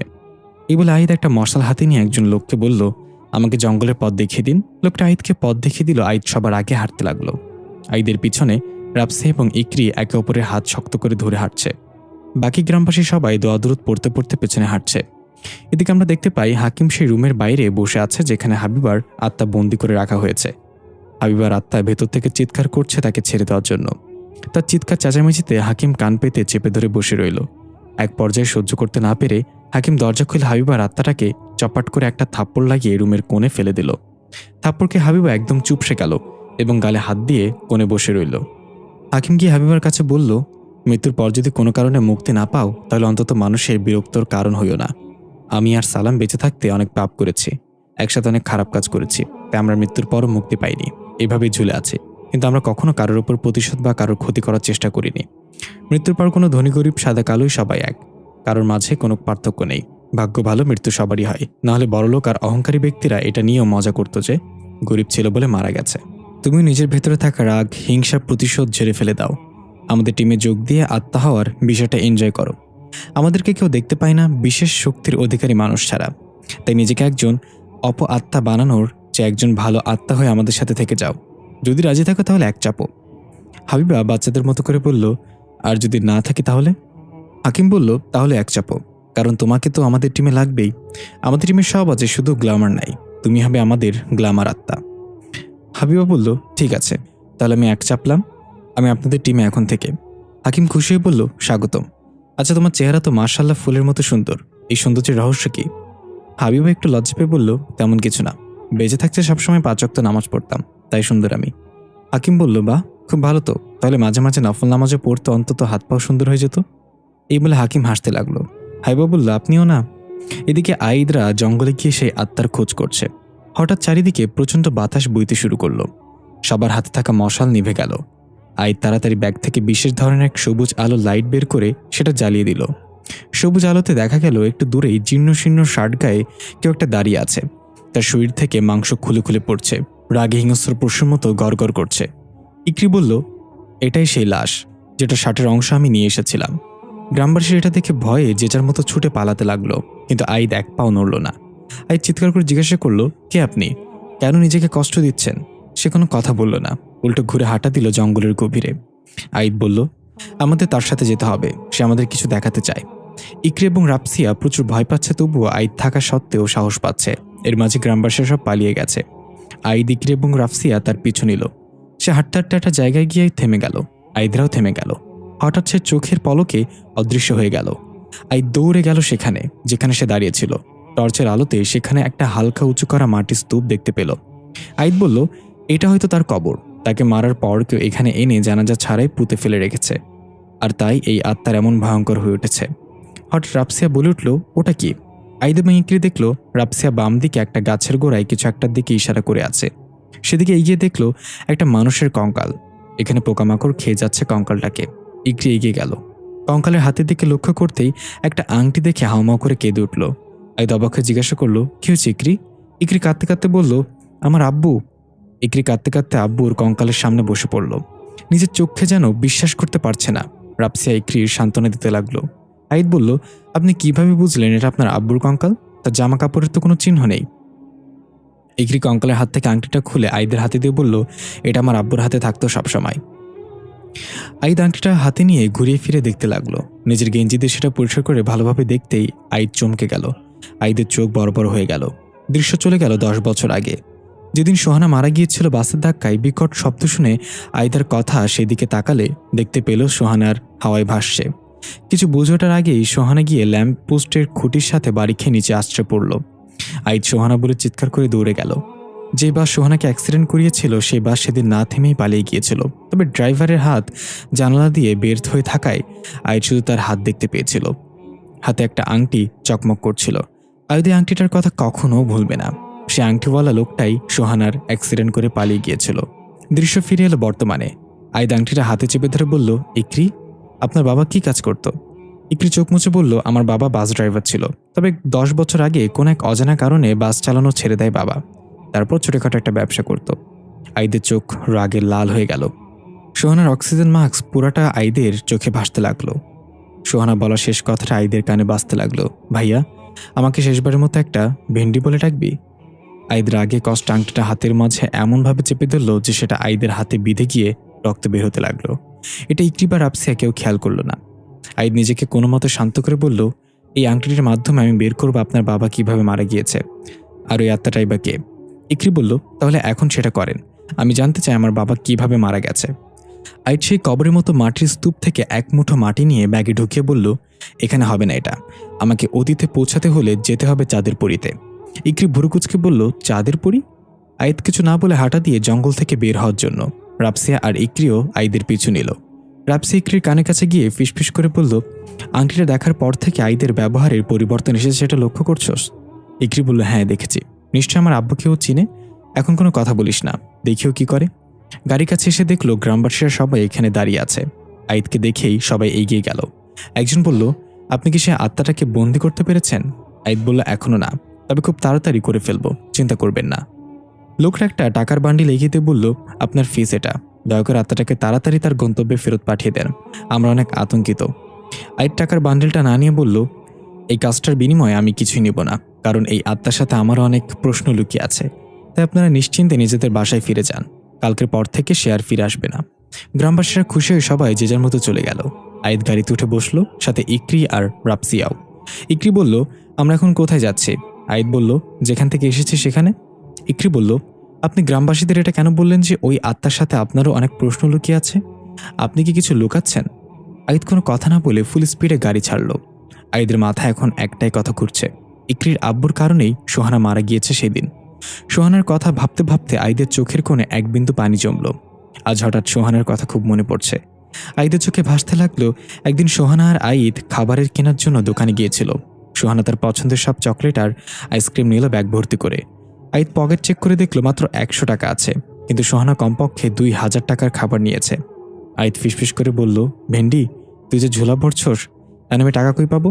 এই বলে আইদ একটা মশাল হাতে নিয়ে একজন লোককে বলল, আমাকে জঙ্গলের পথ দেখিয়ে দিন। লোকটা আইদকে পথ দেখিয়ে দিল। আইদ সবার আগে হাঁটতে লাগলো। আইদের পিছনে রাফসি এবং ইকরি একে অপরের হাত শক্ত করে ধরে হাঁটছে। বাকি গ্রামবাসী সবাই দোয়া দরুদ পড়তে পড়তে পেছনে হাঁটছে। এদিকে আমরা দেখতে পাই হাকিম সেই রুমের বাইরে বসে আছে যেখানে হাবিবার আত্মা বন্দি করে রাখা হয়েছে। হাবিবার আত্মা ভেতর থেকে চিৎকার করছে তাকে ছেড়ে দেওয়ার জন্য। তার চিৎকার চেঁচামেচিতে হাকিম কান পেতে চেপে ধরে বসে রইল। এক পর্যায়ে সহ্য করতে না পেরে হাকিম দরজা খুলে হাবিবার আত্মাটাকে চপাট করে একটা থাপ্পড় লাগিয়ে রুমের কোণে ফেলে দিল। থাপ্পড়কে হাবিবা একদম চুপসে গেল এবং গালে হাত দিয়ে কোণে বসে রইল। হাকিম গিয়ে হাবিবার কাছে বলল, মৃত্যুর পর যদি কোনো কারণে মুক্তি না পাও তাহলে অন্তত মানুষের বিরক্তর কারণ হইও না। আমি আর সালাম বেঁচে থাকতে অনেক পাপ করেছি, একসাথে অনেক খারাপ কাজ করেছি, তাই আমরা মৃত্যুর পরও মুক্তি পাইনি, এভাবেই ঝুলে আছি। কিন্তু আমরা কখনো কারোর উপর প্রতিশোধ বা কারোর ক্ষতি করার চেষ্টা করিনি। মৃত্যুর পর কোনো ধনী গরিব সাদা কালোই সবাই এক, কারোর মাঝে কোনো পার্থক্য নেই। ভাগ্য ভালো মৃত্যু সবারই হয়, নাহলে বড়লোক আর অহংকারী ব্যক্তিরা এটা নিয়েও মজা করতো যে গরিব ছিল বলে মারা গেছে। তুমি নিজের ভেতরে থাকা রাগ, হিংসা, প্রতিশোধ ঝেড়ে ফেলে দাও। আমাদের টিমে যোগ দিয়ে আত্মা হওয়ার বিষয়টা এনজয় করো। আমাদেরকে কেউ দেখতে পায় না বিশেষ শক্তির অধিকারী মানুষ ছাড়া, তাই নিজেকে একজন অপ আত্মা বানানোর যে একজন ভালো আত্মা হয়ে আমাদের সাথে থেকে যাও। যদি রাজি থাকো তাহলে এক চাপো। হাবিবা বাচ্চাদের মতো করে বলল, আর যদি না থাকি তাহলে? হাকিম বলল, তাহলে এক চাপো, কারণ তোমাকে তো আমাদের টিমে লাগবেই। আমাদের টিমের সব আছে, শুধু গ্ল্যামার নাই, তুমি হবে আমাদের গ্ল্যামার আত্মা। হাবিবা বলল, ঠিক আছে, তাহলে আমি এক চাপলাম, আমি আপনাদের টিমে এখন থেকে। হাকিম খুশি হয়ে বলল, স্বাগতম। আচ্ছা, তোমার চেহারা তো মাশাআল্লাহ ফুলের মতো সুন্দর, এই সৌন্দর্যের রহস্য কি? হাবিবা একটু লজ্জা পেয়ে বলল, তেমন কিছু না, বেঁচে থাকতে সবসময় 5 ওয়াক্ত নামাজ পড়তাম, তাই সুন্দর আমি। হাকিম বলল, বাহ, খুব ভালো তো, তাহলে মাঝে মাঝে নফল নামাজও পড়তে অন্তত হাত পাও সুন্দর হয়ে যেত। এই বলে হাকিম হাসতে লাগলো। হাবিবা বলল, আপনিও না? এদিকে আইদরা জঙ্গলে গিয়ে সেই আত্মার খোঁজ করছে। হঠাৎ চারিদিকে প্রচণ্ড বাতাস বইতে শুরু করলো। সবার হাতে থাকা মশাল নিভে গেল। আইদ তাড়াতাড়ি ব্যাগ থেকে বিশেষ ধরনের এক সবুজ আলো লাইট বের করে সেটা জ্বালিয়ে দিল। সবুজ আলোতে দেখা গেল একটু দূরেই জীর্ণ শীর্ণ শার্ট গায়ে কেউ একটা দাঁড়িয়ে আছে। তার শরীর থেকে মাংস খুলে খুলে পড়ছে, রাগে হিংস্র পশুর মতো গড়গড় করছে। ইকরি বলল, এটাই সেই লাশ, যেটা শার্টের অংশ আমি নিয়ে এসেছিলাম। গ্রামবাসী এটা দেখে ভয়ে যে যার মতো ছুটে পালাতে লাগলো, কিন্তু আইদ এক পাও নড়ল না। আইদ চিৎকার করে জিজ্ঞাসা করলো, কে আপনি? কেন নিজেকে কষ্ট দিচ্ছেন? সে কোনো কথা বলল না, উল্টো ঘুরে হাঁটা দিল জঙ্গলের গভীরে। আইদ বলল, আমাদের তার সাথে যেতে হবে, সে আমাদের কিছু দেখাতে চায়। ইকরি এবং রাফসিয়া প্রচুর ভয় পাচ্ছে, তবুও আইদ থাকা সত্ত্বেও সাহস পাচ্ছে। এর মাঝে গ্রামবাসীরা সব পালিয়ে গেছে। আইদ, ইকরি এবং রাফসিয়া তার পিছু নিল। সে হাঁটতে হাঁটতে একটা জায়গায় গিয়ে থেমে গেল। আইদরাও থেমে গেল। হঠাৎ সে চোখের পলকে অদৃশ্য হয়ে গেল। আইদ দৌড়ে গেল সেখানে যেখানে সে দাঁড়িয়েছিল। টর্চের আলোতে সেখানে একটা হালকা উঁচু করা মাটির স্তূপ দেখতে পেল। আইদ বলল, এটা হয়তো তার কবর, তাকে মারার পর কেউ এখানে এনে জানাজা ছাড়াই পুঁতে ফেলে রেখেছে, আর তাই এই আত্মার এমন ভয়ঙ্কর হয়ে উঠেছে। হঠাৎ রাফসিয়া বলে উঠল, ওটা কি? আইদ এবং ইকরি দেখল রাফসিয়া বাম দিকে একটা গাছের গোড়ায় কিছু একটার দিকে ইশারা করে আছে। সেদিকে এগিয়ে দেখল একটা মানুষের কঙ্কাল। এখানে পোকামাকড় খেয়ে যাচ্ছে কঙ্কালটাকে। ইকরি এগিয়ে গেল। কঙ্কালের হাতের দিকে লক্ষ্য করতেই একটা আংটি দেখে হাউমাউ করে কেঁদে উঠল। আইদ অবাক হয়ে জিজ্ঞাসা করলো, কি হয়েছে ইকরি? ইকরি কাঁদতে কাঁদতে বলল, আমার আব্বু। ইকরি কাঁদতে কাঁদতে আব্বুর কঙ্কালের সামনে বসে পড়ল। নিজের চোখে যেন বিশ্বাস করতে পারছে না। রাফসিয়া ইকরির সান্ত্বনা দিতে লাগলো। আইদ বলল, আপনি কিভাবে বুঝলেন এটা আপনার আব্বুর কঙ্কাল? তার জামা কাপড়ের তো কোনো চিহ্ন নেই। ইকরি কঙ্কালের হাত থেকে আংটিটা খুলে আইদের হাতে দিয়ে বলল, এটা আমার আব্বুর হাতে থাকতো সবসময়। আইদ আংটিটা হাতে নিয়ে ঘুরিয়ে ফিরে দেখতে লাগলো। নিজের গেঞ্জি দিয়ে সেটা পরিষ্কার করে ভালোভাবে দেখতেই আইদ চমকে গেল। আইদের চোখ বড় বড় হয়ে গেল। দৃশ্য চলে গেল 10 বছর আগে, যেদিন সোহানা মারা গিয়েছিল বাসের ধাক্কায়। বিকট শব্দ শুনে আইদার কথা সেদিকে তাকালে দেখতে পেল সোহানার হাওয়ায় ভাসছে। কিছু বুঝে ওঠার আগেই সোহানা গিয়ে ল্যাম্প পোস্টের খুঁটির সাথে বাড়ি খেয়ে নিচে আছড়ে পড়ল। আইদ সোহানা বলে চিৎকার করে দৌড়ে গেল। যে বাস সোহানাকে অ্যাক্সিডেন্ট করিয়েছিল সেই বাস সেদিন না থেমেই পালিয়ে গিয়েছিল। তবে ড্রাইভারের হাত জানালা দিয়ে বের হয়ে থাকায় আয়েদ শুধু তার হাত দেখতে পেয়েছিল। হাতে একটা আংটি চকমক করছিল। আয়েদ এই আংটিটার কথা কখনো ভুলবে না। সে আংটিওয়ালা লোকটাই সোহানার অ্যাক্সিডেন্ট করে পালিয়ে গিয়েছিল। দৃশ্য ফিরে এলো বর্তমানে। আয়েদ আংটিটা হাতে চেপে ধরে বলল, ইকরি, আপনার বাবা কি কাজ করত? ইকরি চোখ মুছে বলল, আমার বাবা বাস ড্রাইভার ছিল। তবে 10 বছর আগে কোন এক অজানা কারণে বাস চালানো ছেড়ে দেয় বাবা। তারপর ছোটখাটো একটা ব্যবসা করত। আইদের চোখ রাগে লাল হয়ে গেল। সোহানার অক্সিজেন মাস্ক পুরাটা আইদের চোখে ভাসতে লাগলো। সোহানা বলা শেষ কথাটা আইদের কানে বাজতে লাগলো, ভাইয়া, আমাকে শেষবারের মতো একটা ভেন্ডি বলে ডাকবি? আইদ রাগে কষ্ট আংটিটা হাতের মাঝে এমনভাবে চেপে ধরল যে সেটা আইদের হাতে বিঁধে গিয়ে রক্ত বের হতে লাগলো। এটা ইকরি বা রাপসিয়া কেউ খেয়াল করলো না। আইদ নিজেকে কোনো মতো শান্ত করে বলল, এই আংটিটির মাধ্যমে আমি বের করবো আপনার বাবা কিভাবে মারা গিয়েছে, আর ওই আত্মাটাই বা কে। ইকরি বলল, তাহলে এখন সেটা করেন। আমি জানতে চাই আমার বাবা কিভাবে মারা গেছে। আইদ সেই কবরের মতো মাটির স্তূপ থেকে এক মুঠো মাটি নিয়ে ব্যাগে ঢুকিয়ে বলল, এখানে হবে না এটা। আমাকে অতীতে পৌঁছাতে হলে যেতে হবে চাঁদের পরীতে। ইকরি ভুরুকুচকে বলল, চাঁদের পরী? আইদ কিছু না বলে হাঁটা দিয়ে জঙ্গল থেকে বের হওয়ার জন্য রাপসিয়া আর ইকরিও আইদের পিছু নিল। রাপসিয়া ইকরির কানে কাছে গিয়ে ফিসফিস করে বলল, আংটিটা দেখার পর থেকে আইদের ব্যবহারের পরিবর্তন এসেছে, সেটা লক্ষ্য করছোস? ইকরি বলল, হ্যাঁ দেখেছি। নিশ্চয় আমার আব্বুকেও চিনে। এখন কোনো কথা বলিস না, দেখিও কি করে। গাড়ি কাছে এসে দেখলো গ্রামবাসীরা সবাই এখানে দাঁড়িয়ে আছে। আইদকে দেখেই সবাই এগিয়ে গেল। একজন বলল, আপনি কি সে আত্মাটাকে বন্দি করতে পেরেছেন? আইদ বলল, এখনো না, তবে খুব তাড়াতাড়ি করে ফেলবো, চিন্তা করবেন না। লোকটা একটা টাকার বান্ডিল এগিয়ে দিয়ে বলল, আপনার ফিস এটা, দয়া করে আত্মাটাকে তাড়াতাড়ি তার গন্তব্যে ফেরত পাঠিয়ে দেন, আমরা অনেক আতঙ্কিত। আইদ টাকার বান্ডিলটা না নিয়ে বলল, এই কাজটার বিনিময়ে আমি কিছুই নেব না, কারণ এই আত্মার সাথে আমারও অনেক প্রশ্ন লুকিয়ে আছে। তাই আপনারা নিশ্চিন্তে নিজেদের বাসায় ফিরে যান, কালকের পর থেকে সে আর ফিরে আসবে না। গ্রামবাসীরা খুশি হয়ে সবাই যে যার মতো চলে গেল। আইদ গাড়িতে উঠে বসলো, সাথে ইকরি আর রাপসিয়াও। ইকরি বলল, আমরা এখন কোথায় যাচ্ছি? আইদ বলল, যেখান থেকে এসেছি সেখানে। ইকরি বলল, আপনি গ্রামবাসীদের এটা কেন বললেন যে ওই আত্মার সাথে আপনারও অনেক প্রশ্ন লুকিয়ে আছে? আপনি কি কিছু লুকাচ্ছেন? আইদ কোনো কথা না বলে ফুল স্পিডে গাড়ি ছাড়ল। আইদের মাথায় এখন একটাই কথা ঘুরছে, ইকরির আব্বুর কারণেই সোহানা মারা গিয়েছে সেদিন। সোহানার কথা ভাবতে ভাবতে আইদের চোখের কোণে এক বিন্দু পানি জমল। আজ হঠাৎ সোহানার কথা খুব মনে পড়ছে। আইদের চোখে ভাসতে লাগলো, একদিন সোহানা আর আইদ খাবারের কেনার জন্য দোকানে গিয়েছিল। সোহানা তার পছন্দের সব চকলেট আর আইসক্রিম নিল ব্যাগ ভর্তি করে। আইদ পকেট চেক করে দেখলো মাত্র 100 টাকা আছে, কিন্তু সোহানা কমপক্ষে 2000 টাকার খাবার নিয়েছে। আইদ ফিসফিস করে বলল, ভেন্ডি, তুই যে ঝোলা ভরছস, আমি টাকা কই পাবো?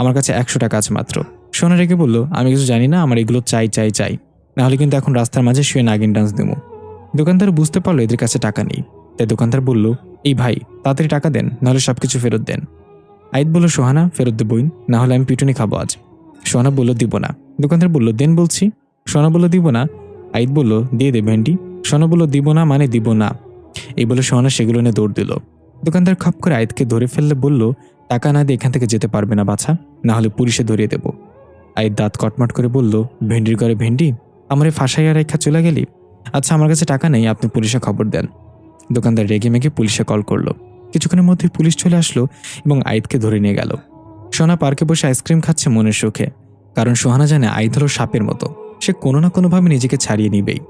আমার কাছে 100 টাকা আছে মাত্র। সোহানা রেগে বলল, আমি কিছু জানি না, আমার এগুলো চাই চাই চাই, নাহলে কিন্তু এখন রাস্তার মাঝে শুয়ে নাগিন ডান্স দেবো। দোকানদার বুঝতে পারলো এদের কাছে টাকা নেই, তাই দোকানদার বলল, এই ভাই, তাড়াতাড়ি টাকা দেন, নাহলে সবকিছু ফেরত দেন। আইদ বলল, সোহানা, ফেরত দেবই, না হলে আমি পিটুনি খাবো আজ। সোহানা বলল, দিব না। দোকানদার বলল, দেন বলছি। সোহানা বলল, দিব না। আইদ বলল, দিয়ে দে ভেন্ডি। সোহানা বলল, দিব না মানে দিব না। এই বলে সোহানা সেগুলো নিয়ে দৌড় দিল। দোকানদার খপ করে আইদকে ধরে ফেললে বলল, টাকা না দিয়ে এখান থেকে যেতে পারবে না বাছা, না হলে পুলিশে ধরিয়ে দেব। আইদ দাঁত কটমট করে বলল, ভেন্ডির ঘরে ভেন্ডি, আমার এই ফাঁসাইয়া রেখা চলে গেলি? আচ্ছা, আমার কাছে টাকা নেই, আপনি পুলিশে খবর দেন। দোকানদার রেগে মেগে পুলিশে কল করলো। কিছুক্ষণের মধ্যে পুলিশ চলে আসলো এবং আইদকে ধরে নিয়ে গেল। সোহানা পার্কে বসে আইসক্রিম খাচ্ছে মনের সুখে, কারণ সোহানা জানে আইদ হলো সাপের মতো, সে কোনো না কোনোভাবে নিজেকে ছাড়িয়ে নিবেই।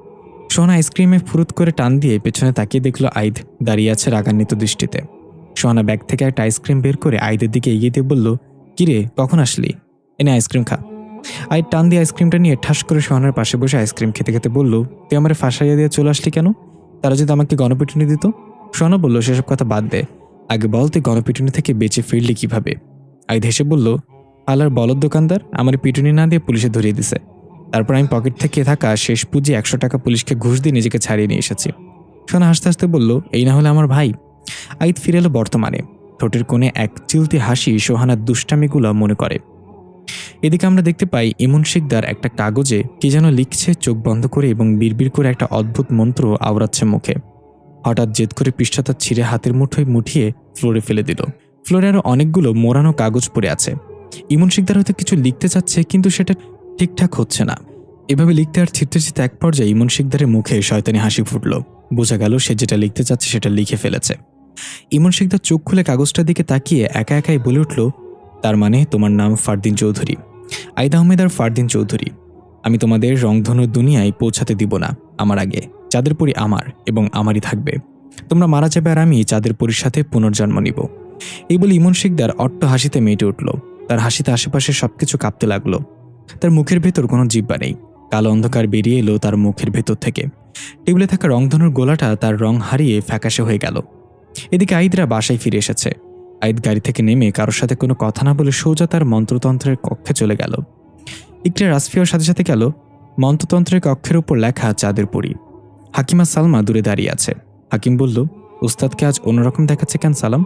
সোহানা আইসক্রিমে ফুরুত করে টান দিয়ে পেছনে তাকিয়ে দেখলো আইদ দাঁড়িয়ে আছে রাগান্বিত দৃষ্টিতে। সোহানা ব্যাগ থেকে একটা আইসক্রিম বের করে আইদের দিকে এগিয়ে দিয়ে বলল, কিরে, কখন আসলি? এনে আইসক্রিম খা। আইদ টান দিয়ে আইসক্রিমটা নিয়ে ঠাস করে সোহানার পাশে বসে আইসক্রিম খেতে খেতে বলল, তুই আমার ফাঁসাইয়া দিয়ে চলে আসলি কেন? তারা যদি আমাকে গণপিটুনি দিত? সোহানা বলল, সেসব কথা বাদ দে, আগে বল তুই গণপিটুনি থেকে বেঁচে ফিরলি কিভাবে? আইদ হেসে বলল, আলার বলদ দোকানদার আমার পিটুনি না দিয়ে পুলিশে ধরিয়ে দিছে। তারপর আমি পকেট থেকে থাকা শেষ পুঁজি 100 টাকা পুলিশকে ঘুষ দিয়ে নিজেকে ছাড়িয়ে নিয়ে এসেছি। সোহানা হাসতে হাসতে বলল, এই না হলে আমার ভাই। আইদ ফিরে এলো বর্তমানে। ঠোঁটের কোণে এক চিলতি হাসি সোহানার দুষ্টামিগুলো মনে করে। এদিকে আমরা দেখতে পাই ইমন শিকদার একটা কাগজে কি যেন লিখছে চোখ বন্ধ করে এবং বিড়বিড় করে একটা অদ্ভুত মন্ত্র আওড়াচ্ছে মুখে। হঠাৎ জেদ করে পৃষ্ঠাটা ছিঁড়ে হাতের মুঠোয় মুঠিয়ে ফ্লোরে ফেলে দিল। ফ্লোরে আরো অনেকগুলো মোড়ানো কাগজ পড়ে আছে। ইমন শিকদার হয়তো কিছু লিখতে চাচ্ছে, কিন্তু সেটা ঠিকঠাক হচ্ছে না। এভাবে লিখতে আর ছিঁড়তে ছিঁড়তে এক পর্যায়ে ইমন শিকদারের মুখে শয়তানি হাসি ফুটল। বোঝা গেল সে যেটা লিখতে চাচ্ছে সেটা লিখে ফেলেছে। ইমন শিকদার চোখ খুলে কাগজটার দিকে তাকিয়ে একা একাই বলে উঠল, তার মানে তোমার নাম ফারদিন চৌধুরী, আইদ আহমেদ আর ফারদিন চৌধুরী।
আমি তোমাদের রংধনুর দুনিয়ায় পৌঁছাতে দিব না আমার আগে। চাঁদের পরী আমার এবং আমারই থাকবে। তোমরা মারা যাবে আর আমি চাঁদের পরীর সাথে পুনর্জন্ম নিব। এই বলে ইমন শিকদার অট্ট হাসিতে মেতে উঠল। তার হাসিতে আশেপাশে সবকিছু কাঁপতে লাগলো। তার মুখের ভেতর কোনো জিহ্বা নেই। কালো অন্ধকার বেরিয়ে এলো তার মুখের ভেতর থেকে। টেবিলে থাকা রংধনুর গোলাটা তার রং হারিয়ে ফ্যাকাশে হয়ে গেল। এদিকে আইদরা বাসায় ফিরে এসেছে। আইদ গাড়ি থেকে নেমে কারোর সাথে কোনো কথা না বলে সোজা তার মন্ত্রতন্ত্রের কক্ষে চলে গেল। ইকরা রাসফিয়ার সাথে সাথে গেল। মন্ত্রতন্ত্রের কক্ষের উপর লেখা চাঁদের পরী। হাকিমা সালমা দূরে দাঁড়িয়ে আছে। হাকিম বলল, উস্তাদকে আজ অন্যরকম দেখাচ্ছে কেন সালাম?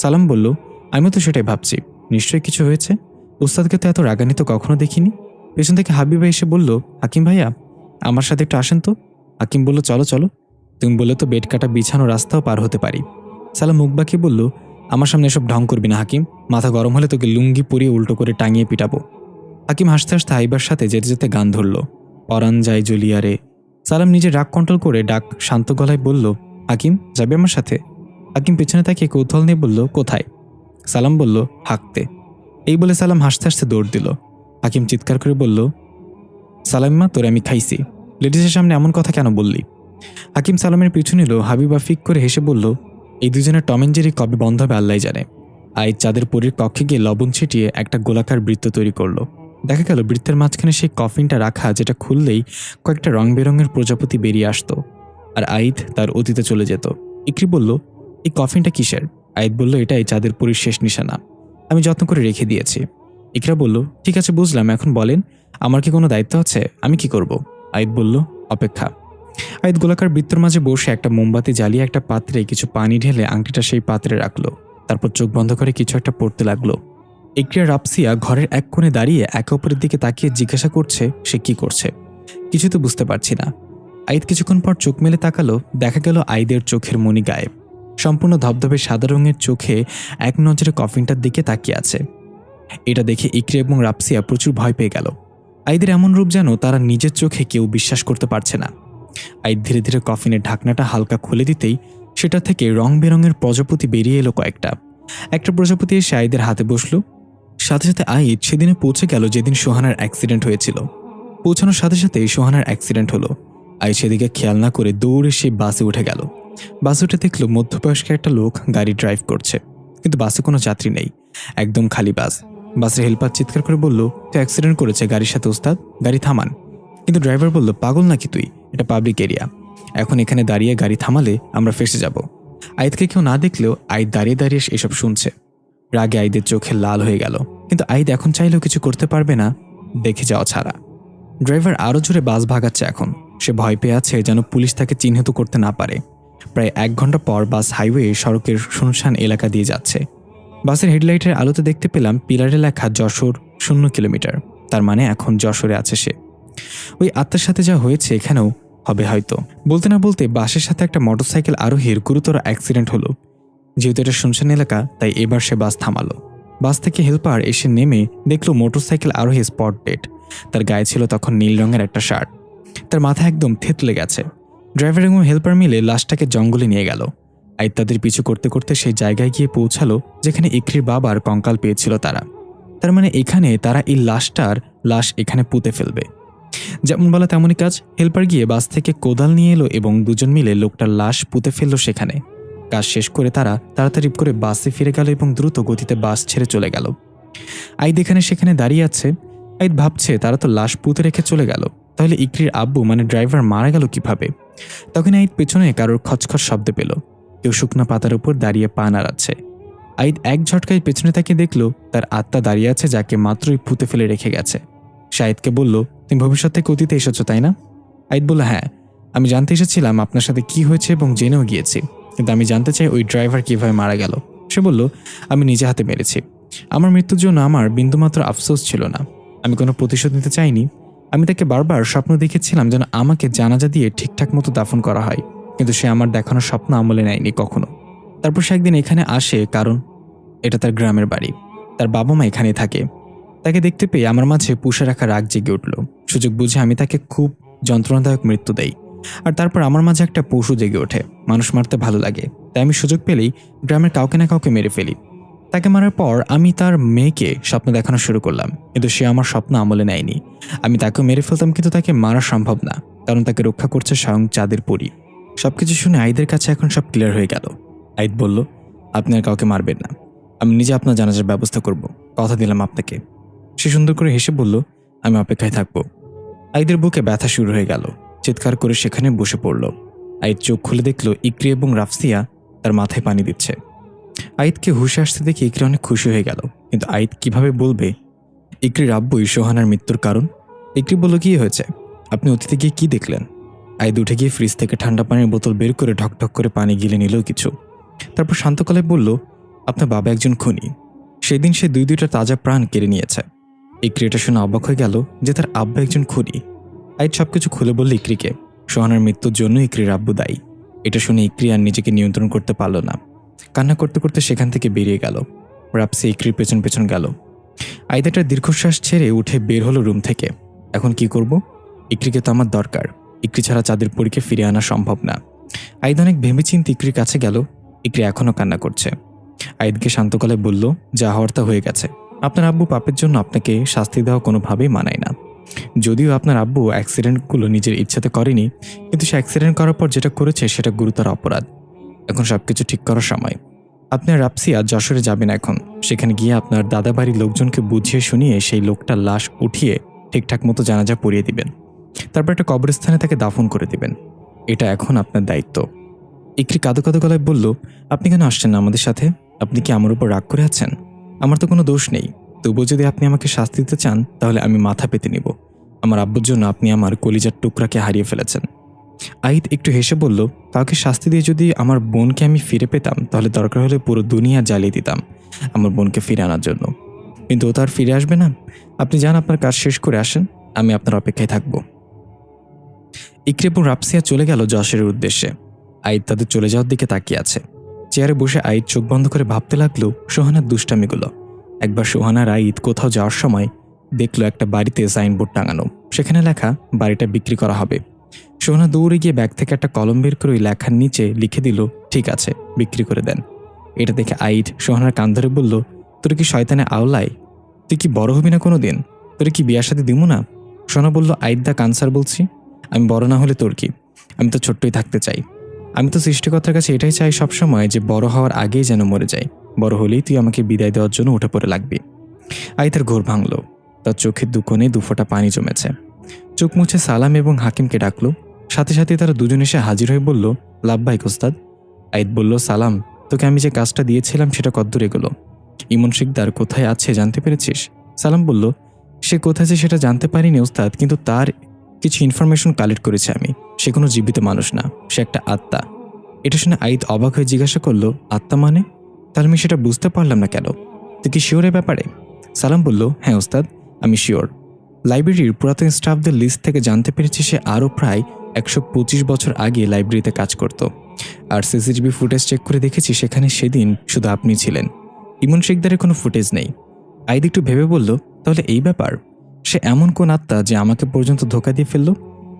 সালাম বলল, আমিও তো সেটাই ভাবছি, নিশ্চয়ই কিছু হয়েছে। উস্তাদকে তো এত রাগান্বিত কখনো দেখিনি। পেছন থেকে হাবিবা এসে বলল, হাকিম ভাইয়া আমার সাথে একটু আসেন তো। হাকিম বলল, চলো চলো। তুমি বলে তো বেড কাটা বিছানো রাস্তাও পার হতে পারি। সালাম মুখ বাঁকিয়ে বলল, আমার সামনে এসব ঢং করবি না হাকিম। মাথা গরম হলে তোকে লুঙ্গি পরিয়ে উল্টো করে টাঙিয়ে পিটাবো। হাকিম হাসতে হাসতে হাইবার সাথে যেতে যেতে গান ধরল, পরান যায় জলিয়ারে। সালাম নিজের রাগ কন্ট্রোল করে ডাক শান্ত গলায় বলল, হাকিম যাবে আমার সাথে? হাকিম পেছনে তাকিয়ে কৌতূহল নিয়ে বলল, কোথায়? সালাম বলল, হাঁকতে। এই বলে সালাম হাসতে হাসতে দৌড় দিল। হাকিম চিৎকার করে বলল, সালাম্মা তোরে আমি খাইছি, লেডিসের সামনে এমন কথা কেন বললি? হাকিম সালামের পিছু নিল। হাবিবা ফিক করে হেসে বলল, এই দুজনের টম এন্ড জেরি কবে বন্ধ হবে আল্লাহ জানে। আইজ চাঁদের পরীর কক্ষে গিয়ে লবণ ছিটিয়ে একটা গোলাকার বৃত্ত তৈরি করলো। দেখা গেল বৃত্তের মাঝখানে সেই কফিনটা রাখা, যেটা খুললেই কয়েকটা রং বেরঙের প্রজাপতি বেরিয়ে আসতো আর আইদ তার অতীতে চলে যেত। ইকরি বলল, এই কফিনটা কিসের? আইদ বলল, এটা এই চাঁদের পরীর শেষ নিশানা, আমি যত্ন করে রেখে দিয়েছি। ইকরা বলল, ঠিক আছে বুঝলাম, এখন বলেন আমার কি কোনো দায়িত্ব আছে? আমি কি করব? আইদ বলল, অপেক্ষা। আইদ গোলাকার বৃত্তর মাঝে বসে একটা মোমবাতি জ্বালিয়ে একটা পাত্রে কিছু পানি ঢেলে আংটিটা সেই পাত্রে রাখলো। তারপর চোখ বন্ধ করে কিছু একটা পড়তে লাগলো। ইকরিয়া রাপসিয়া ঘরের এক কোণে দাঁড়িয়ে একে অপরের দিকে তাকিয়ে জিজ্ঞাসা করছে সে কি করছে। কিছু তো বুঝতে পারছি না। আইদ কিছুক্ষণ পর চোখ মেলে তাকালো। দেখা গেল আইদের চোখের মনি গায়েব। সম্পূর্ণ ধবধবে সাদা রঙের চোখে এক নজরে কফিনটার দিকে তাকিয়ে আছে। এটা দেখে ইকরি এবং রাপসিয়া প্রচুর ভয় পেয়ে গেল। আইদের এমন রূপ যেন তারা নিজের চোখে কেউ বিশ্বাস করতে পারছে না। আইদ ধীরে ধীরে কফিনের ঢাকনাটা হালকা খুলে দিতেই সেটা থেকে রং বেরঙের প্রজাপতি বেরিয়ে এলো কয়েকটা। একটা প্রজাপতি এসে আইদের হাতে বসলো। সাথে সাথে আইদ সেদিনে পৌঁছে গেল যেদিন সোহানার অ্যাক্সিডেন্ট হয়েছিল। পৌঁছানোর সাথে সাথে সোহানার অ্যাক্সিডেন্ট হলো। আইদ সেদিকে খেয়াল না করে দৌড়ে সে বাসে উঠে গেল। বাসে উঠে দেখলো মধ্যবয়স্ক একটা লোক গাড়ি ড্রাইভ করছে, কিন্তু বাসে কোনো যাত্রী নেই, একদম খালি বাস। বাসের হেল্পার চিৎকার করে বলল, তুই অ্যাক্সিডেন্ট করেছে গাড়ির সাথে ওস্তাদ, গাড়ি থামান। কিন্তু ড্রাইভার বলল, পাগল নাকি তুই, এটা পাবলিক এরিয়া, এখন এখানে দাঁড়িয়ে গাড়ি থামালে আমরা ফেসে যাব। আইদকে কেউ না দেখলেও আইদ দাঁড়িয়ে দাঁড়িয়ে এসব শুনছে। রাগে আইদের চোখে লাল হয়ে গেল, কিন্তু আইদ এখন চাইলেও কিছু করতে পারবে না দেখে যাওয়া ছাড়া। ড্রাইভার আরও জোরে বাস ভাগাচ্ছে। এখন সে ভয় পেয়ে আছে যেন পুলিশ তাকে চিহ্নিত করতে না পারে। প্রায় 1 ঘন্টা পর বাস হাইওয়ে সড়কের শুনশান এলাকা দিয়ে যাচ্ছে। বাসের হেডলাইটের আলোতে দেখতে পেলাম পিলারে লেখা যশোর 0 কিলোমিটার। তার মানে এখন যশোরে আছে সে। ওই আত্মার সাথে যা হয়েছে এখানেও হবে হয়তো। বলতে না বলতে বাসের সাথে একটা মোটরসাইকেল আরোহীর গুরুতর অ্যাক্সিডেন্ট হলো। যেহেতু এটা শুনশান এলাকা তাই এবার সে বাস থামালো। বাস থেকে হেল্পার এসে নেমে দেখলো মোটরসাইকেল আরোহী স্পট ডেড। তার গায়ে ছিল তখন নীল রঙের একটা শার্ট। তার মাথা একদম থেতলে গেছে। ড্রাইভার এবং হেল্পার মিলে লাশটাকে জঙ্গলে নিয়ে গেল। আইদ তাদের পিছু করতে করতে সেই জায়গায় গিয়ে পৌঁছালো যেখানে ইকরির বাবার কঙ্কাল পেয়েছিল তারা। তার মানে এখানে তারা এই লাশ এখানে পুঁতে ফেলবে। যেমন বলা তেমনই কাজ। হেল্পার গিয়ে বাস থেকে কোদাল নিয়ে এলো এবং দুজন মিলে লোকটার লাশ পুঁতে ফেললো সেখানে। কাজ শেষ করে তারা তাড়াতাড়ি করে বাসে ফিরে গেল এবং দ্রুত গতিতে বাস ছেড়ে চলে গেল। আইদ এখানে সেখানে দাঁড়িয়ে আছে। আইদ ভাবছে তারা তো লাশ পুঁতে রেখে চলে গেল, তাহলে ইকরির আব্বু মানে ড্রাইভার মারা গেল কিভাবে? তখন আইদ পেছনে কারোর খচখচ শব্দ পেল। কেউ শুকনো পাতার উপর দাঁড়িয়ে পা নাড়াচ্ছে। আইদ এক ঝটকায় পেছনে তাকিয়ে দেখলো তার আত্মা দাঁড়িয়ে আছে যাকে মাত্রই পুঁতে ফেলে রেখে গেছে। শাহিদকে বলল, তুমি ভবিষ্যৎ থেকে অতীতে এসেছো তাই না? আইদ বলল, হ্যাঁ, আমি জানতে এসেছিলাম আপনার সাথে কি হয়েছে এবং জেনেও গিয়েছি, কিন্তু আমি জানতে চাই ওই ড্রাইভার কিভাবে মারা গেল। সে বলল, আমি নিজে হাতে মেরেছি। আমার মৃত্যুর জন্য আমার বিন্দুমাত্র আফসোস ছিল না। আমি কোনো প্রতিশোধ নিতে চাইনি। আমি তাকে বারবার স্বপ্ন দেখেছিলাম যেন আমাকে জানাজা দিয়ে ঠিকঠাক মতো দাফন করা হয়, কিন্তু সে আমার দেখানো স্বপ্ন আমলে নেয়নি কখনো। তারপর সে একদিন এখানে আসে, কারণ এটা তার গ্রামের বাড়ি। তার বাবা মা এখানেই থাকে। তাকে দেখতে পেয়ে আমার মাঝে পুষে রাখা রাগ জেগে উঠল। সুযোগ বুঝে আমি তাকে খুব যন্ত্রণাদায়ক মৃত্যু দেই। আর তারপর আমার মাঝে একটা পশু জেগে ওঠে। মানুষ মারতে ভালো লাগে, তাই আমি সুযোগ পেলেই গ্রামের কাউকে না কাউকে মেরে ফেলি। তাকে মারার পর আমি তার মেয়েকে স্বপ্ন দেখানো শুরু করলাম, কিন্তু সে আমার স্বপ্ন আমলে নেয়নি। আমি তাকেও মেরে ফেলতাম, কিন্তু তাকে মারা সম্ভব না, কারণ তাকে রক্ষা করছে স্বয়ং চাঁদের পরী। সবকিছু শুনে আইদের কাছে এখন সব ক্লিয়ার হয়ে গেল। আইদ বলল, আপনি আর কাউকে মারবেন না, আমি নিজে আপনার জানাজার ব্যবস্থা করব, কথা দিলাম আপনাকে। সে সুন্দর করে হেসে বলল, আমি অপেক্ষায় থাকবো। আইদের বুকে ব্যথা শুরু হয়ে গেল, চিৎকার করে সেখানে বসে পড়ল। আইদ চোখ খুলে দেখল ইকরি এবং রাফসিয়া তার মাথায় পানি দিচ্ছে। আইদকে হুশে আসতে দেখে ইকরি অনেক খুশি হয়ে গেল, কিন্তু আইদ কিভাবে বলবে ইকরির আব্বুই সোহানার মৃত্যুর কারণ। ইকরি বলল, কি হয়েছে, আপনি অতীতে গিয়ে কি দেখলেন? আইদ উঠে গিয়ে ফ্রিজ থেকে ঠান্ডা পানির বোতল বের করে ঢকঢক করে পানি গিলে নিল কিছু। তারপর শান্ত গলায় বলল, আপনার বাবা একজন খুনি, সেদিন সে দুইটা তাজা প্রাণ কেড়ে নিয়েছে। ইকরি এটা শুনে অবাক হয়ে গেল যে তার আব্বা একজন খুনি। আইদ সবকিছু খুলে বলল ইকরিকে, সোহানার মৃত্যুর জন্য ইকরির আব্বু দায়ী। এটা শুনে ইকরি আর নিজেকে নিয়ন্ত্রণ করতে পারল না, কান্না করতে করতে সেখান থেকে বেরিয়ে গেল। রাফসি ইকরির পেছন পেছন গেল। আইদ একটা দীর্ঘশ্বাস ছেড়ে উঠে বের হলো রুম থেকে। এখন কি করব? ইকরিকে তো আমার দরকার, ইকরি ছাড়া চাঁদের পরীকে ফিরে আনা সম্ভব না। আইদ অনেক ভেবেচিন্তে ইকরির কাছে গেল। ইকরি এখনও কান্না করছে। আইদকে শান্ত গলায় বলল, যা হওয়ার তা হয়ে গেছে, আপনার আব্বু পাপের জন্য আপনাকে শাস্তি দেওয়া কোনোভাবেই মানায় না। যদিও আপনার আব্বু অ্যাক্সিডেন্টগুলো নিজের ইচ্ছাতে করেনি, কিন্তু সে অ্যাক্সিডেন্ট করার পর যেটা করেছে সেটা গুরুতর অপরাধ। এখন সবকিছু ঠিক করার সময়। আপনি আর রাফসিয়া যশোরে যাবেন এখন। সেখানে গিয়ে আপনার দাদা বাড়ির লোকজনকে বুঝিয়ে শুনিয়ে সেই লোকটার লাশ উঠিয়ে ঠিকঠাক মতো জানাজা পড়িয়ে দিবেন। তারপর একটা কবরস্থানে তাকে দাফন করে দিবেন। এটা এখন আপনার দায়িত্ব। ইকরি কাঁদো কাঁদো গলায় বলল, আপনি কেন আসছেন না আমাদের সাথে? আপনি কি আমার উপর রাগ করে আছেন? আমার তো কোনো দোষ নেই, তবুও যদি আপনি আমাকে শাস্তি দিতে চান তাহলে আমি মাথা পেতে নিব। আমার আব্বুর জন্য আপনি আমার কলিজার টুকরাকে হারিয়ে ফেলেছেন। আইদ একটু হেসে বলল, কাউকে শাস্তি দিয়ে যদি আমার বোনকে আমি ফিরে পেতাম তাহলে দরকার হলে পুরো দুনিয়া জ্বালিয়ে দিতাম আমার বোনকে ফিরে আনার জন্য, কিন্তু ও তো আর ফিরে আসবে না। আপনি যান, আপনার কাজ শেষ করে আসেন, আমি আপনার অপেক্ষায় থাকব। ইকরি এবং রাফসিয়া চলে গেল যশোরের উদ্দেশ্যে। আইদ তাদের চলে যাওয়ার দিকে তাকিয়ে আছে। চেয়ারে বসে আইদ চোখ বন্ধ করে ভাবতে লাগলো সোহানার দুষ্টামিগুলো। একবার সোহানার আইদ কোথাও যাওয়ার সময় দেখলো একটা বাড়িতে সাইনবোর্ড টাঙানো, সেখানে লেখা বাড়িটা বিক্রি করা হবে। সোহানা দৌড়ে গিয়ে ব্যাগ থেকে একটা কলম বের করে ওই লেখার নিচে লিখে দিল, ঠিক আছে, বিক্রি করে দেন। এটা দেখে আইদ সোহানার কান ধরে বলল, তোর কি শয়তানে আওলায়, তুই কি বড় হবি না কোনো দিন? তোর কি বিয়ার সাথে দিব না? সোহানা বলল, আইদ দা কানসার বলছি, আমি বড় না হলে তোর কি, আমি তো ছোট্টই থাকতে চাই। আমি তো সৃষ্টিকর্তার কাছে এটাই চাই সবসময় যে বড় হওয়ার আগেই যেন মরে যাই, বড় হলেই তুই আমাকে বিদায় দেওয়ার জন্য উঠে পড়ে লাগবি। আইদের ঘোর ভাঙল, তার চোখের দুকোণে দুফোঁটা পানি জমেছে। চোখ মুছে সালাম এবং হাকিমকে ডাকলো। সাথে সাথে তারা দুজন এসে হাজির হয়ে বলল, লাভবাহিক ওস্তাদ। আইদ বলল, সালাম, তোকে আমি যে কাজটা দিয়েছিলাম সেটা কদ্দূর এগোলো? ইমন শিকদার কোথায় আছে জানতে পেরেছিস? সালাম বলল, সে কোথায় আছে সেটা জানতে পারিনি ওস্তাদ, কিন্তু তার কিছু ইনফরমেশন কালেক্ট করেছি আমি। সে কোনো জীবিত মানুষ না, সে একটা আত্মা। এটা শুনে আইদ অবাক হয়ে জিজ্ঞাসা করলো, আত্মা মানে? তাহলে আমি সেটা বুঝতে পারলাম না কেন, তুই কি শিওর এ ব্যাপারে? সালাম বলল, হ্যাঁ ওস্তাদ, আমি শিওর। লাইব্রেরির পুরাতন স্টাফদের লিস্ট থেকে জানতে পেরেছি সে আরও প্রায় 125 বছর আগে লাইব্রেরিতে কাজ করত। আর সিসিটিভি ফুটেজ চেক করে দেখেছি সেখানে সেদিন শুধু আপনি ছিলেন, ইমন শিকদারের কোনো ফুটেজ নেই। আইদ একটু ভেবে বলল, তাহলে এই ব্যাপার, সে এমন কোন আত্মা যে আমাকে পর্যন্ত ধোঁকা দিয়ে ফেলল?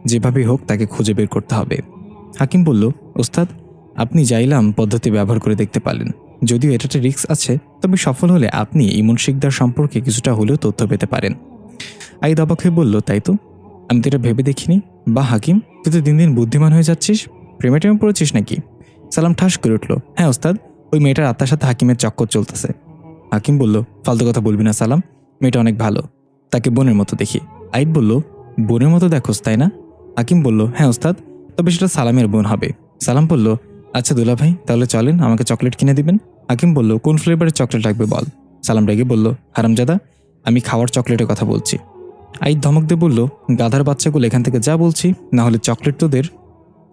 যেভাবেই হোক তাকে খুঁজে বের করতে হবে। হাকিম বলল, ওস্তাদ, আপনি যাইলাম পদ্ধতি ব্যবহার করে দেখতে পারেন, যদিও এটাতে রিস্ক আছে, তবে সফল হলে আপনি ইমন শিকদার সম্পর্কে কিছুটা হলেও তথ্য পেতে পারেন। আইদ অবাক হয়ে বলল, তাই তো, আমি তো এটা ভেবে দেখিনি। বা হাকিম, তুই তো দিন দিন বুদ্ধিমান হয়ে যাচ্ছিস, প্রেমে টেমে পড়েছিস নাকি? সালাম ঠাস করে উঠল, হ্যাঁ ওস্তাদ, ওই মেয়েটার আত্মার সাথে হাকিমের চক্কর চলতেছে। হাকিম বলল, ফালতু কথা বলবি না সালাম, মেয়েটা অনেক ভালো, তাকে বোনের মতো দেখি। আইদ বলল, বোনের মতো দেখোস তাই না? হাকিম বলল, হ্যাঁ ওস্তাদ, তবে সেটা সালামের বোন হবে। সালাম বলল, আচ্ছা দুলা ভাই, তাহলে চলেন, আমাকে চকলেট কিনে দিবেন। হাকিম বলল, কোন ফ্লেভারের চকলেট লাগবে বল। সালাম রেগে বলল, হারামজাদা, আমি খাওয়ার চকলেটের কথা বলছি। আইদ ধমক দিয়ে বলল, গাধার বাচ্চাগুলো এখান থেকে যা বলছি, না হলে চকলেট তোদের।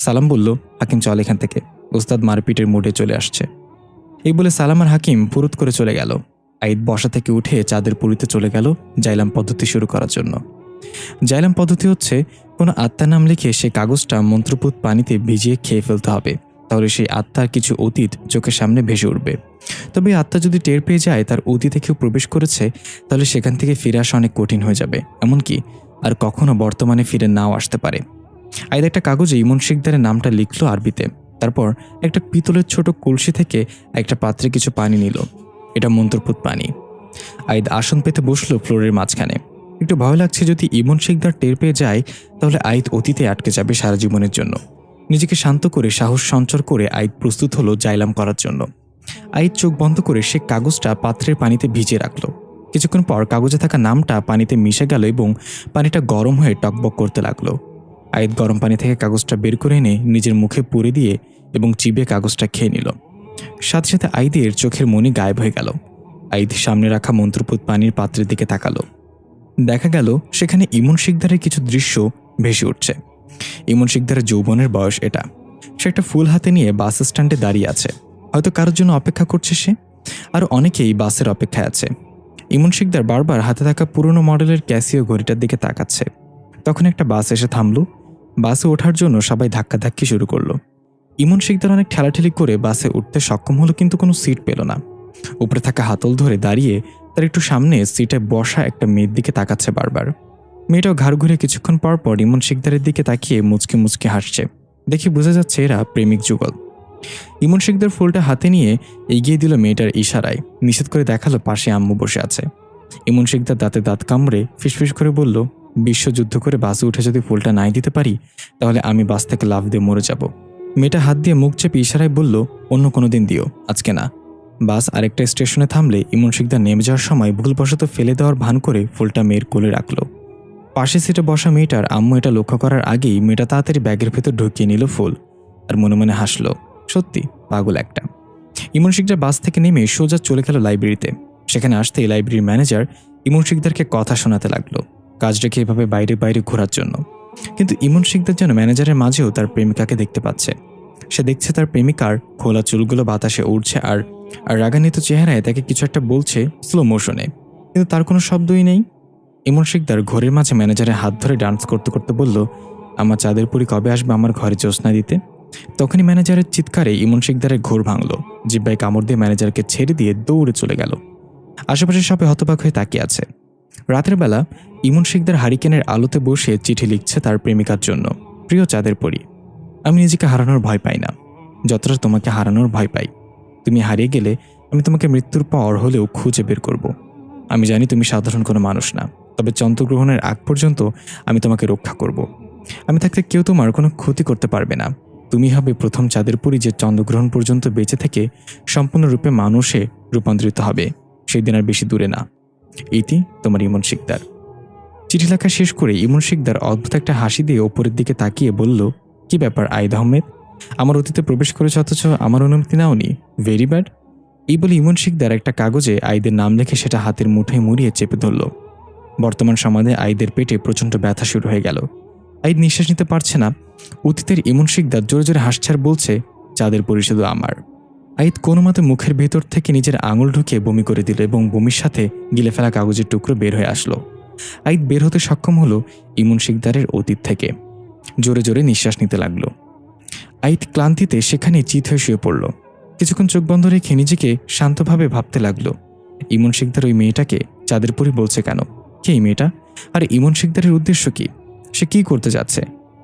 সালাম বলল, হাকিম চল এখান থেকে, ওস্তাদ মারপিটের মুডে চলে আসছে। এই বলে সালাম আর হাকিম ফুরুত করে চলে গেল। আইদ বসা থেকে উঠে চাঁদের পুরীতে চলে গেল জাইলাম পদ্ধতি শুরু করার জন্য। জাইলাম পদ্ধতি হচ্ছে কোনো আত্মার নাম লিখে সেই কাগজটা মন্ত্রপুত পানিতে ভিজিয়ে খেয়ে ফেলতে হবে, তাহলে সেই আত্মার কিছু অতীত চোখের সামনে ভেসে উঠবে। তবে আত্মা যদি টের পেয়ে যায় তার অতীতে কেউ প্রবেশ করেছে, তাহলে সেখান থেকে ফিরে আসা অনেক কঠিন হয়ে যাবে, এমনকি আর কখনো বর্তমানে ফিরে নাও আসতে পারে। আইদ একটা কাগজে ইমন শিকদারের নামটা লিখলো আরবিতে। তারপর একটা পিতলের ছোট কলসি থেকে একটা পাত্রে কিছু পানি নিল। এটা মন্ত্রপুত পানি। আইদ আসন পেতে বসলো ফ্লোরের মাঝখানে। একটু ভয় লাগছে যদি ইমন শিকদার টের পেয়ে যায় তাহলে আইদ অতীতে আটকে যাবে সারা জীবনের জন্য। নিজেকে শান্ত করে সাহস সঞ্চর করে আইদ প্রস্তুত হলো জাইলাম করার জন্য। আইদ চোখ বন্ধ করে সে কাগজটা পাত্রের পানিতে ভিজিয়ে রাখলো। কিছুক্ষণ পর কাগজে থাকা নামটা পানিতে মিশে গেল এবং পানিটা গরম হয়ে টকবক করতে লাগলো। আইদ গরম পানি থেকে কাগজটা বের করে এনে নিজের মুখে পুরে দিয়ে এবং চিবিয়ে কাগজটা খেয়ে নিল। সাথে সাথে আইদের চোখের মনি গায়েব হয়ে গেল। আইদ সামনে রাখা মন্ত্রপুত পানির পাত্রের দিকে তাকালো। দেখা গেল সেখানে ইমন শিকদারের কিছু দৃশ্য ভেসে উঠছে। ইমন শিকদারের যৌবনের বয়স এটা। সে একটা ফুল হাতে নিয়ে বাস স্ট্যান্ডে দাঁড়িয়ে আছে। হয়তো কারোর জন্য অপেক্ষা করছে সে। আর অনেকেই বাসের অপেক্ষায় আছে। ইমন শিকদার বারবার হাতে থাকা পুরনো মডেলের ক্যাসিও ঘড়িটার দিকে তাকাচ্ছে। তখন একটা বাস এসে থামলো। বাসে ওঠার জন্য সবাই ধাক্কাধাক্কি শুরু করলো। ইমন শিকদার অনেক ঠেলাঠেলি করে বাসে উঠতে সক্ষম হলো, কিন্তু কোনো সিট পেল না। উপরে থাকা হাতল ধরে দাঁড়িয়ে তার একটু সামনে সিটে বসা একটা মেয়ের দিকে তাকাচ্ছে বারবার। মেয়েটাও ঘাড় ঘুরে কিছুক্ষণ পর পর ইমন শিকদারের দিকে তাকিয়ে মুচকে মুচকে হাসছে। দেখে বোঝা যাচ্ছে এরা প্রেমিক যুগল। ইমন শিকদার ফুলটা হাতে নিয়ে এগিয়ে দিল মেয়েটার ইশারায়। নিষেধ করে দেখালো পাশে আম্মু বসে আছে। ইমন শিকদার দাঁতে দাঁত কামড়ে ফিসফিস করে বলল, বিশ্বযুদ্ধ করে বাসে উঠে যদি ফুলটা নাই দিতে পারি তাহলে আমি বাস থেকে লাফ দিয়ে মরে যাব। মেয়েটা হাত দিয়ে মুখ চেপে ইশারায় বলল, অন্য কোনো দিন দিও, আজকে না। বাস আরেকটা স্টেশনে থামলে ইমন শিকদার নেমে যাওয়ার সময় ভুলবশত ফেলে দেওয়ার ভান করে ফুলটা মেয়ের কোলে রাখলো। পাশে সিটে বসা মেয়েটার আম্মু এটা লক্ষ্য করার আগেই মেয়েটা তাড়াতাড়ি ব্যাগের ভেতর ঢুকিয়ে নিল ফুল। আর মনে মনে হাসলো, সত্যি পাগল একটা। ইমন শিকদার বাস থেকে নেমে সোজা চলে গেল লাইব্রেরিতে। সেখানে আসতেই লাইব্রেরির ম্যানেজার ইমন শিকদারকে কথা শোনাতে লাগলো কাজ রেখে এভাবে বাইরে বাইরে ঘোরার জন্য। কিন্তু ইমন শিকদার যেন ম্যানেজারের মাঝেও তার প্রেমিকাকে দেখতে পাচ্ছে। সে দেখছে তার প্রেমিকার খোলা চুলগুলো বাতাসে উড়ছে আর রাগান্বিত চেহারায় তাকে কিছু একটা বলছে স্লো মোশনে, কিন্তু তার কোনো শব্দই নেই। ইমন শিকদার ঘরের মাঝে ম্যানেজারের হাত ধরে ডান্স করতে করতে বলল, আমার চাঁদের পরি কবে আসবে আমার ঘরে জ্যোৎস্না দিতে? তখনই ম্যানেজারের চিৎকারে ইমন শিকদারের ঘোর ভাঙল। জিব্বায় কামড় দিয়ে ম্যানেজারকে ছেড়ে দিয়ে দৌড়ে চলে গেল। আশেপাশে সবাই হতবাক হয়ে তাকিয়ে আছে। রাতের বেলা ইমন শিকদার হারিকেনের আলোতে বসে চিঠি লিখছে তার প্রেমিকার জন্য। প্রিয় চাঁদের পরি, আমি নিজেকে হারানোর ভয় পাই না, যতটা তোমাকে হারানোর ভয় পাই। তুমি হারিয়ে গেলে আমি তোমাকে মৃত্যুর পর হলেও খুঁজে বের করব। আমি জানি তুমি সাধারণ কোনো মানুষ না, তবে চন্দ্রগ্রহণের আগ পর্যন্ত আমি তোমাকে রক্ষা করব। আমি থাকতে কেউ তোমার কোনো ক্ষতি করতে পারবে না। তুমি হবে প্রথম চাঁদের পরি যে চন্দ্রগ্রহণ পর্যন্ত বেঁচে থেকে সম্পূর্ণরূপে মানুষে রূপান্তরিত হবে। সেই দিন আর বেশি দূরে না। ইতি, তোমার ইমন শিকদার। চিঠি লেখা শেষ করে ইমন শিকদার অদ্ভুত একটা হাসি দিয়ে ওপরের দিকে তাকিয়ে বলল, কি ব্যাপার আইদ আহমেদ, আমার অতীতে প্রবেশ করেছ অথচ আমার অনুমতি নাওনি? Very bad. এই বলে ইমন শিকদার একটা কাগজে আইদের নাম লিখে সেটা হাতের মুঠোয় মুড়িয়ে চেপে ধরল। বর্তমান সমাজে আইদের পেটে প্রচণ্ড ব্যথা শুরু হয়ে গেল। আইদ নিঃশ্বাস নিতে পারছে না। অতীতের ইমন শিকদার জোরে জোরে হাসছে আর বলছে, চাঁদের পরি শুধু আমার। আইদ কোনো মতে মুখের ভেতর থেকে নিজের আঙুল ঢুকিয়ে বমি করে দিল এবং বমির সাথে গিলে ফেলা কাগজের টুকরো বের হয়ে আসলো। আইদ বের হতে সক্ষম হলো ইমন শিকদারের অতীত থেকে। জোরে জোরে নিঃশ্বাস নিতে লাগলো। আইদ ক্লান্তিতে সেখানে চিত হয়ে শুয়ে পড়ল। কিছুক্ষণ চোখ বন্ধ রেখে নিজেকে শান্তভাবে ভাবতে লাগলো, ইমন শিকদার ওই মেয়েটাকে চাঁদের পরি বলছে কেন? কে এই মেয়েটা? আর ইমন শিকদারের উদ্দেশ্য কি? সে কি করতে যাচ্ছে?